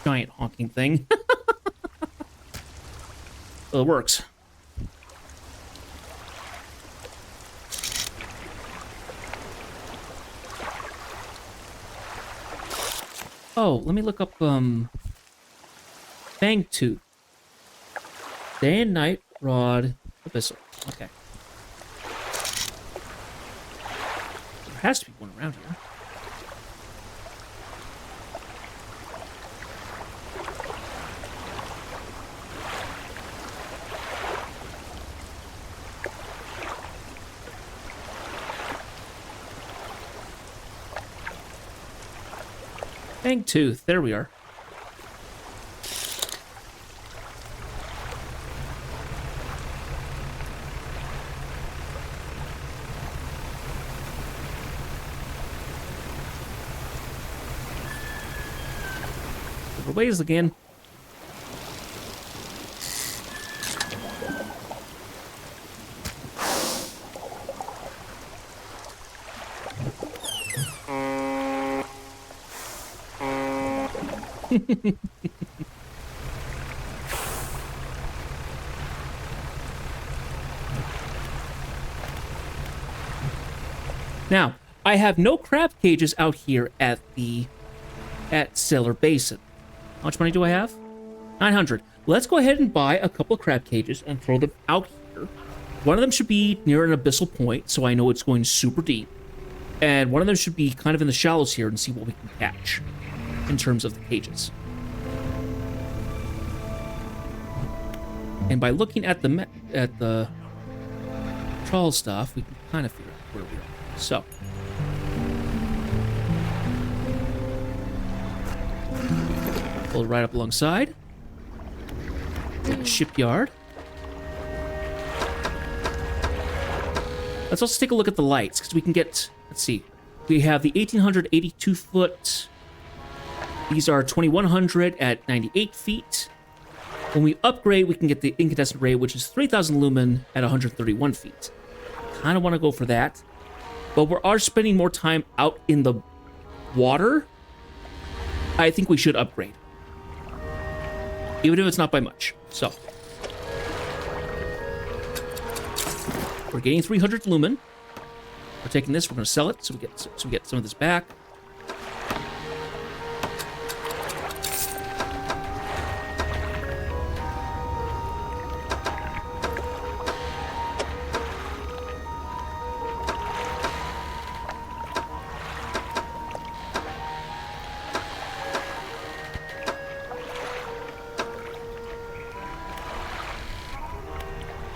[SPEAKER 1] Giant honking thing. Well, it works. Oh, let me look up, Fang Tooth. Day and night rod abyssal. Okay. There has to be one around here. Fang Tooth. There we are. Ways again. Now, I have no crab cages out here at Stellar Basin. How much money do I have? 900. Let's go ahead and buy a couple of crab cages and throw them out here. One of them should be near an abyssal point, so I know it's going super deep. And one of them should be kind of in the shallows here and see what we can catch in terms of the cages. And by looking at the trawl stuff, we can kind of figure out where we are. So. Pull it right up alongside. Shipyard. Let's also take a look at the lights, because we can get, let's see. We have the 1882 foot. These are 2100 at 98 feet. When we upgrade, we can get the incandescent ray, which is 3000 lumen at 131 feet. Kind of want to go for that. But we are spending more time out in the water. I think we should upgrade. Even if it's not by much. So. We're getting 300 lumen. We're taking this, we're going to sell it, so we get some of this back.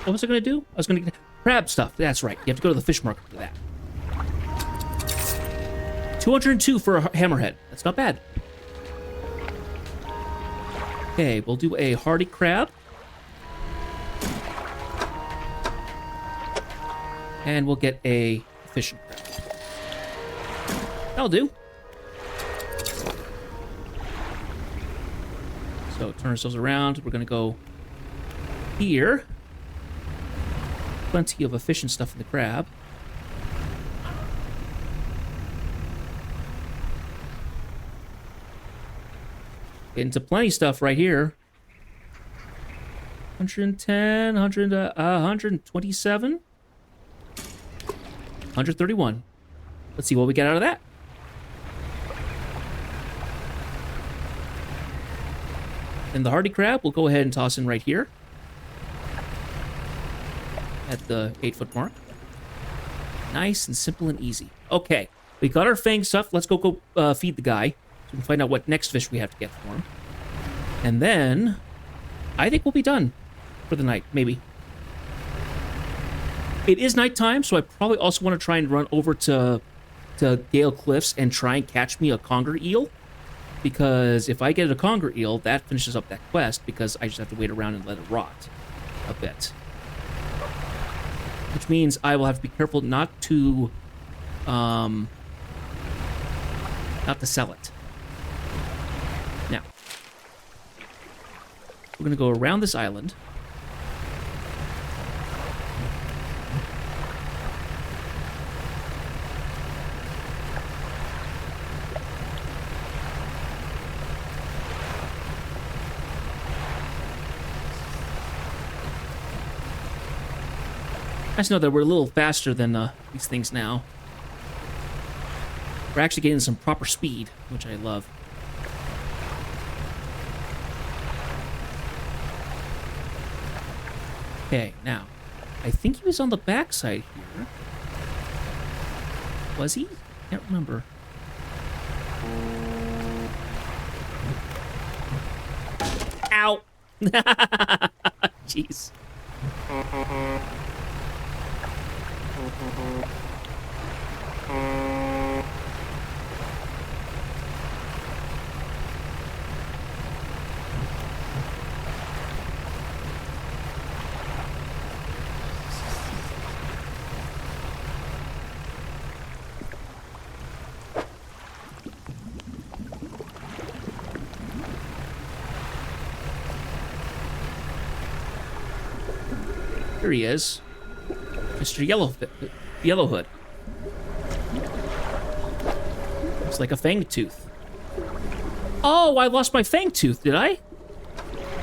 [SPEAKER 1] What was I going to do? I was going to get crab stuff. That's right. You have to go to the fish market for that. 202 for a hammerhead. That's not bad. Okay, we'll do a hardy crab. And we'll get a fishing crab. That'll do. So turn ourselves around. We're going to go here. Plenty of efficient stuff in the crab. Into plenty of stuff right here. 110, 127, 131. Let's see what we get out of that. And the hardy crab, we'll go ahead and toss in right here. At the 8-foot mark. Nice and simple and easy. Okay, we got our fang stuff. Let's go feed the guy. So we can find out what next fish we have to get for him. And then, I think we'll be done for the night, maybe. It is nighttime, so I probably also want to try and run over to Gale Cliffs and try and catch me a conger eel. Because if I get a conger eel, that finishes up that quest, because I just have to wait around and let it rot a bit. Which means I will have to be careful not to sell it. Now, we're going to go around this island. I just know that we're a little faster than these things now. We're actually getting some proper speed, which I love. Okay, now, I think he was on the backside here. Was he? Can't remember. Ow! Jeez. Here he is. Mr. Yellowhood. Looks like a fang tooth. Oh, I lost my fang tooth, did I?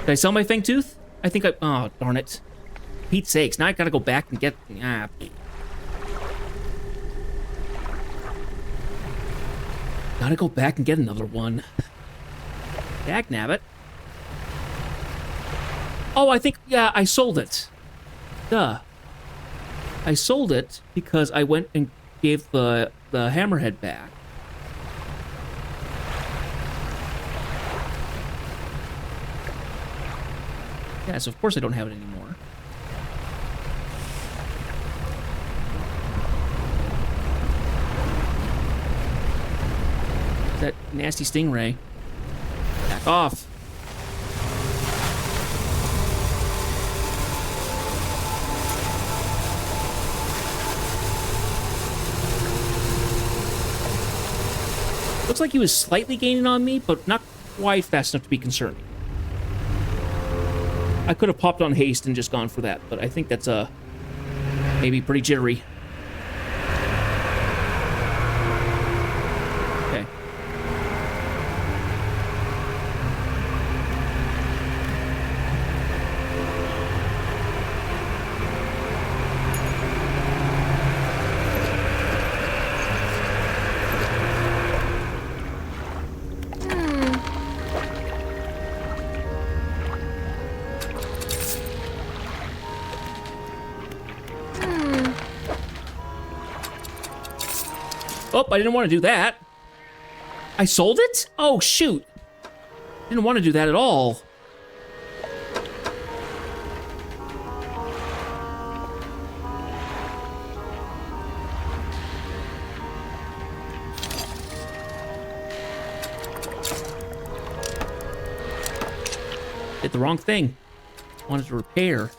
[SPEAKER 1] Did I sell my fang tooth? I think I... Oh, darn it. Pete's sakes, now I gotta go back and get... Gotta go back and get another one. Dagnabbit. Oh, I think... Yeah, I sold it. Duh. I sold it because I went and gave the hammerhead back. Yeah, so of course I don't have it anymore. That nasty stingray. Back off. Looks like he was slightly gaining on me, but not quite fast enough to be concerning. I could have popped on haste and just gone for that, but I think that's maybe pretty jittery. Okay. Oh, I didn't want to do that. I sold it? Oh, shoot. Didn't want to do that at all. Did the wrong thing. Wanted to repair.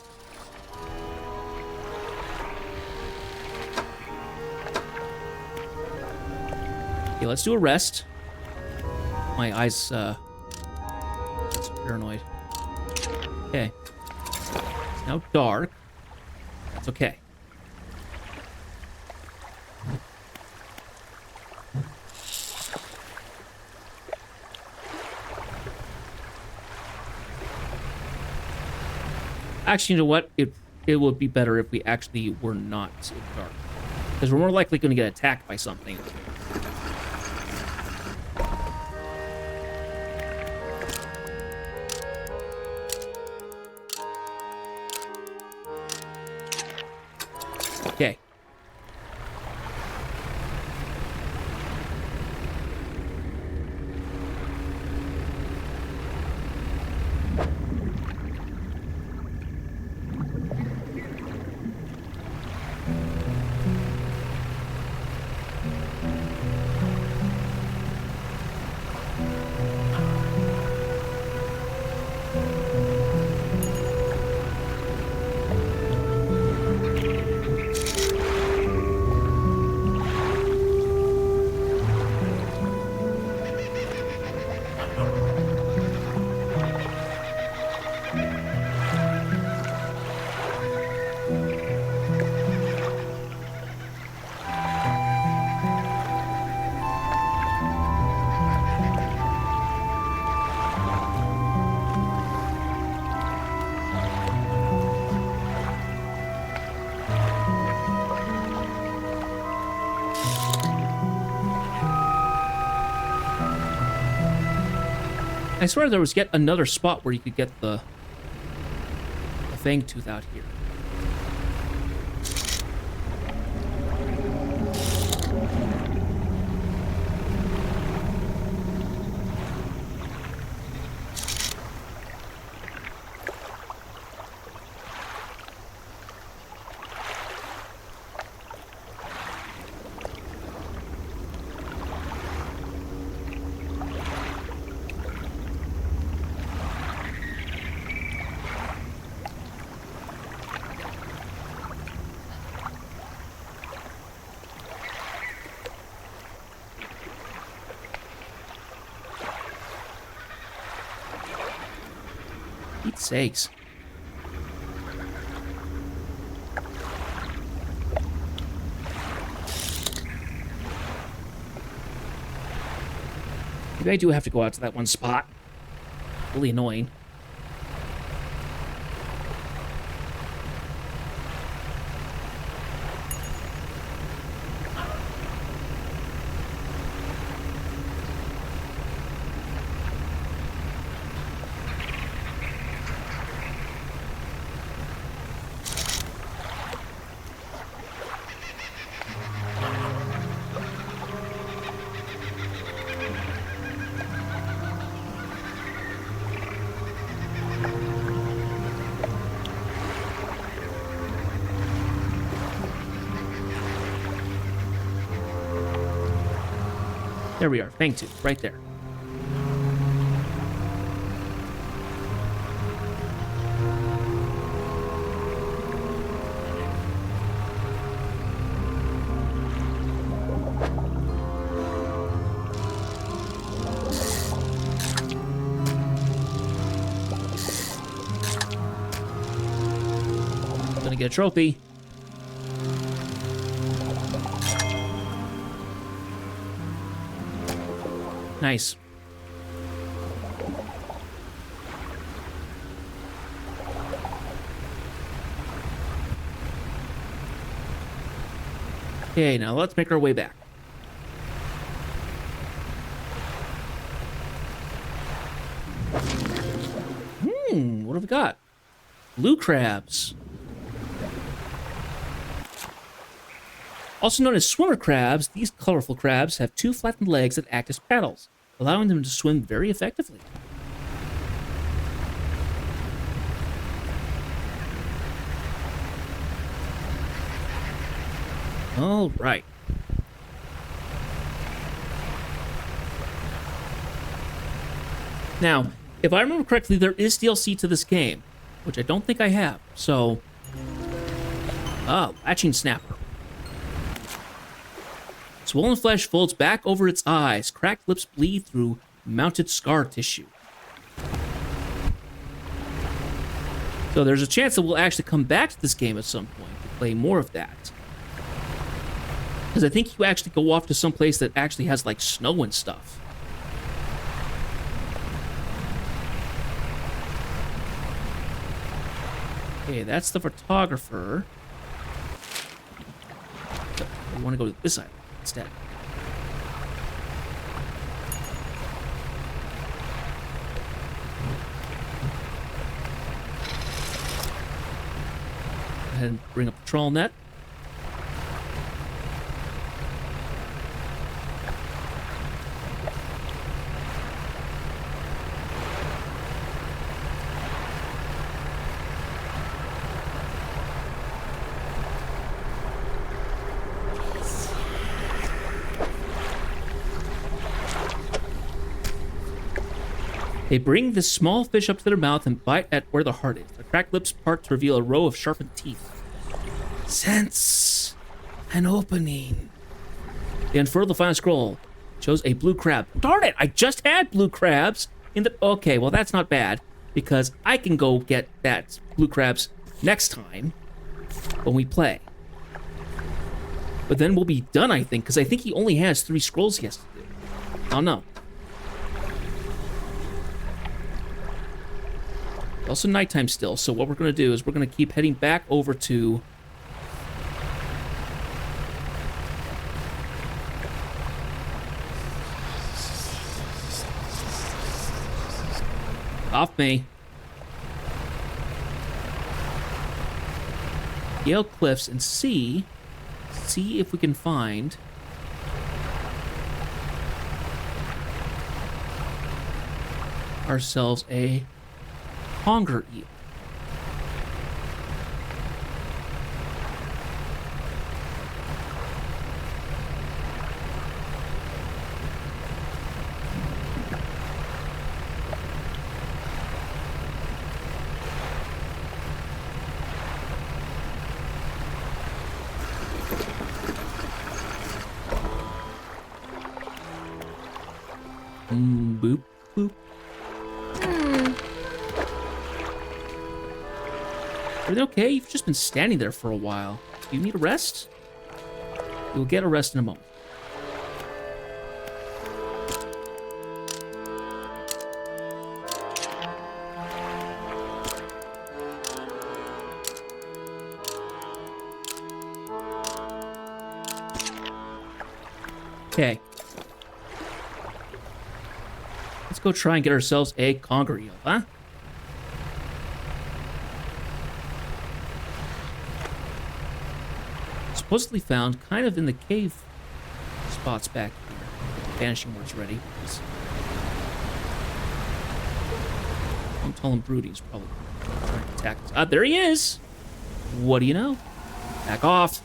[SPEAKER 1] Okay, let's do a rest. My eyes, that's paranoid. Okay. It's now dark. That's okay. Actually, you know what? It would be better if we actually were not in the dark. Because we're more likely going to get attacked by something. Okay. I swear there was yet another spot where you could get the fang tooth out here. Pete's sakes. Maybe I do have to go out to that one spot. Really annoying. There we are, fang tooth, right there. Gonna get a trophy. Nice. Okay, now let's make our way back. What have we got? Blue crabs. Also known as swimmer crabs, these colorful crabs have two flattened legs that act as paddles, allowing them to swim very effectively. All right. Now, if I remember correctly, there is DLC to this game, which I don't think I have. So, latching snapper. Swollen flesh folds back over its eyes. Cracked lips bleed through mounted scar tissue. So there's a chance that we'll actually come back to this game at some point to play more of that. Because I think you actually go off to some place that actually has, like, snow and stuff. Okay, that's the photographer. So we want to go to this side instead. Go ahead and bring up the trawl net. They bring this small fish up to their mouth and bite at where the heart is. The cracked lips part to reveal a row of sharpened teeth. Sense an opening. They unfurl the final scroll. It shows a blue crab. Darn it! I just had blue crabs in the... Okay, well, that's not bad, because I can go get that blue crabs next time when we play. But then we'll be done, I think, because I think he only has 3 scrolls he has to do. Oh, no. Also nighttime still, so what we're going to do is we're going to keep heading back over to... me. Gale Cliffs and see if we can find ourselves a conger eel. Boop, boop. Are they okay? You've just been standing there for a while. Do you need a rest? You'll get a rest in a moment. Okay. Let's go try and get ourselves a conger eel, huh? Supposedly found kind of in the cave spots back here. Vanishing word's ready. I'm tall and broody is probably trying to attack us. Ah, there he is! What do you know? Back off.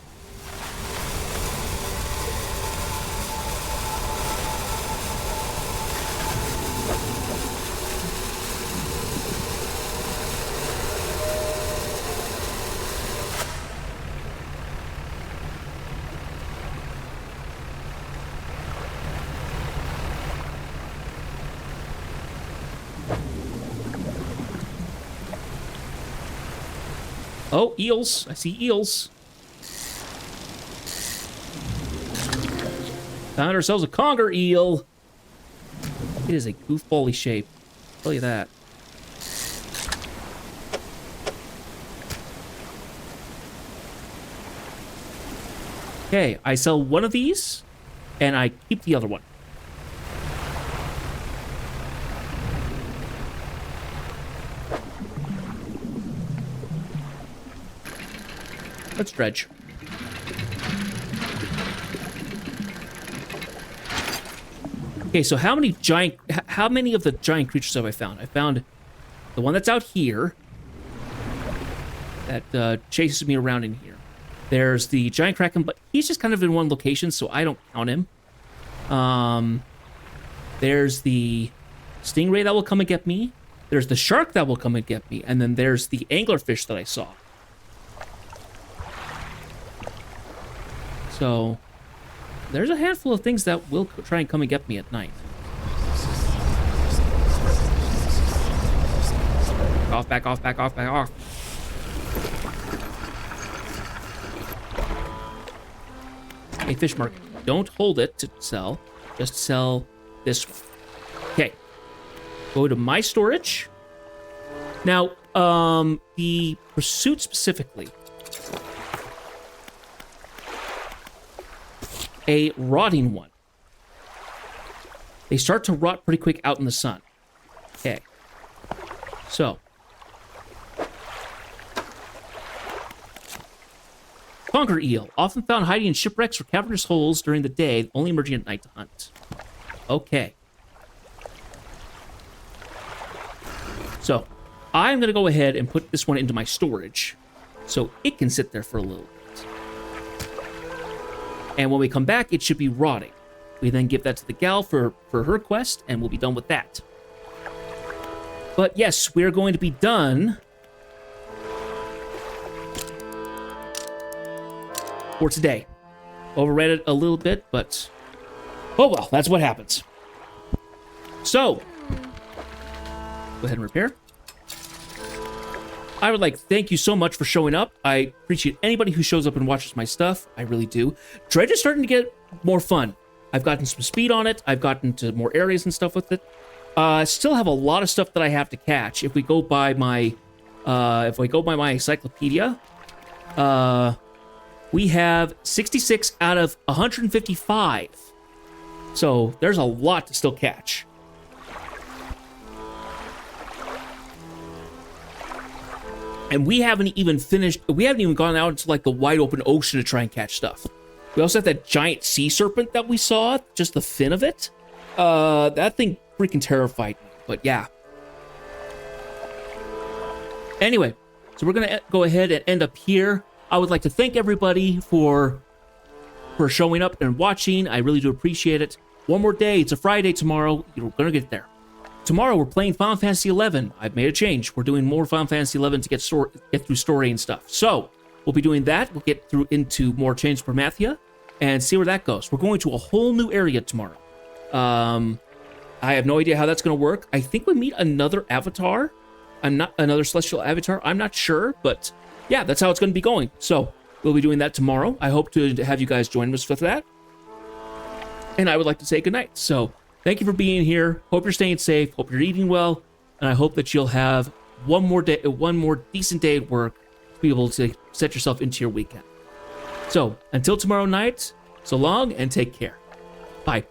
[SPEAKER 1] Oh, eels. I see eels. Found ourselves a conger eel. It is a goofbally shape. I'll tell you that. Okay, I sell one of these, and I keep the other one. Let's dredge. Okay, so how many of the giant creatures have I found? I found the one that's out here that chases me around in here. There's the giant Kraken, but he's just kind of in one location, so I don't count him. There's the stingray that will come and get me. There's the shark that will come and get me, and then there's the anglerfish that I saw. So, there's a handful of things that will try and come and get me at night. Back off, back off, back off. Hey, fish market, don't hold it to sell. Just sell this. Okay. Go to my storage. Now, the pursuit specifically. A rotting one. They start to rot pretty quick out in the sun. Okay. So. Conger eel. Often found hiding in shipwrecks or cavernous holes during the day, only emerging at night to hunt. Okay. So, I'm going to go ahead and put this one into my storage so it can sit there for a little bit. And when we come back, it should be rotting. We then give that to the gal for her quest, and we'll be done with that. But yes, we're going to be done for today. Overread it a little bit, but oh well, that's what happens. So, go ahead and repair. I would like to thank you so much for showing up. I appreciate anybody who shows up and watches my stuff. I really do. Dredge is starting to get more fun. I've gotten some speed on it. I've gotten to more areas and stuff with it. Still have a lot of stuff that I have to catch. If we go by my, encyclopedia, we have 66 out of 155. So there's a lot to still catch. And we haven't even gone out into like the wide open ocean to try and catch stuff. We also have that giant sea serpent that we saw, just the fin of it. That thing freaking terrified me, but yeah. Anyway, so we're gonna go ahead and end up here. I would like to thank everybody for showing up and watching. I really do appreciate it. One more day. It's a Friday tomorrow. We're gonna get there. Tomorrow we're playing Final Fantasy XI. I've made a change. We're doing more Final Fantasy XI to get through story and stuff. So we'll be doing that. We'll get through into more Chains of Promathia and see where that goes. We're going to a whole new area tomorrow. I have no idea how that's going to work. I think we meet another avatar. Another celestial avatar. I'm not sure, but yeah, that's how it's going to be going. So we'll be doing that tomorrow. I hope to have you guys join us for that. And I would like to say goodnight. So thank you for being here. Hope you're staying safe. Hope you're eating well. And I hope that you'll have one more decent day at work to be able to set yourself into your weekend. So until tomorrow night, so long and take care. Bye.